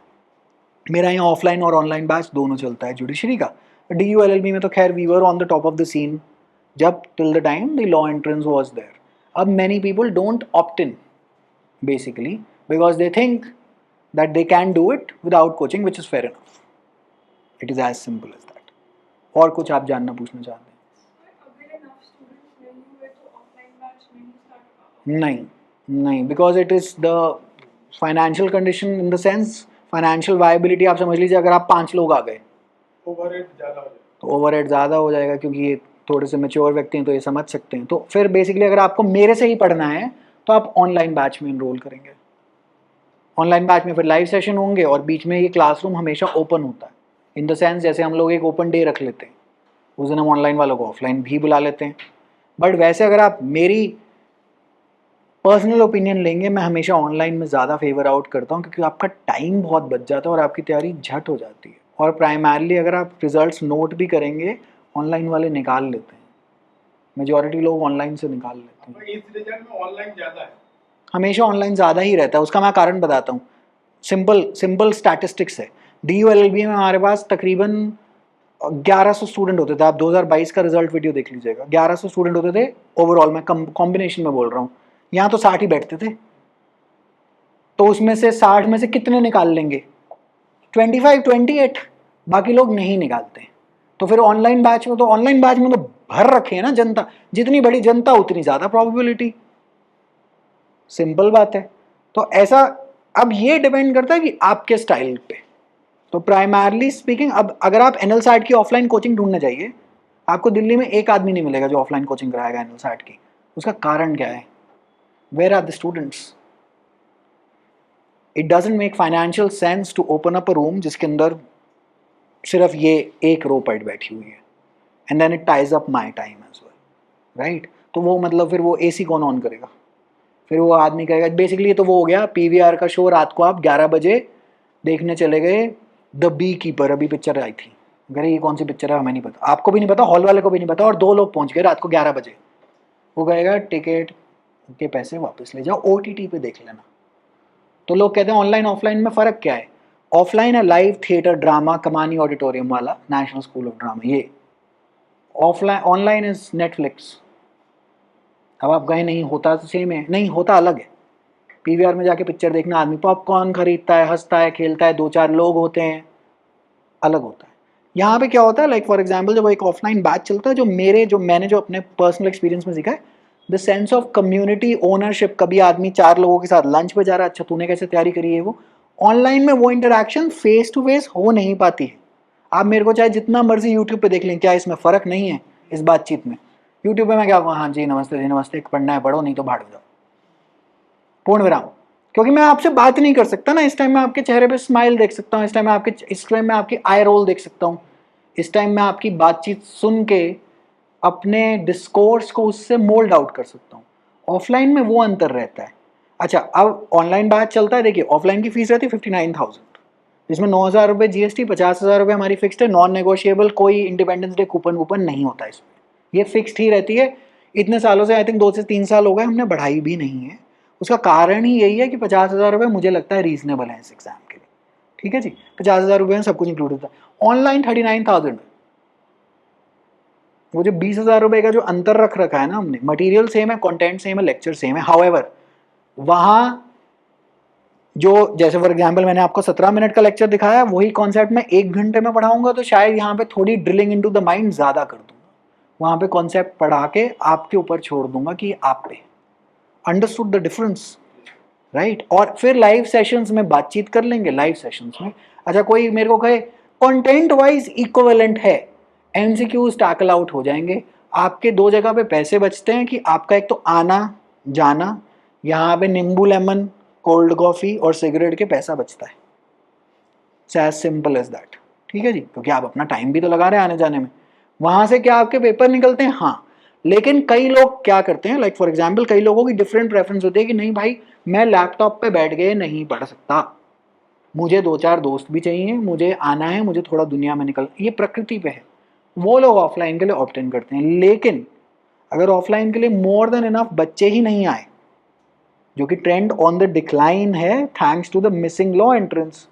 मेरा यहाँ ऑफलाइन और ऑनलाइन बैच दोनों चलता है जुडिशरी का। डीयू एलएलबी में तो खैर we were on the top of the scene जब till the time the law entrance was there. अब many people don't opt in basically because they think that they can do it without coaching, which is fair enough. It is as simple as that. और कुछ आप जानना पूछना चाहते अगर enough students नहीं हुए तो ऑफलाइन बैच नहीं स्टार्ट होगा? हैं? नहीं, because it is the financial condition, in the sense financial viability. आप समझ लीजिए अगर आप 5 लोग आ गए ओवरहेड ज़्यादा हो जाएगा। तो ओवरहेड ज़्यादा हो जाएगा, क्योंकि ये थोड़े से मैच्योर व्यक्ति हैं तो ये समझ सकते हैं। तो फिर बेसिकली अगर आपको मेरे से ही पढ़ना है तो आप ऑनलाइन बैच में इनरोल करेंगे। ऑनलाइन बैच में फिर लाइव सेशन होंगे और बीच में ये क्लासरूम हमेशा ओपन होता है, इन द सेंस जैसे हम लोग एक ओपन डे रख लेते हैं, उस दिन हम ऑनलाइन वालों को ऑफलाइन भी बुला लेते हैं। बट वैसे अगर आप मेरी पर्सनल ओपिनियन लेंगे, मैं हमेशा ऑनलाइन में ज़्यादा फेवर आउट करता हूँ, क्योंकि आपका टाइम बहुत बच जाता है और आपकी तैयारी झट हो जाती है। और प्राइमरली अगर आप रिजल्ट्स नोट भी करेंगे, ऑनलाइन वाले निकाल लेते हैं, मेजॉरिटी लोग ऑनलाइन से निकाल लेते हैं। इस रिजल्ट में ऑनलाइन ज़्यादा है, हमेशा ऑनलाइन ज़्यादा ही रहता है। उसका मैं कारण बताता हूँ, सिंपल स्टैटिस्टिक्स है। डीयू एलएलबी में हमारे पास तकरीबन 1100 स्टूडेंट होते थे। आप 2022 का रिजल्ट वीडियो देख लीजिएगा, 1100 स्टूडेंट होते थे ओवरऑल, मैं कॉम्बिनेशन में बोल रहा हूँ। यहाँ तो 60 ही बैठते थे, तो उसमें से 60 में से कितने निकाल लेंगे? 25, 28, बाकी लोग नहीं निकालते। तो फिर ऑनलाइन बैच में तो भर रखे हैं ना जनता, जितनी बड़ी जनता उतनी ज़्यादा प्रोबेबिलिटी, सिंपल बात है। तो ऐसा, अब ये डिपेंड करता है कि आपके स्टाइल पे। तो प्राइमरली स्पीकिंग, अब अगर आप एनएलसैट की ऑफलाइन कोचिंग ढूंढने जाइए, आपको दिल्ली में एक आदमी नहीं मिलेगा जो ऑफलाइन कोचिंग कराएगा एनएलसैट की। उसका कारण क्या है? Where are the students? It doesn't make financial sense to open up a room जिसके अंदर सिर्फ ये एक रो पढ़ बैठी हुई है, and then it ties up my time as well, right? तो वो मतलब फिर वो AC कौन ऑन करेगा? फिर वो आदमी कहेगा बेसिकली तो वो हो गया PVR का शो रात को आप 11 बजे देखने चले गए, द बी कीपर अभी पिक्चर आई थी, अगर ये कौन सी पिक्चर है हमें नहीं पता, आपको भी नहीं पता, हॉल वाले को भी नहीं पता, और 2 लोग पहुंच गए रात को 11 बजे, वो कहेगा टिकट के पैसे वापस ले जाओ, OTT पे देख लेना। तो लोग कहते हैं ऑनलाइन ऑफलाइन में फ़र्क क्या है? ऑफलाइन है लाइव थिएटर ड्रामा कमानी ऑडिटोरियम वाला नेशनल स्कूल ऑफ ड्रामा, ये ऑफलाइन, ऑनलाइन इज नेटफ्लिक्स। अब आप गए नहीं, होता तो सेम है, नहीं होता अलग है। PVR में जाके पिक्चर देखना, आदमी पॉपकॉर्न खरीदता है, हंसता है, खेलता है, 2-4 लोग होते हैं, अलग होता है। यहाँ पे क्या होता है, लाइक फॉर एग्जांपल जब एक ऑफलाइन बैच चलता है, जो मैंने जो अपने पर्सनल एक्सपीरियंस में सीखा है, the sense of community ownership, कभी आदमी 4 लोगों के साथ लंच पे जा रहा है, अच्छा तूने कैसे तैयारी करी है, वो ऑनलाइन में वो इंटरेक्शन फेस टू फेस हो नहीं पाती है। आप मेरे को चाहे जितना मर्जी यूट्यूब पे देख लें, क्या इसमें फ़र्क नहीं है इस बातचीत में? यूट्यूब पे मैं क्या कहूँ, हाँ जी नमस्ते, पढ़ना है पढ़ो, नहीं तो भाड़ जाओ, पूर्ण विराम। क्योंकि मैं आपसे बात नहीं कर सकता ना, इस टाइम मैं आपके चेहरे पे स्माइल देख सकता हूँ, इस टाइम मैं आपकी आई रोल देख सकता हूँ, इस टाइम मैं आपकी बातचीत सुन के अपने डिस्कोर्स को उससे मोल्ड आउट कर सकता हूँ। ऑफलाइन में वो अंतर रहता है। अच्छा, अब ऑनलाइन बात चलता है, देखिए ऑफलाइन की फीस रहती है 59,000, जिसमें 9,000 रुपये GST, 50,000 रुपये हमारी फिक्स्ड है, नॉन नेगोशिएबल, कोई इंडिपेंडेंस डे कूपन नहीं होता इसमें, ये फिक्स्ड ही रहती है। इतने सालों से, आई थिंक 2 से 3 साल हो गए, हमने बढ़ाई भी नहीं है। उसका कारण ही यही है कि 50,000 रुपये मुझे लगता है रीजनेबल है इस एग्जाम के लिए। ठीक है जी, 50,000 रुपये में सब कुछ इंक्लूड होता है। ऑनलाइन 39,000, वो जो 20,000 रुपये का जो अंतर रख रखा है ना हमने, मटेरियल सेम है, कंटेंट सेम है, लेक्चर सेम है, हाउएवर वहाँ जो, जैसे फॉर एग्जांपल मैंने आपको 17 मिनट का लेक्चर दिखाया, वही कॉन्सेप्ट मैं 1 घंटे में पढ़ाऊंगा, तो शायद यहाँ पे थोड़ी ड्रिलिंग इनटू द माइंड ज़्यादा कर दूंगा, वहाँ पे कॉन्सेप्ट पढ़ा के आपके ऊपर छोड़ दूंगा कि आप पे अंडरस्टूड द डिफरेंस, राइट। और फिर लाइव सेशंस में बातचीत कर लेंगे, लाइव सेशंस में। अच्छा, कोई मेरे को कहे कंटेंट वाइज इक्विवेलेंट है, MCQs टैकल आउट हो जाएंगे, आपके 2 जगह पे पैसे बचते हैं, कि आपका एक तो आना जाना, यहाँ पे नींबू लेमन, कोल्ड कॉफ़ी और सिगरेट के पैसा बचता है, एज सिंपल एज दैट। ठीक है जी, क्योंकि आप अपना टाइम भी तो लगा रहे हैं आने जाने में। वहाँ से क्या आपके पेपर निकलते हैं? हाँ, लेकिन कई लोग क्या करते हैं, लाइक फॉर एग्जांपल कई लोगों की डिफरेंट प्रेफरेंस होती है कि नहीं भाई, मैं लैपटॉप पे बैठ के नहीं पढ़ सकता, मुझे 2-4 दोस्त भी चाहिए, मुझे आना है, मुझे थोड़ा दुनिया में निकल, ये प्रकृति पे है, वो लोग ऑफलाइन के लिए ऑप्ट इन करते हैं। लेकिन अगर ऑफलाइन के लिए मोर देन इनफ बच्चे ही नहीं आए, जो कि ट्रेंड ऑन द डिक्लाइन है thanks to the missing law entrance,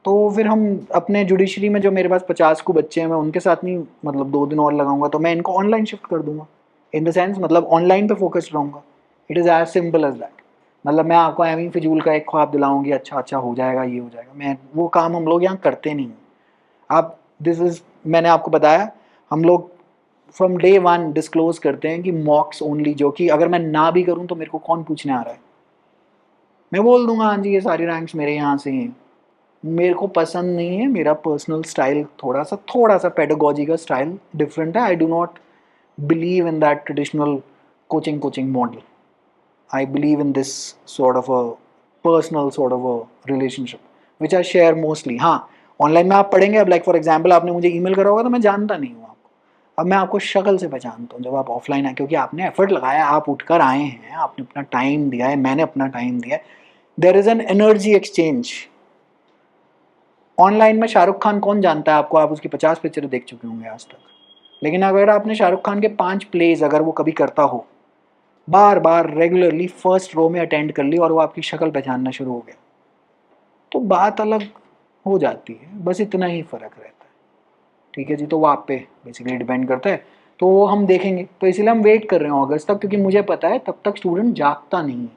तो फिर हम अपने जुडिशरी में जो मेरे पास 50 को बच्चे हैं, मैं उनके साथ नहीं, मतलब 2 दिन और लगाऊंगा, तो मैं इनको ऑनलाइन शिफ्ट कर दूंगा, इन द सेंस मतलब ऑनलाइन पे फोकस्ड रहूँगा। It is as simple as that. मतलब मैं आपको एमी फिजूल का एक ख्वाब दिलाऊंगी, अच्छा हो जाएगा, ये हो जाएगा, मैं वो काम हम लोग यहाँ करते नहीं। आप दिस इज़, मैंने आपको बताया, हम लोग फ्रॉम डे 1 डिस्क्लोज करते हैं कि मॉक्स ओनली, जो कि अगर मैं ना भी करूँ तो मेरे को कौन पूछने आ रहा है, मैं बोल दूंगा हाँ जी ये सारी रैंक्स मेरे यहाँ से हैं। मेरे को पसंद नहीं है, मेरा पर्सनल स्टाइल थोड़ा सा पेडागॉजी का स्टाइल डिफरेंट है। आई do not believe in that traditional coaching model. I believe in this sort of a personal sort of a relationship which I share mostly. हाँ, ऑनलाइन में आप पढ़ेंगे, अब लाइक फॉर एग्जाम्पल आपने मुझे email करा होगा तो मैं जानता नहीं हूँ आपको, अब मैं आपको शक्ल से पहचानता हूँ। जब आप ऑफलाइन आए, क्योंकि आपने एफर्ट लगाया, आप उठकर आए हैं, आपने अपना टाइम दिया है, मैंने अपना टाइम दिया है, there is an energy exchange. Online में शाहरुख खान कौन जानता है आपको, आप उसकी 50 पिक्चर देख चुके होंगे आज तक, लेकिन अगर आपने शाहरुख खान के 5 प्लेज अगर वो कभी करता हो, बार बार रेगुलरली फर्स्ट रो में अटेंड कर ली और वो आपकी शक्ल पहचानना शुरू हो गया, तो बात अलग हो जाती है। बस इतना ही फ़र्क रहता है। ठीक है जी, तो वो आप पे बेसिकली डिपेंड करता है, तो वो हम देखेंगे। तो इसलिए हम वेट कर रहे हैं अगस्त तक, क्योंकि मुझे पता है तब तक स्टूडेंट जागता नहीं है,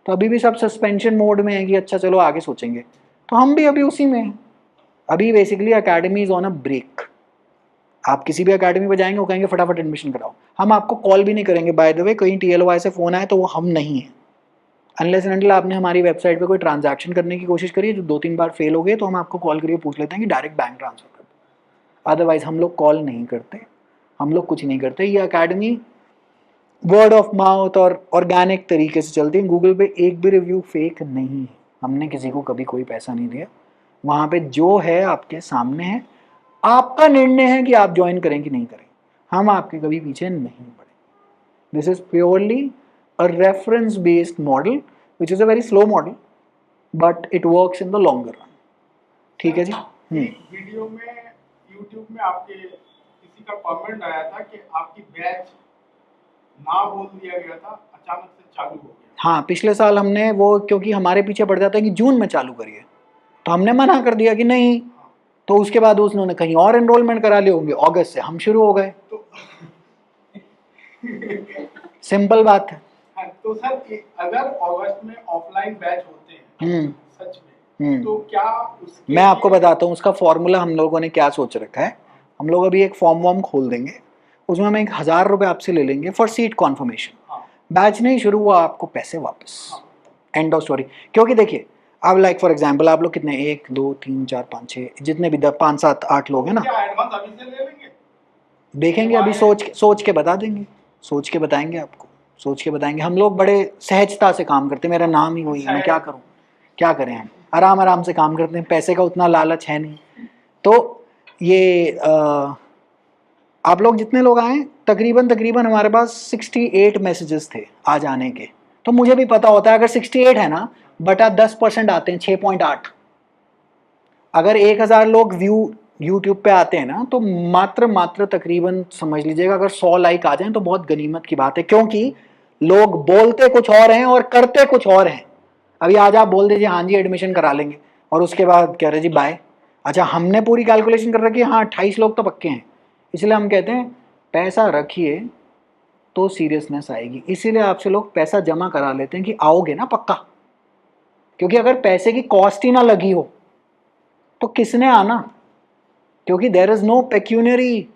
तो अभी भी सब सस्पेंशन मोड में है कि अच्छा चलो आगे सोचेंगे, तो हम भी अभी उसी में हैं। अभी basically academy is on a break. आप किसी भी अकेडमी पर जाएंगे, वो कहेंगे फटाफट एडमिशन कराओ, हम आपको कॉल भी नहीं करेंगे। बाय द वे, कहीं TLY से फ़ोन आए तो वो हम नहीं हैं, अनलेस एंड अनटिल आपने हमारी वेबसाइट पे कोई ट्रांजैक्शन करने की कोशिश करी, जो 2-3 बार फेल हो गए, तो हम आपको कॉल करके पूछ लेते हैं कि डायरेक्ट बैंक ट्रांसफर कर दो। अदरवाइज हम लोग कॉल नहीं करते, हम लोग कुछ नहीं करते। ये अकेडमी वर्ड ऑफ माउथ और ऑर्गेनिक तरीके से चलती है। गूगल पे एक भी रिव्यू फेक नहीं है, हमने किसी को कभी कोई पैसा नहीं दिया। वहाँ पे जो है आपके सामने है, आपका निर्णय है कि आप ज्वाइन करें कि नहीं करें, हम आपके कभी पीछे नहीं पड़े। This is purely a reference based model which is a very slow model but it works in the longer run. ठीक है जी. वीडियो में यूट्यूब में आपके किसी का कमेंट आया था कि आपकी बैच ना बोल दिया गया था, अचानक से चालू हो गया. हाँ, पिछले साल हमने वो, क्योंकि हमारे पीछे पड़ जाता है कि जून में चालू करिए, तो हमने मना कर दिया कि नहीं, तो उसके बाद उन्होंने कहीं और एनरोलमेंट करा लिए होंगे, अगस्त से हम शुरू हो गए. सिंपल बात है. हाँ, तो सर अगर अगस्त में ऑफलाइन बैच होते हैं सच में, तो क्या उसके मैं आपको बताता हूँ उसका फॉर्मूला हम लोगों ने क्या सोच रखा है. हम लोग अभी एक फॉर्म वॉर्म खोल देंगे, उसमें हम 1000 रुपये आपसे ले लेंगे फॉर सीट कॉन्फर्मेशन. बैच नहीं शुरू हुआ, आपको पैसे वापस. And of story. क्योंकि देखिए अब लाइक फॉर एग्जांपल आप लोग कितने 1 2 3 4 5 6 जितने भी 5 7 8 लोग हैं ना, क्या एडवांस अभी से ले लेंगे? देखेंगे अभी, सोच के बता देंगे, सोच के बताएंगे आपको, सोच के बताएंगे. हम लोग बड़े सहजता से काम करते हैं, मेरा नाम ही वही है, मैं क्या करूं, क्या करें, हम आराम आराम से काम करते हैं, पैसे का उतना लालच है नहीं. तो ये आप लोग जितने लोग आए, तकरीबन हमारे पास 68 मैसेजेस थे आज आने के. तो मुझे भी पता होता है अगर 68 है ना, बटा 10% आते हैं 6.8. अगर 1000 लोग व्यू यूट्यूब पे आते हैं ना, तो मात्र तकरीबन समझ लीजिएगा अगर 100 लाइक आ जाएं तो बहुत गनीमत की बात है. क्योंकि लोग बोलते कुछ और हैं और करते कुछ और हैं. अभी आज आप बोल दीजिए हाँ जी एडमिशन करा लेंगे, और उसके बाद कह रहे जी बाय. अच्छा, हमने पूरी कैलकुलेशन कर रखी है, हाँ 28 लोग तो पक्के हैं. इसलिए हम कहते हैं पैसा रखिए तो सीरियसनेस आएगी. इसीलिए आपसे लोग पैसा जमा करा लेते हैं कि आओगे ना पक्का. क्योंकि अगर पैसे की कॉस्ट ही ना लगी हो तो किसने आना, क्योंकि there is no pecuniary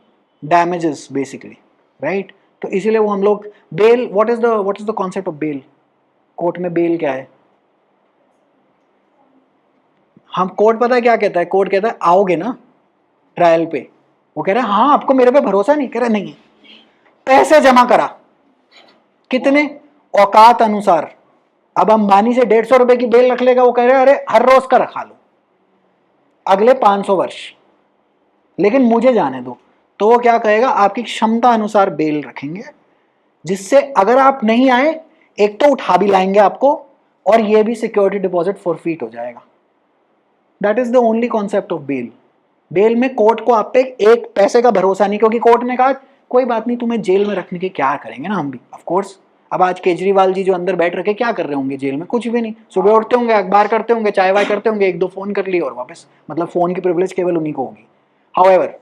damages basically, right. तो इसीलिए वो हम लोग bail, what is the concept of bail. Court में बेल क्या है, हम कोर्ट पता है क्या कहता है, कोर्ट कहता है आओगे ना ट्रायल पे. वो कह रहा है हाँ आपको मेरे पे भरोसा नहीं, कह रहा नहीं, पैसे जमा करा. कितने, औकात अनुसार. अब अंबानी से 150 रुपए की बेल रख लेगा, वो कह रहे अरे हर रोज का रखा लो अगले 500 वर्ष, लेकिन मुझे जाने दो. तो वो क्या कहेगा, आपकी क्षमता अनुसार बेल रखेंगे, जिससे अगर आप नहीं आए, एक तो उठा भी लाएंगे आपको, और ये भी सिक्योरिटी डिपॉजिट फॉरफीट हो जाएगा. That is the only concept of bail. Bail में कोर्ट को आप पे एक पैसे का भरोसा नहीं, क्योंकि कोर्ट ने कहा कोई बात नहीं, तुम्हें जेल में रखने के क्या करेंगे ना हम भी, ऑफ कोर्स. अब आज केजरीवाल जी जो अंदर बैठ रखे क्या कर रहे होंगे जेल में, कुछ भी नहीं. सुबह उठते होंगे, अखबार करते होंगे, चाय वाय करते होंगे, 1-2 फोन कर लिए और वापस. मतलब फोन की प्रिविलेज केवल उन्हीं को होगी. हाउएवर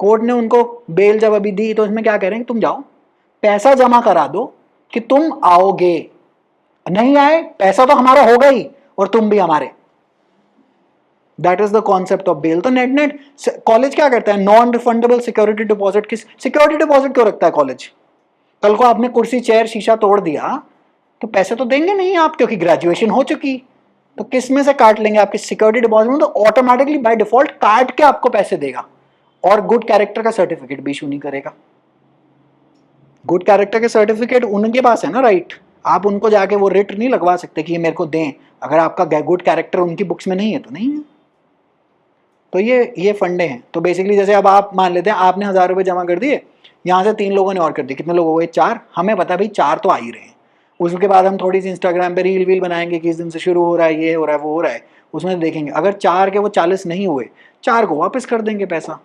कोर्ट ने उनको बेल जब अभी दी, तो इसमें क्या कह रहे हैं, तुम जाओ पैसा जमा करा दो कि तुम आओगे, नहीं आए पैसा तो हमारा होगा ही और तुम भी हमारे. That is the concept of bail. तो नेट कॉलेज क्या करता है, नॉन रिफंडेबल सिक्योरिटी डिपॉजिट. किस सिक्योरिटी डिपॉजिट क्यों रखता है कॉलेज? कल को आपने कुर्सी चेयर शीशा तोड़ दिया तो पैसे तो देंगे नहीं आप, क्योंकि ग्रेजुएशन हो चुकी, तो किस में से काट लेंगे आपकी सिक्योरिटी डिपॉजिट में. तो ऑटोमेटिकली बाय डिफॉल्ट काट के आपको पैसे देगा, और गुड कैरेक्टर का सर्टिफिकेट भी इशू नहीं करेगा. गुड कैरेक्टर के सर्टिफिकेट उनके पास है ना, राइट. आप उनको जाके वो रिट नहीं लगवा सकते कि ये मेरे को दें, अगर आपका गुड कैरेक्टर उनकी बुक्स में नहीं है तो नहीं है. तो ये फंडे हैं. तो बेसिकली जैसे अब आप मान लेते हैं आपने 1000 रुपये जमा कर दिए, यहाँ से 3 लोगों ने और कर दिए, कितने लोग हो गए, 4. हमें पता है भाई 4 तो आ ही रहे हैं. उसके बाद हम थोड़ी सी इंस्टाग्राम पे रील बनाएंगे कि इस दिन से शुरू हो रहा है, ये हो रहा है, वो हो रहा है. उसमें देखेंगे अगर 4 के वो 40 नहीं हुए, 4 को वापस कर देंगे पैसा.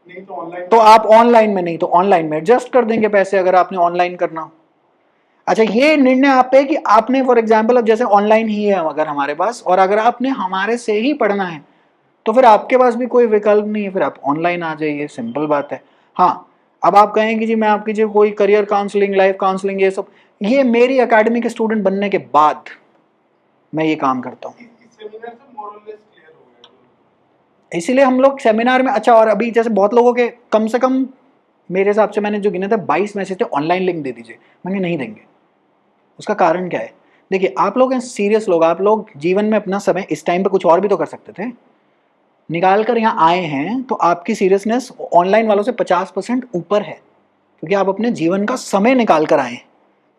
नहीं तो ऑनलाइन, तो आप ऑनलाइन में, नहीं तो ऑनलाइन में एडजस्ट कर देंगे पैसे, अगर आपने ऑनलाइन करना हो. अच्छा, ये निर्णय आप पे कि आपने फॉर एग्जाम्पल अब जैसे ऑनलाइन ही है अगर हमारे पास, और अगर आपने हमारे से ही पढ़ना है तो फिर आपके पास भी कोई विकल्प नहीं है, फिर आप ऑनलाइन आ जाइए, सिंपल बात है. हाँ, अब आप कहेंगे जी मैं आपकी जो कोई करियर काउंसलिंग, लाइफ काउंसलिंग, ये सब, ये मेरी एकेडमी के स्टूडेंट बनने के बाद मैं ये काम करता हूँ. इस सेमिनार से मोर और लेस क्लियर हो गया. इसीलिए हम लोग सेमिनार में, अच्छा, और अभी जैसे बहुत लोगों के कम से कम मेरे हिसाब से मैंने जो गिने थे 22 मैसेज थे ऑनलाइन लिंक दे दीजिए. मैंने नहीं देंगे. उसका कारण क्या है, देखिए आप लोग हैं सीरियस लोग, आप लोग जीवन में अपना समय इस टाइम पे कुछ और भी तो कर सकते थे, निकाल कर यहाँ आए हैं, तो आपकी सीरियसनेस ऑनलाइन वालों से 50% ऊपर है, क्योंकि आप अपने जीवन का समय निकाल कर आए हैं,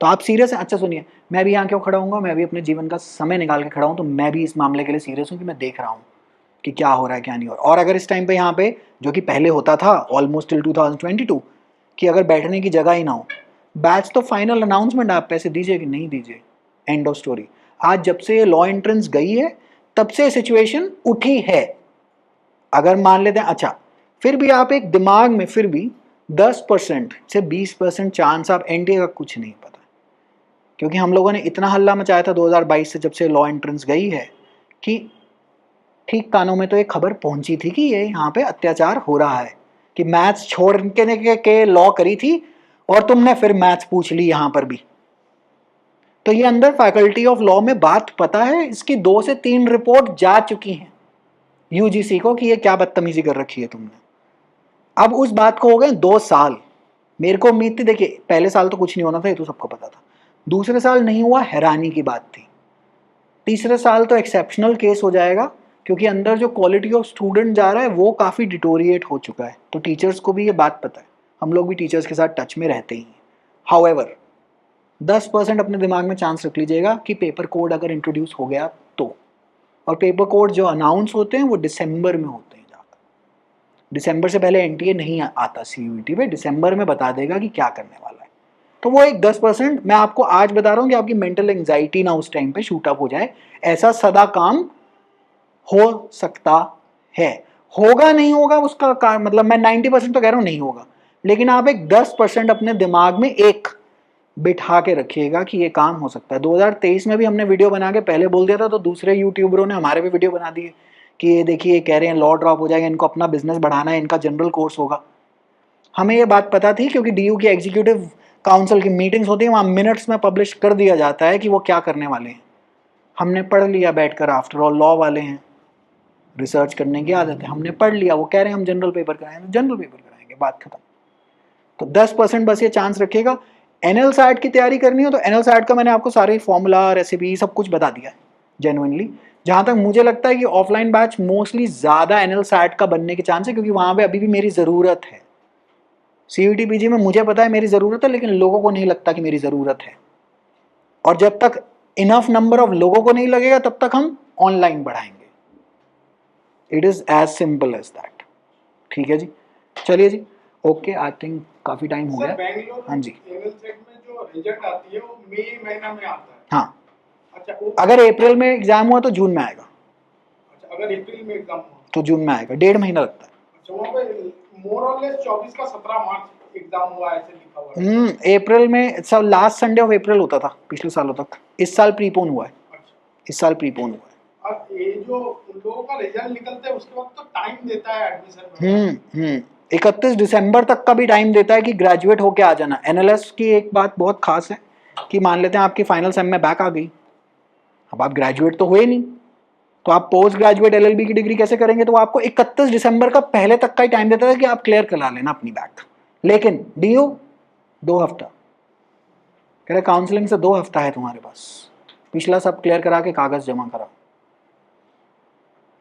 तो आप सीरियस हैं. अच्छा सुनिए, मैं भी यहाँ क्यों खड़ा हूँ, मैं भी अपने जीवन का समय निकाल के खड़ा हूँ, तो मैं भी इस मामले के लिए सीरियस हूँ कि मैं देख रहा हूँ कि क्या हो रहा है क्या नहीं हो रहा. और अगर इस टाइम पे यहाँ पे, जो कि पहले होता था ऑलमोस्ट टिल 2022, कि अगर बैठने की जगह ही ना हो, बैच तो फाइनल अनाउंसमेंट, आप पैसे दीजिए कि नहीं दीजिए, एंड ऑफ स्टोरी। आज जब से लॉ एंट्रेंस गई है तब से सिचुएशन उठी है। अगर मान लेते हैं, अच्छा फिर भी आप एक दिमाग में फिर भी 10% से 20% चांस आप एनटीए का कुछ नहीं पता, क्योंकि हम लोगों ने इतना हल्ला मचाया था 2022 से जब से लॉ एंट्रेंस गई है कि ठीक कानों में तो एक खबर पहुंची थी कि ये यहाँ पे अत्याचार हो रहा है, कि मैथ्स छोड़ के लॉ करी थी और तुमने फिर मैथ्स पूछ ली यहाँ पर भी। तो ये अंदर फैकल्टी ऑफ लॉ में बात पता है, इसकी 2 से 3 रिपोर्ट जा चुकी हैं यूजीसी को कि ये क्या बदतमीजी कर रखी है तुमने। अब उस बात को हो गए 2 साल। मेरे को उम्मीद थी, देखिए पहले साल तो कुछ नहीं होना था, ये तो सबको पता था। दूसरे साल नहीं हुआ, हैरानी की बात थी। तीसरे साल तो एक्सेप्शनल केस हो जाएगा, क्योंकि अंदर जो क्वालिटी ऑफ स्टूडेंट जा रहा है वो काफ़ी डिटोरिएट हो चुका है। तो टीचर्स को भी ये बात पता है, हम लोग भी टीचर्स के साथ टच में रहते ही हैं। हाउएवर 10% अपने दिमाग में चांस रख लीजिएगा कि पेपर कोड अगर इंट्रोड्यूस हो गया तो, और पेपर कोड जो अनाउंस होते हैं वो दिसंबर में होते हैं जाकर। दिसंबर से पहले एनटीए नहीं आता सीयूईटी पे, दिसंबर में बता देगा कि क्या करने वाला है। तो वो एक 10% मैं आपको आज बता रहा हूँ कि आपकी मेंटल एंजाइटी ना उस टाइम पे शूट अप हो जाए, ऐसा सदा काम हो सकता है। होगा नहीं होगा उसका मतलब मैं 90% तो कह रहा हूँ नहीं होगा, लेकिन आप एक 10% अपने दिमाग में एक बिठा के रखिएगा कि ये काम हो सकता है। 2023 में भी हमने वीडियो बना के पहले बोल दिया था, तो दूसरे यूट्यूबरों ने हमारे भी वीडियो बना दिए कि ये देखिए ये कह रहे हैं लॉ ड्रॉप हो जाएगा, इनको अपना बिजनेस बढ़ाना है, इनका जनरल कोर्स होगा। हमें ये बात पता थी क्योंकि डीयू की एग्जीक्यूटिव काउंसिल की मीटिंग्स होती है, वहाँ मिनट्स में पब्लिश कर दिया जाता है कि वो क्या करने वाले हैं। हमने पढ़ लिया बैठकर, आफ्टर ऑल लॉ वाले हैं, रिसर्च करने की आदत है, हमने पढ़ लिया। वो कह रहे हैं हम जनरल पेपर कराएंगे, जनरल पेपर कराएंगे, बात खत्म। तो 10% बस ये चांस रखिएगा। एनएल सैट की तैयारी करनी हो तो एनएल सैट का मैंने आपको सारे फॉर्मूला, रेसिपी सब कुछ बता दिया है जेन्युइनली। जहाँ तक मुझे लगता है कि ऑफलाइन बैच मोस्टली ज़्यादा एनएल सैट का बनने के चांस है, क्योंकि वहाँ पे अभी भी मेरी ज़रूरत है। सीयूईटी पीजी में मुझे पता है मेरी ज़रूरत है, लेकिन लोगों को नहीं लगता कि मेरी ज़रूरत है। और जब तक इनफ नंबर ऑफ लोगों को नहीं लगेगा तब तक हम ऑनलाइन बढ़ाएंगे। It is as simple as that. ठीक है जी, चलिए जी, ओके। आई थिंक काफ़ी टाइम हो सर, गया। बेंगलोर हाँ जी, एनुअल सेट में जो रिजल्ट आती है वो मई महीना में आता है। हाँ, अच्छा, वो अगर अप्रैल में एग्जाम हुआ तो जून में आएगा। अच्छा, अगर अप्रैल में एग्जाम हुआ तो जून में आएगा, 1.5 महीना लगता है। अच्छा, वहाँ पे मोर और लेस 24 का 17 मार्च एग्जाम हुआ ऐसे लिखा हुआ है। अप्रैल में सब लास्ट संडे ऑफ अप्रैल होता था पिछले सालों तक। इस साल प्रीपोन हुआ है, अच्छा, इस साल प्रीपोन हुआ है। अब ये जो उन लोगों का रिजल्ट निकलता है उसके वक्त तो टाइम देता है एडमिशन में। 31 दिसंबर तक का भी टाइम देता है कि ग्रेजुएट होके आ जाना। एनएलएस की एक बात बहुत खास है कि मान लेते हैं आपकी फाइनल सेम में बैक आ गई, अब आप ग्रेजुएट तो हुए नहीं, तो आप पोस्ट ग्रेजुएट एलएलबी की डिग्री कैसे करेंगे? तो आपको 31 दिसंबर का पहले तक का ही टाइम देता था कि आप क्लियर करा लेना अपनी बैक। लेकिन डीयू 2 हफ्ता कह रहे, काउंसलिंग से 2 हफ्ता है तुम्हारे पास, पिछला सब क्लियर करा के कागज जमा कराओ।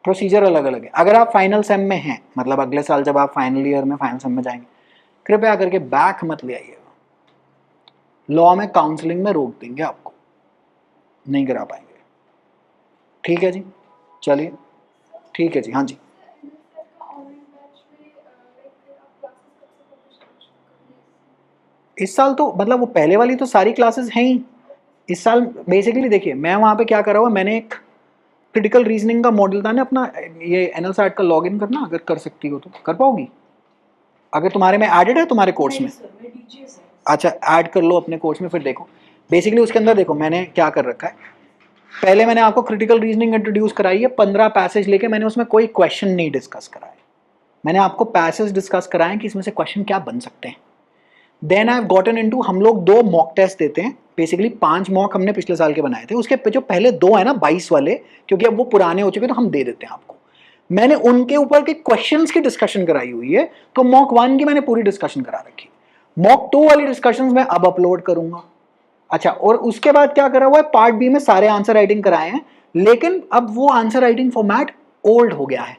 प्रोसीजर अलग अलग है। अगर आप फाइनल सेम में हैं, मतलब अगले साल जब आप फाइनल ईयर में फाइनल सेम में जाएंगे, कृपया करके बैक मत ले आइएगा। लॉ में काउंसलिंग में रोक देंगे आपको, नहीं करा पाएंगे। ठीक है जी, चलिए ठीक है जी। हाँ जी, इस साल तो मतलब वो पहले वाली तो सारी क्लासेस हैं ही। इस साल बेसिकली देखिए मैं वहाँ पे क्या करा हुआ, मैंने एक क्रिटिकल रीजनिंग का मॉडल था ना अपना, ये एनएल सैट का लॉगिन करना, अगर कर सकती हो तो कर पाओगी? अगर तुम्हारे में एडेड है तुम्हारे कोर्स में, अच्छा ऐड कर लो अपने कोर्स में। फिर देखो बेसिकली उसके अंदर देखो मैंने क्या कर रखा है। पहले मैंने आपको क्रिटिकल रीजनिंग इंट्रोड्यूस कराई है, 15 पैसेज लेके मैंने उसमें कोई क्वेश्चन नहीं डिस्कस कराए, मैंने आपको पैसेज डिस्कस कराए कि इसमें से क्वेश्चन क्या बन सकते हैं। Then I have gotten into, हम लोग 2 मॉक टेस्ट देते हैं, बेसिकली 5 मॉक हमने पिछले साल के बनाए थे, उसके जो पहले 2 है ना 22 वाले, क्योंकि अब वो पुराने हो चुके तो हम दे देते हैं आपको, मैंने उनके ऊपर के क्वेश्चंस की डिस्कशन कराई हुई है। तो मॉक 1 की मैंने पूरी डिस्कशन करा रखी, मॉक 2 वाली डिस्कशंस मैं अब अपलोड करूंगा। अच्छा, और उसके बाद क्या करा हुआ है, पार्ट बी में सारे आंसर राइटिंग कराए हैं, लेकिन अब वो आंसर राइटिंग फॉर्मेट ओल्ड हो गया है।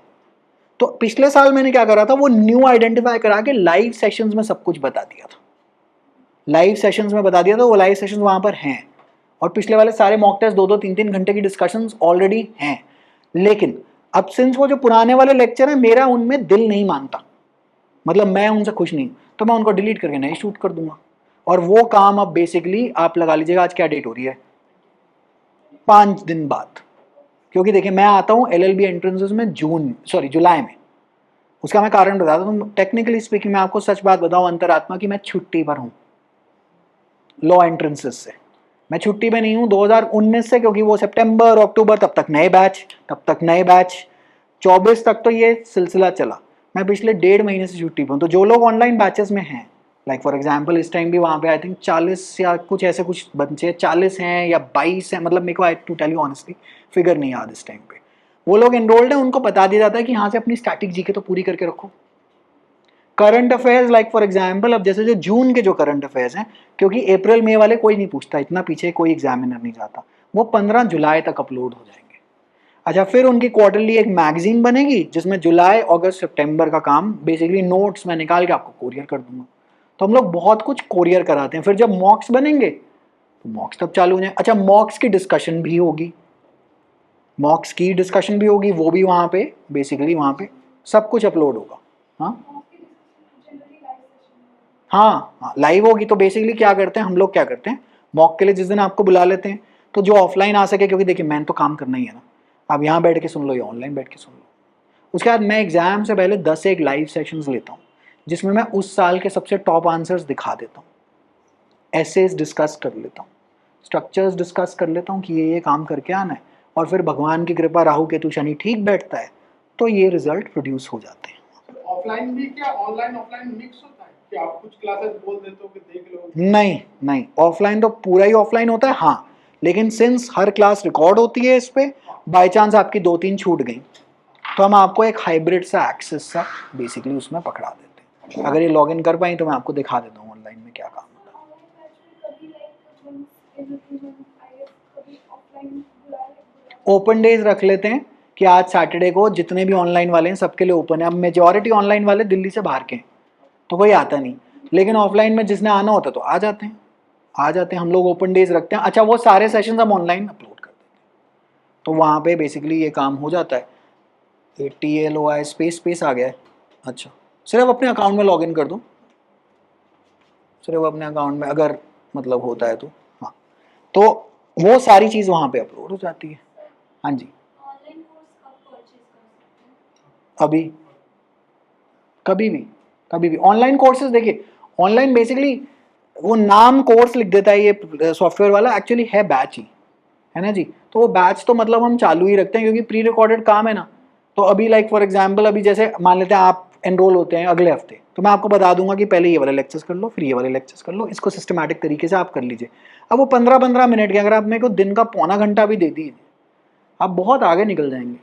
तो पिछले साल मैंने क्या करा था, वो न्यू आइडेंटिफाई करा के लाइव सेशंस में सब कुछ बता दिया था, लाइव सेशंस में बता दिया था, वो लाइव सेशंस वहां पर हैं। और पिछले वाले सारे मॉक टेस्ट 2-2, 3-3 घंटे की डिस्कशंस ऑलरेडी हैं। लेकिन अब सिंस वो जो पुराने वाले लेक्चर है मेरा उनमें दिल नहीं मानता, मतलब मैं उनसे खुश नहीं, तो मैं उनको डिलीट करके नए शूट कर दूंगा। और वो काम अब बेसिकली आप लगा लीजिएगा, आज क्या डेट हो रही है, 5 दिन बाद। क्योंकि देखिए मैं आता हूँ LLB एंट्रेंसेस में जुलाई में। उसका मैं कारण बताता हूँ। टेक्निकली स्पीकिंग मैं आपको सच बात बताऊँ अंतरात्मा की, मैं छुट्टी पर हूँ लॉ एंट्रेंसेस से। मैं छुट्टी पे नहीं हूँ 2019 से, क्योंकि वो सितंबर अक्टूबर तब तक नए बैच 24 तक तो ये सिलसिला चला। मैं पिछले 1.5 महीने से छुट्टी पे हूँ। तो जो लोग ऑनलाइन बैचेस में हैं, लाइक फॉर एग्जांपल इस टाइम भी वहाँ पे आई थिंक 40 या कुछ ऐसे कुछ बच्चे 40 हैं या 22 हैं, मतलब मेरे को I to tell you honestly figure नहीं याद इस टाइम पे। वो लोग एनरोल्ड हैं, उनको बता दिया जाता है कि यहाँ से अपनी स्टैटिक जीके तो पूरी करके रखो। Current affairs like for example, अब जैसे जो जून के जो करंट अफेयर्स हैं, क्योंकि अप्रैल मई वाले कोई नहीं पूछता, इतना पीछे कोई एग्जामिनर नहीं जाता, वो 15 जुलाई तक अपलोड हो जाएंगे। अच्छा, फिर उनकी क्वार्टरली एक मैगजीन बनेगी जिसमें जुलाई अगस्त सितंबर का काम बेसिकली नोट्स मैं निकाल के आपको कोरियर कर दूंगा। तो हम लोग बहुत कुछ कोरियर कराते हैं। फिर जब मॉक्स बनेंगे तो मॉक्स तब चालू हो जाए। अच्छा, मॉक्स की डिस्कशन भी होगी, वो भी वहाँ पे बेसिकली वहाँ पे सब कुछ अपलोड होगा। हाँ, लाइव होगी। तो बेसिकली क्या करते हैं हम लोग, क्या करते हैं मॉक के लिए जिस दिन आपको बुला लेते हैं, तो जो ऑफलाइन आ सके, क्योंकि देखिए मैंने तो काम करना ही है ना, आप यहाँ बैठ के सुन लो या ऑनलाइन बैठ के सुन लो। उसके बाद मैं एग्जाम से पहले 10 से 1 लाइव सेशंस लेता हूँ, जिसमें मैं उस साल के सबसे टॉप आंसर्स दिखा देता हूँ, एसेज डिस्कस कर लेता हूँ, स्ट्रक्चर्स डिस्कस कर लेता हूँ कि ये काम करके आना है, और फिर भगवान की कृपा राहु केतु शनि ठीक बैठता है तो ये रिजल्ट प्रोड्यूस हो जाते हैं। ऑफलाइन भी क्या ऑनलाइन ऑफलाइन मिक्स होता है कि आप कुछ क्लासेस बोल देते हो कि देख लो? नहीं, ऑफलाइन तो पूरा ही ऑफलाइन होता है। हाँ, लेकिन सिंस हर क्लास रिकॉर्ड होती है इस पे, बाय चांस आपकी 2-3 छूट गई तो हम आपको एक हाइब्रिड सा एक्सेस सा बेसिकली उसमें पकड़ा देते हैं। अगर ये लॉगिन कर पाई तो मैं आपको दिखा देता हूँ ऑनलाइन में क्या काम होता है। ओपन डेज रख लेते हैं कि आज सैटरडे को जितने भी ऑनलाइन वाले हैं सबके लिए ओपन है। अब मेजॉरिटी ऑनलाइन वाले दिल्ली से बाहर के हैं तो कोई आता नहीं, लेकिन ऑफलाइन में जिसने आना होता तो आ जाते हैं हम लोग ओपन डेज रखते हैं। अच्छा, वो सारे सेशंस हम ऑनलाइन अपलोड कर देते हैं, तो वहाँ पे बेसिकली ये काम हो जाता है। TLOI स्पेस आ गया है। अच्छा, सिर्फ अपने अकाउंट में लॉगिन कर दो, सिर्फ अपने अकाउंट में अगर मतलब होता है तो। हाँ, तो वो सारी चीज़ वहाँ पे अपलोड हो जाती है। हाँ जी, ऑनलाइन कोर्स कब परचेज कर सकते हैं? अभी कभी भी ऑनलाइन कोर्सेज। देखिए ऑनलाइन बेसिकली वो नाम कोर्स लिख देता है ये सॉफ्टवेयर वाला, एक्चुअली है बैच ही, है ना जी। तो वो बैच तो मतलब हम चालू ही रखते हैं क्योंकि प्री रिकॉर्डेड काम है ना। तो अभी लाइक फॉर एग्जांपल अभी जैसे मान लेते हैं आप एनरोल होते हैं अगले हफ्ते, तो मैं आपको बता दूंगा कि पहले ये वाले लेक्चर्स कर लो, फिर ये वाले लेक्चर्स कर लो, इसको सिस्टमैटिक तरीके से आप कर लीजिए। अब वो 15-15 मिनट के, अगर आप मेरे को दिन का पौना घंटा भी दे दीजिए, आप बहुत आगे निकल जाएंगे।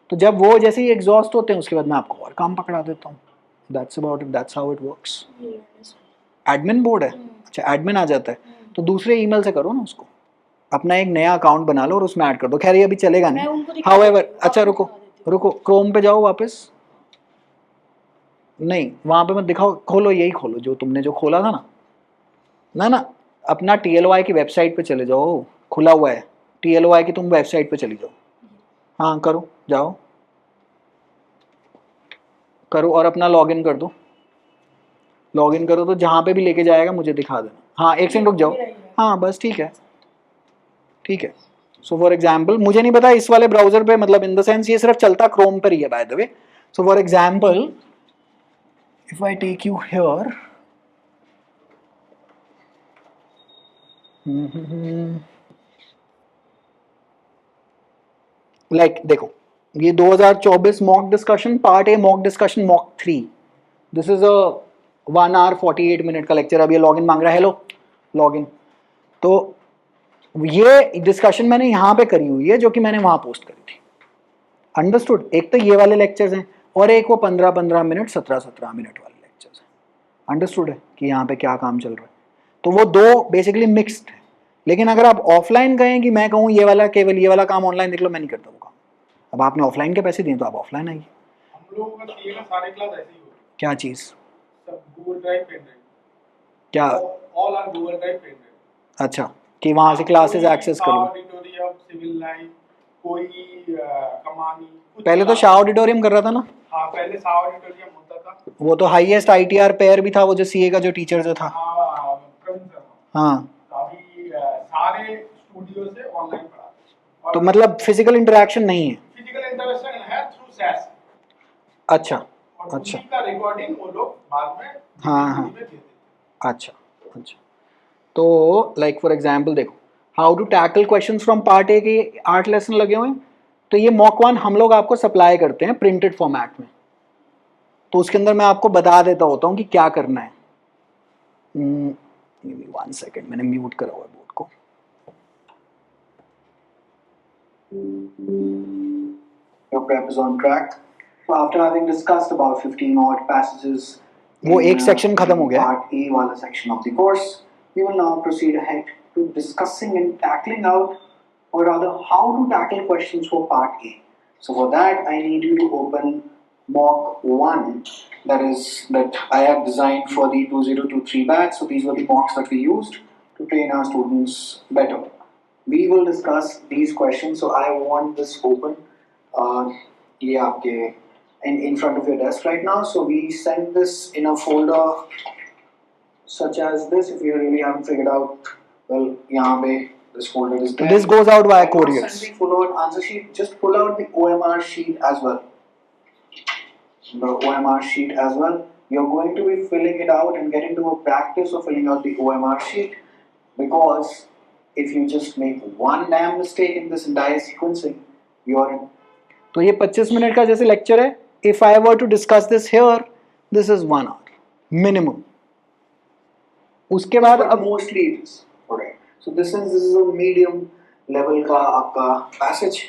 तो जब वो जैसे ही एग्जॉस्ट होते हैं उसके बाद मैं आपको और काम पकड़ा देता हूँ। That's about it, that's how it works. Admin board है, अच्छा एडमिन आ जाता है तो दूसरे ईमेल से करो ना उसको, अपना एक नया अकाउंट बना लो और उसमें ऐड कर दो। खैर ये अभी चलेगा नहीं, हाउएवर। अच्छा रुको क्रोम पे जाओ वापस, नहीं वहाँ पे मत दिखाओ, खोलो यही खोलो जो तुमने जो खोला था ना अपना TLOI की वेबसाइट पे चले जाओ, खुला हुआ है TLOI की, तुम वेबसाइट पे चली जाओ। हाँ करो, जाओ करो और अपना लॉगिन कर दो। लॉगिन करो तो जहाँ पे भी लेके जाएगा मुझे दिखा देना। हाँ एक सेकंड रुक जाओ, हाँ बस ठीक है। सो फॉर एग्जाम्पल मुझे नहीं पता इस वाले ब्राउजर पे, मतलब इन द सेंस ये सिर्फ चलता क्रोम पर ही है by the way. So for example if I take you here, like देखो ये 2024 mock discussion part A, mock discussion mock 3, this is a 1 hour 48 minute का लेक्चर। अब ये लॉगिन मांग रहा है, हेलो लॉगिन। तो ये डिस्कशन मैंने यहाँ पे करी हुई है जो कि मैंने वहाँ पोस्ट करी थी, अंडरस्टूड। एक तो ये वाले लेक्चर्स हैं और एक वो 15-15 मिनट 17-17 मिनट वाले लेक्चर्स हैं, अंडरस्टूड है कि यहाँ पे क्या काम चल रहा है। तो वो दो बेसिकली मिक्स्ड है। लेकिन अगर आप ऑफलाइन कहें कि मैं कहूँ ये वाला केवल ये वाला काम ऑनलाइन देख लो, मैं नहीं करता वो काम। अब आपने ऑफलाइन के पैसे दिए तो आप ऑफलाइन आइए। हम लोगों का सीए का सारे क्लास ऐसे ही होते क्या चीज़, हैं, सब गूगल ड्राइव पेन ड्राइव, क्या? All are Google drive pen drive. अच्छा, कि वहाँ से क्लासेस एक्सेस कर लो। ऑडिटोरियम, सिविल लाइन, कोई कमानी, पहले तो शाह ऑडिटोरियम कर रहा था ना। हाँ पहले शाह ऑडिटोरियम होता था, वो तो हाईएस्ट ITR पेयर भी था, वो जो CA का जो टीचर जो था। हाँ प्रवीण सर। हाँ, तो अभी सारे स्टूडियो से ऑनलाइन पढ़ाते हैं। तो मतलब फिजिकल इंटरेक्शन नहीं है। फिजिकल इंटरेक्शन है थ्रू सैस, अच्छा और अच्छा, उसी का रिकॉर्डिंग वो लोग बाद में हाँ हाँ, में दे देते हैं। अच्छा अच्छा। तो लाइक फॉर एग्जांपल देखो, how to tackle questions from part A के 8 लेसन लगे हुए हैं। तो ये मॉक 1 हम लोग आपको सप्लाई करते हैं प्रिंटेड फॉर्मेट में, तो उसके अंदर मैं आपको बता देता होता हूँ कि क्या करना है। 1 सेकेंड, मैंने म्यूट करा हुआ है बोर्ड को। Your prep is on track. So after having discussed about 15 odd passages, वो एक सेक्शन खत्म हो गया। Part A वाला section of the course, we will now proceed ahead to discussing and tackling out, or rather, how to tackle questions for Part A. So for that, I need you to open mock 1, that I have designed for the 2023 batch. So these were the mocks that we used to train our students better. We will discuss these questions. So I want this open. ये आपके in front of your desk right now. So we send this in a folder such as this. If you really haven't figured out, well, यहाँ पे this folder is there. This goes out via couriers. Send the full-on answer sheet. Just pull out the OMR sheet as well. The OMR sheet as well. You're going to be filling it out and getting to a practice of filling out the OMR sheet, because if you just make one damn mistake in this entire sequencing, you're in. तो ये 25 minute का जैसे lecture है, if I were to discuss this here, this is 1 hour minimum. उसके बाद अब mostly it is, alright. So this is a medium level का आपका passage.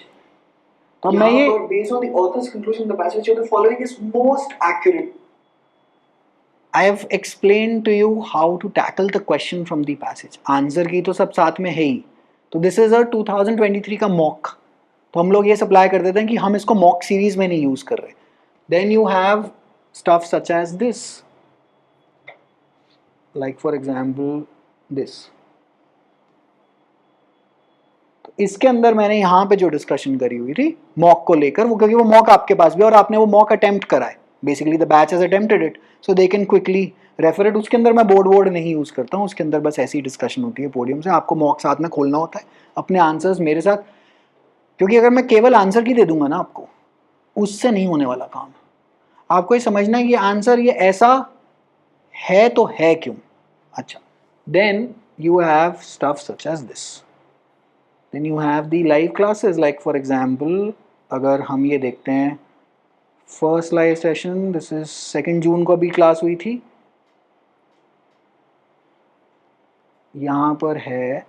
तो मैं ये based on the author's conclusion, the passage you're following is most accurate. I have explained to you how to tackle the question from the passage. Answer की तो सब साथ में है ही. तो this is a 2023 का mock. तो हम लोग ये सप्लाई कर देते हैं कि हम इसको मॉक सीरीज में नहीं यूज कर रहे. Then you have stuff such as this, like for example this. तो इसके अंदर मैंने यहाँ पे जो डिस्कशन करी हुई थी मॉक को लेकर, वो क्योंकि वो मॉक आपके पास भी और आपने वो मॉक अटेम्प्ट करा है, basically the batch has attempted it, so they can quickly refer it. उसके अंदर मैं बोर्ड नहीं यूज करता हूँ, उसके अंदर बस ऐसी डिस्कशन होती है पोडियम से. आपको मॉक साथ में खोलना होता है, अपने आंसर्स मेरे साथ, क्योंकि अगर मैं केवल आंसर की दे दूंगा ना आपको, उससे नहीं होने वाला काम. आपको ये समझना है कि आंसर ये ऐसा है तो है क्यों. अच्छा, then you have stuff such as this. Then you have the live classes, like for example अगर हम ये देखते हैं first live session, this is 2 June को अभी क्लास हुई थी. यहाँ पर है.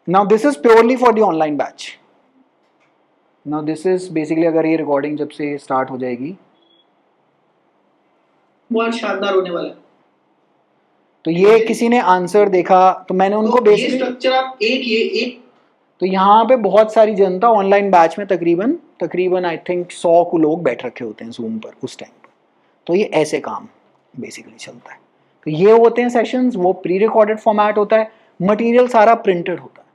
Now this is purely for the online batch. Now this is basically, अगर ये रिकॉर्डिंग जब से स्टार्ट हो जाएगी, बहुत शानदार होने वाला है. तो ये किसी ने आंसर देखा तो मैंने उनको बेसिकली स्ट्रक्चर आप एक तो यहाँ पे बहुत सारी जनता ऑनलाइन बैच में तकरीबन आई थिंक 100 को लोग बैठ रखे होते हैं जूम पर उस टाइम पर. तो ये ऐसे काम बेसिकली चलता है. तो ये होते हैं सेशंस, वो प्री रिकॉर्डेड फॉर्मेट होता है. मटेरियल सारा प्रिंटेड होता है,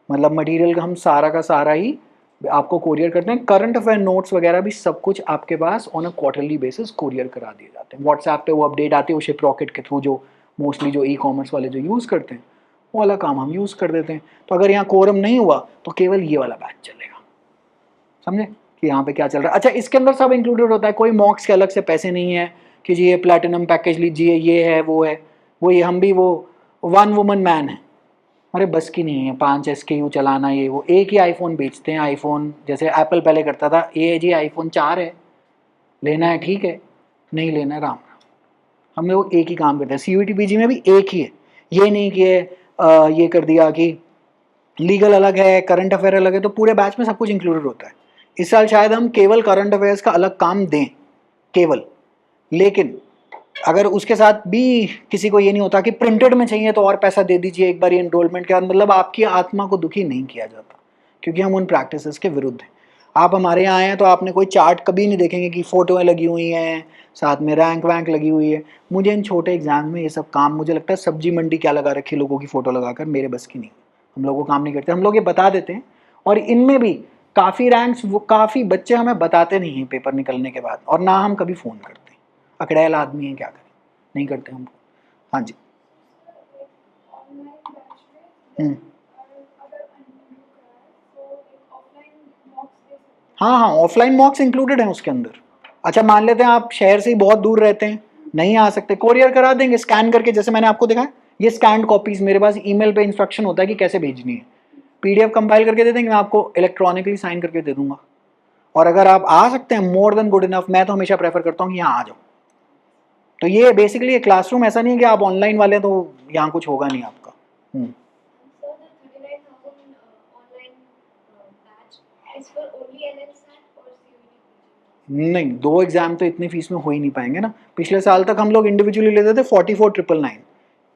मतलब मटेरियल हम सारा का सारा ही आपको कोरियर करते हैं. करंट अफेयर नोट्स वगैरह भी सब कुछ आपके pass on a quarterly basis courier करा दिए जाते हैं. व्हाट्सएप पे वो अपडेट आती है शिप रॉकेट के थ्रू, जो मोस्टली जो ई कॉमर्स वाले जो यूज़ करते हैं वो वाला काम हम यूज़ कर देते हैं. तो अगर यहाँ कोरम नहीं हुआ तो केवल ये वाला बैच चलेगा. समझे कि यहाँ पे क्या चल रहा है. अच्छा, इसके अंदर सब इंक्लूडेड होता है, कोई मॉक्स के अलग से पैसे नहीं है कि जी ये प्लैटिनम पैकेज लीजिए, ये है वो है वो ये. हम भी वो 1 वुमन मैन है, अरे बस की नहीं है 5 SKU चलाना, ये वो. एक ही आईफोन बेचते हैं. आईफोन जैसे एप्पल पहले करता था, ये जी आईफोन 4 है, लेना है ठीक है, नहीं लेना है राम. हम लोग एक ही काम करते हैं. CUET PG में भी एक ही है. ये नहीं कि ये कर दिया कि लीगल अलग है, करंट अफेयर अलग है. तो पूरे बैच में सब कुछ इंक्लूडेड होता है. इस साल शायद हम केवल करंट अफेयर्स का अलग काम दें केवल, लेकिन अगर उसके साथ भी किसी को ये नहीं होता कि प्रिंटेड में चाहिए तो और पैसा दे दीजिए एक बार ये एनरोलमेंट के बाद, मतलब आपकी आत्मा को दुखी नहीं किया जाता, क्योंकि हम उन प्रैक्टिसेस के विरुद्ध हैं. आप हमारे यहाँ आए हैं तो आपने कोई चार्ट कभी नहीं देखेंगे कि फ़ोटोएँ लगी हुई हैं, साथ में रैंक वैंक लगी हुई है. मुझे इन छोटे एग्जाम में ये सब काम, मुझे लगता है सब्जी मंडी क्या लगा रखी लोगों की फ़ोटो लगाकर, मेरे बस की नहीं. हम लोग वो काम नहीं करते. हम लोग ये बता देते हैं, और इनमें भी काफ़ी रैंक्स वो काफ़ी बच्चे हमें बताते नहीं हैं पेपर निकलने के बाद, और ना हम कभी फ़ोन करते हैं. अकड़ैल आदमी है, क्या करें. नहीं करते हम। हाँ जी। ऑनलाइन बैच में हम्म, अगर अनन्यू कराए तो ऑफलाइन मॉक्स दे सकते हैं। हाँ हाँ, ऑफलाइन मॉक्स इंक्लूडेड हैं उसके अंदर। अच्छा मान लेते हैं आप शहर से ही बहुत दूर रहते हैं, नहीं आ सकते, कोरियर करा देंगे स्कैन करके, जैसे मैंने आपको दिखाया ये स्कैंड कॉपीज मेरे पास ईमेल पे इंस्ट्रक्शन होता है कि कैसे भेजनी है, पीडीएफ कंपाइल करके दे देंगे, मैं आपको इलेक्ट्रॉनिकली साइन करके दे दूंगा। और अगर आप आ सकते हैं मोर देन गुड इनफ, मैं तो हमेशा प्रेफर करता हूँ कि यहाँ आ जाओ। तो ये बेसिकली ये क्लासरूम ऐसा नहीं है कि आप ऑनलाइन वाले तो यहाँ कुछ होगा नहीं आपका। So the 39,000 online batch is for only NLSAT or CUET? नहीं, 2 एग्जाम तो इतनी फीस में हो ही नहीं पाएंगे ना। पिछले साल तक हम लोग इंडिविजुअली लेते थे 44,999,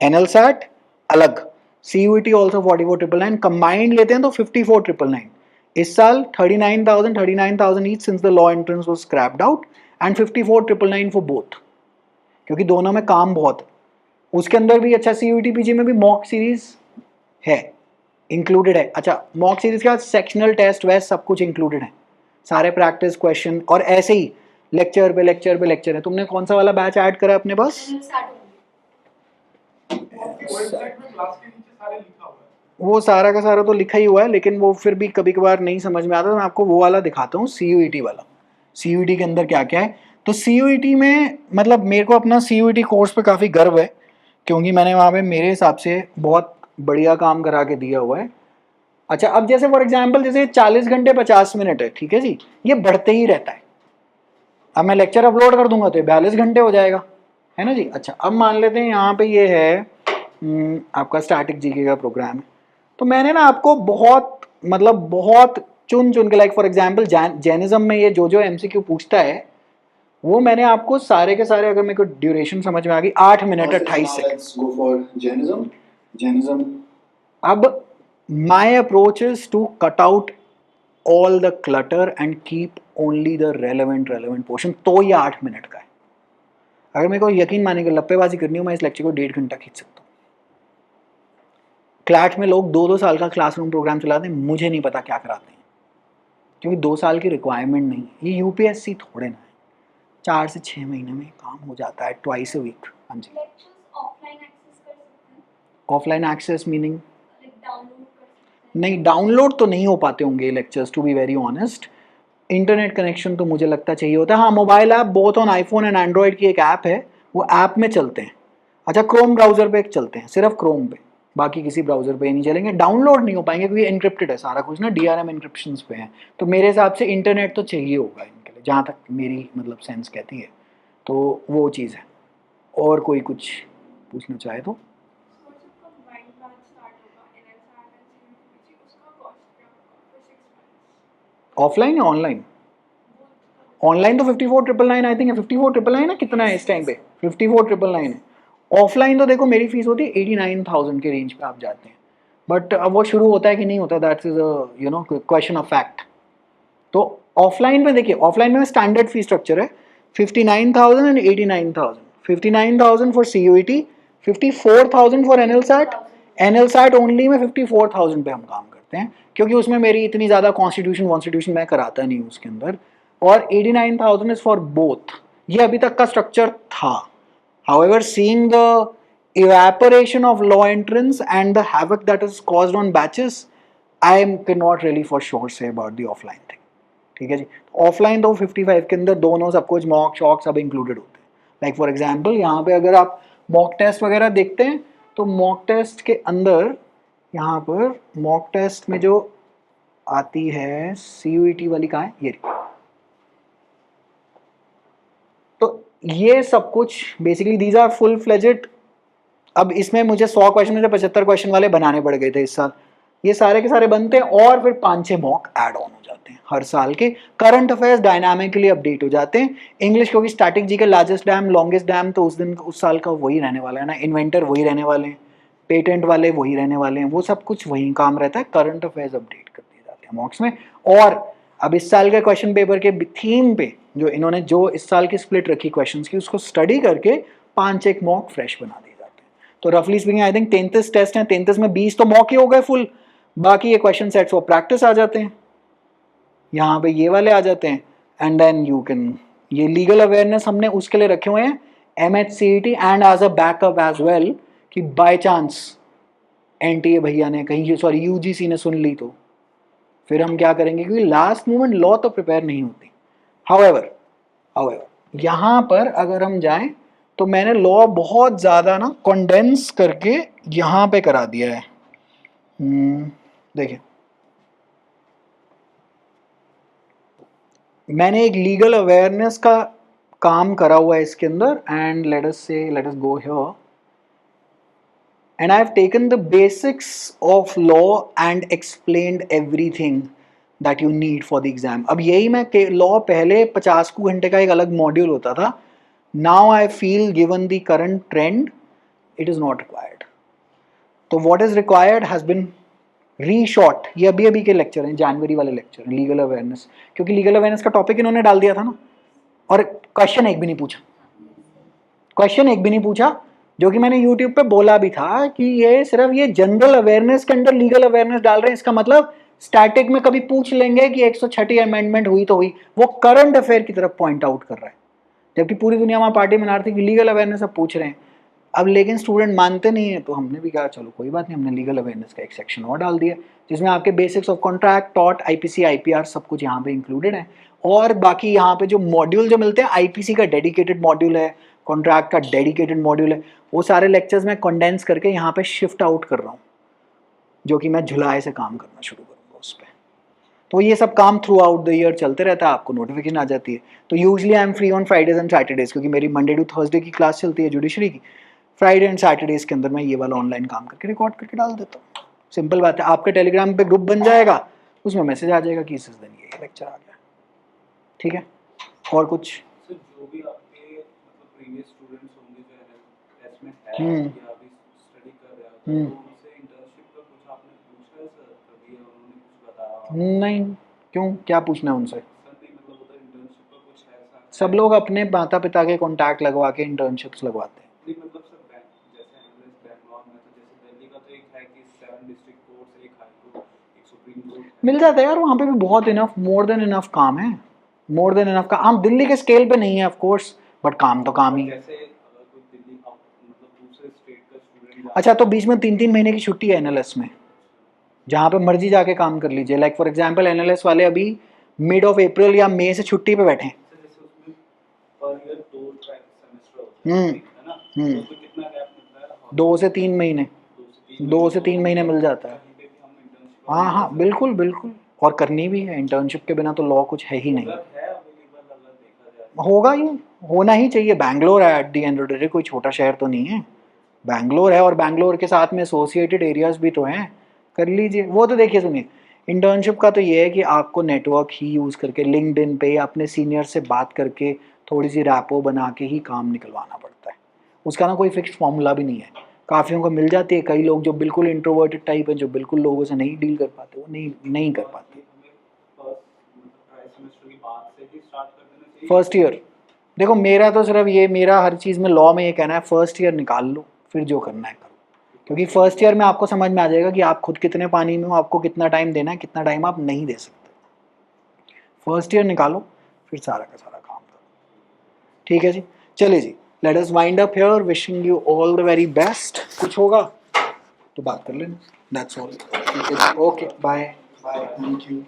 एनएलसैट अलग, सीयूईटी ऑल्सो 44,999, कंबाइंड लेते हैं तो 54,999। इस साल 39,000 each since the law entrance was scraped out and 54,999 for both, क्योंकि दोनों में काम बहुत है। उसके अंदर भी अच्छा सीयूईटी पीजी में भी मॉक सीरीज है, इंक्लूडेड है। अच्छा मॉक सीरीज के बाद सेक्शनल टेस्ट वैसे सब कुछ इंक्लूडेड है, सारे प्रैक्टिस क्वेश्चन, और ऐसे ही लेक्चर पे लेक्चर पे लेक्चर है। तुमने कौन सा वाला बैच ऐड करा अपने पास? NLSAT only. आपकी वेबसाइट में क्लास के नीचे सारे लिखा हुआ है। वो सारा का सारा तो लिखा ही हुआ है, लेकिन वो फिर भी कभी कभार नहीं समझ में आता, तो मैं आपको वो वाला दिखाता हूँ, सीयूईटी वाला। सीयूईटी के अंदर क्या क्या है, तो सीयूईटी में मतलब मेरे को अपना सीयूईटी कोर्स पे काफ़ी गर्व है, क्योंकि मैंने वहाँ पे मेरे हिसाब से बहुत बढ़िया काम करा के दिया हुआ है। अच्छा अब जैसे फॉर एग्जांपल जैसे 40 घंटे 50 मिनट है, ठीक है जी, ये बढ़ते ही रहता है। अब मैं लेक्चर अपलोड कर दूंगा तो ये 42 घंटे हो जाएगा, है ना जी। अच्छा अब मान लेते हैं यहाँ पे ये है आपका स्टैटिक जीके का प्रोग्राम है, तो मैंने ना आपको बहुत मतलब बहुत चुन चुन के, लाइक फॉर एग्जांपल जैनिज्म में ये जो एमसीक्यू पूछता है वो मैंने आपको सारे के सारे, अगर मेरे को ड्यूरेशन समझ में आ गई 8 मिनट 28 सेकंड। Jainism. अब my approach is to cut out all the clutter and keep only the relevant portion, तो ये 8 मिनट का है। अगर मेरे को यकीन मानेंगे लप्पेबाजी करनी हो, मैं इस लेक्चर को 1.5 घंटा खींच सकता हूँ। क्लैट में लोग 2-2 साल का क्लासरूम प्रोग्राम चलाते हैं, मुझे नहीं पता क्या कराते हैं, क्योंकि 2 साल की रिक्वायरमेंट नहीं, ये यूपीएससी थोड़े ना है, 4 से 6 महीने में काम हो जाता है, ट्वाइस अ वीक। हाँ जी। Lectures offline access कर सकते हैं, offline access meaning? like download कर सकते हैं. नहीं, डाउनलोड तो नहीं हो पाते होंगे lectures, to be very honest. Internet connection तो मुझे लगता चाहिए होता है। हाँ, mobile app both on iPhone and Android की एक ऐप है, वो ऐप में चलते हैं। अच्छा क्रोम ब्राउजर पे चलते हैं, सिर्फ क्रोम पे, बाकी किसी ब्राउजर पे नहीं चलेंगे। डाउनलोड नहीं हो पाएंगे क्योंकि एनक्रिप्टेड है सारा कुछ ना, डीआरएम एनक्रिप्शन पे है। तो मेरे हिसाब से इंटरनेट तो चाहिए होगा इनके लिए, जहाँ तक मेरी मतलब सेंस कहती है, तो वो चीज़ है। और कोई कुछ पूछना चाहे तो? So जब combined batch start होगा NLSAT and CUET उसका cost क्या होगा for 6 months? ऑफलाइन या ऑनलाइन? ऑनलाइन तो 54,999 आई थिंक है, 54,999 है, कितना है इस टाइम पे? 54,999 है। ऑफलाइन तो देखो मेरी फीस होती है 89,000 के रेंज पे आप जाते हैं, बट अब वो शुरू होता है कि नहीं होता, that is a you know question of fact. तो ऑफलाइन में देखिए, ऑफलाइन में स्टैंडर्ड फी स्ट्रक्चर है 59,000 and 89,000। 59,000 for CUET, 54,000 for NLSAT. NLSAT only में 54,000 पे हम काम करते हैं, क्योंकि उसमें मेरी इतनी ज़्यादा कॉन्स्टिट्यूशन मैं कराता नहीं हूँ उसके अंदर। और 89,000 इज फॉर बोथ। ये अभी तक का स्ट्रक्चर था। However, seeing the evaporation of law entrance and the havoc that is caused on batches, I cannot really for sure say about the offline thing. ठीक है जी। ऑफलाइन तो 55 के अंदर दोनों सब कुछ मॉक शॉक सब इंक्लूडेड होते हैं। लाइक फॉर एग्जांपल यहाँ पे अगर आप मॉक टेस्ट वगैरह देखते हैं तो मॉक टेस्ट के अंदर यहाँ पर मॉक टेस्ट में जो आती है सीयूईटी वाली कहाँ है, ये रही। तो ये सब कुछ basically these are full fledged. अब इसमें मुझे 100 क्वेश्चन में से 75 क्वेश्चन वाले बनाने पड़ गए थे इस साल, ये सारे के सारे बनते हैं और फिर 5-6 मॉक ऐड ऑन हो जाते हैं हर साल के। करंट अफेयर्स डायनामिकली अपडेट हो जाते हैं। इंग्लिश क्योंकि स्टैटिक जी का लार्जेस्ट डैम लॉन्गेस्ट डैम तो उस साल का वही रहने वाला है ना, इन्वेंटर वही रहने वाले हैं, पेटेंट वाले वही रहने वाले हैं, वो सब कुछ वही काम रहता है। करंट अफेयर्स अपडेट कर दिए जाते हैं मॉक्स में। और अब इस साल के क्वेश्चन पेपर के थीम पे जो इन्होंने जो इस साल की स्प्लिट रखी क्वेश्चंस की, उसको स्टडी करके 5-1 मॉक फ्रेश बना दिए जाते हैं। तो रफली स्पीकिंग आई थिंक 33 टेस्ट हैं, 33 में 20 तो मॉक ही हो गए फुल, बाकी ये क्वेश्चन सेट्स वो प्रैक्टिस आ जाते हैं, यहाँ पे ये वाले आ जाते हैं। एंड देन यू कैन, ये लीगल अवेयरनेस हमने उसके लिए रखे हुए हैं MHCET and as a backup as well कि बाय चांस NTA भैया ने कहीं, सॉरी UGC ने सुन ली तो फिर हम क्या करेंगे, क्योंकि लास्ट मोमेंट लॉ तो प्रिपेयर नहीं होती। हाउएवर यहाँ पर अगर हम जाएं तो मैंने लॉ बहुत ज़्यादा ना कंडेंस करके यहाँ पे करा दिया है। देखिए मैंने एक लीगल अवेयरनेस का काम करा हुआ है इसके अंदर, and let us go here and I have taken the basics of law and explained everything that you need for the exam. अब यही मैं लॉ पहले 50 घंटे का एक अलग मॉड्यूल होता था, now I feel given the current trend it is not required. तो what is required has been reshot. ये अभी के लेक्चर हैं, जनवरी वाले लेक्चर हैं लीगल अवेयरनेस, क्योंकि लीगल अवेयरनेस का टॉपिक इन्होंने डाल दिया था ना, और क्वेश्चन एक भी नहीं पूछा, जो कि मैंने YouTube पे बोला भी था कि ये सिर्फ ये जनरल अवेयरनेस के अंदर लीगल अवेयरनेस डाल रहे हैं। इसका मतलब स्टैटिक में कभी पूछ लेंगे कि 106 अमेंडमेंट हुई तो हुई, वो करंट अफेयर की तरफ पॉइंट आउट कर रहा है, जबकि पूरी दुनिया में पार्टी बना रही थी कि लीगल अवेयरनेस अब पूछ रहे हैं। अब लेकिन स्टूडेंट मानते नहीं है, तो हमने भी कहा चलो कोई बात नहीं, हमने लीगल अवेयरनेस का एक सेक्शन और डाल दिया जिसमें आपके basics of contract, taught, IPC, IPR सब कुछ यहाँ पे इंक्लूडेड है। और बाकी यहाँ पे जो मॉड्यूल जो मिलते हैं, IPC का डेडिकेटेड मॉड्यूल है, कॉन्ट्रैक्ट का डेडिकेटेड मॉड्यूल है, वो सारे लेक्चर्स मैं कंडेंस करके यहाँ पे शिफ्ट आउट कर रहा हूँ, जो कि मैं जुलाई से काम करना शुरू करूँगा उस पर। तो ये सब काम थ्रू आउट द ईयर चलते रहता है, आपको नोटिफिकेशन आ जाती है। तो usually I am free on Fridays and Saturdays, क्योंकि मेरी मंडे टू थर्सडे की क्लास चलती है जुडिशरी की। फ्राइडे एंड सैटरडेज के अंदर मैं ये वाला ऑनलाइन काम करके रिकॉर्ड करके डाल देता हूँ। सिंपल बात है, आपके टेलीग्राम पे ग्रुप बन जाएगा, उसमें मैसेज आ जाएगा कि इस दिन ये लेक्चर आ गया, ठीक है। और कुछ सर जो भी आपके मतलब प्रीवियस स्टूडेंट्स होंगे जो एनएलएस में है या अभी स्टडी कर रहे हो, तो उनसे इंटर्नशिप का कुछ आपने पूछा है सर कभी, उन्होंने कुछ बताया? नहीं, क्यों, क्या पूछना है उनसे? सर नहीं मतलब होता इंटर्नशिप का कुछ ऐसा सब लोग अपने माता पिता के कॉन्टैक्ट लगवा के इंटर्नशिप्स लगवाते हैं। नहीं मतलब सर जैसे एनएलएस बैंगलोर में, तो जैसे दिल्ली का तो एक है कि 7 डिस्ट्रिक्ट कोर्ट्स, एक हाई कोर्ट, एक सुप्रीम कोर्ट मिल जाता है यार, वहाँ पे भी बहुत इनफ, मोर देन इनफ काम है, मोर देन इनफ का। हम दिल्ली के स्केल पे नहीं है ऑफ कोर्स, बट काम तो काम ही है। जैसे अगर कोई दिल्ली मतलब दूसरे स्टेट का स्टूडेंट अच्छा, तो बीच में 3-3 महीने की छुट्टी है NLS में, जहाँ पे मर्जी जाके काम कर लीजिए। लाइक फॉर एग्जांपल NLS वाले अभी मिड ऑफ अप्रैल या मई से छुट्टी पे बैठे हैं। जैसे उसमें पर ईयर 2 सेमेस्टर होते हैं, है ना, तो उसमें कितना गैप मिलता है? 2 से 3 महीने, 2 से 3 महीने मिल जाता है। कहीं पे भी हम इंटर्नशिप हाँ, बिल्कुल बिल्कुल, और करनी भी है। इंटर्नशिप के बिना तो लॉ कुछ है ही नहीं, है अवेलेबल, अगर देखा जाए होगा ही, होना ही चाहिए। बैंगलोर है at the end of the day, कोई छोटा शहर तो नहीं है, बैंगलोर है, और बैंगलोर के साथ में एसोसिएटेड एरियाज भी तो हैं, कर लीजिए। वो तो देखिए सुनिए, इंटर्नशिप का तो ये है कि आपको नेटवर्क ही यूज़ करके, लिंक्डइन पे अपने सीनियर से बात करके, थोड़ी सी रैपो बना के ही काम निकलवाना पड़ता है। उसका ना कोई फिक्स फॉर्मूला भी नहीं है, काफ़ियों को मिल जाती है। कई लोग जो बिल्कुल इंट्रोवर्टेड टाइप है, जो बिल्कुल लोगों से नहीं डील कर पाते, वो नहीं कर पाते। फर्स्ट ईयर, देखो मेरा तो सिर्फ ये, मेरा हर चीज़ में लॉ में ये कहना है, फर्स्ट ईयर निकाल लो, फिर जो करना है करो। क्योंकि फर्स्ट ईयर में आपको समझ में आ जाएगा कि आप खुद कितने पानी में हो, आपको कितना टाइम देना है, कितना टाइम आप नहीं दे सकते। फर्स्ट ईयर निकालो, फिर सारा का सारा काम करो, ठीक है जी। चलिए जी, let us wind up here, wishing you all the very best. कुछ होगा तो बात कर लेना, that's all. Okay, bye bye, thank you.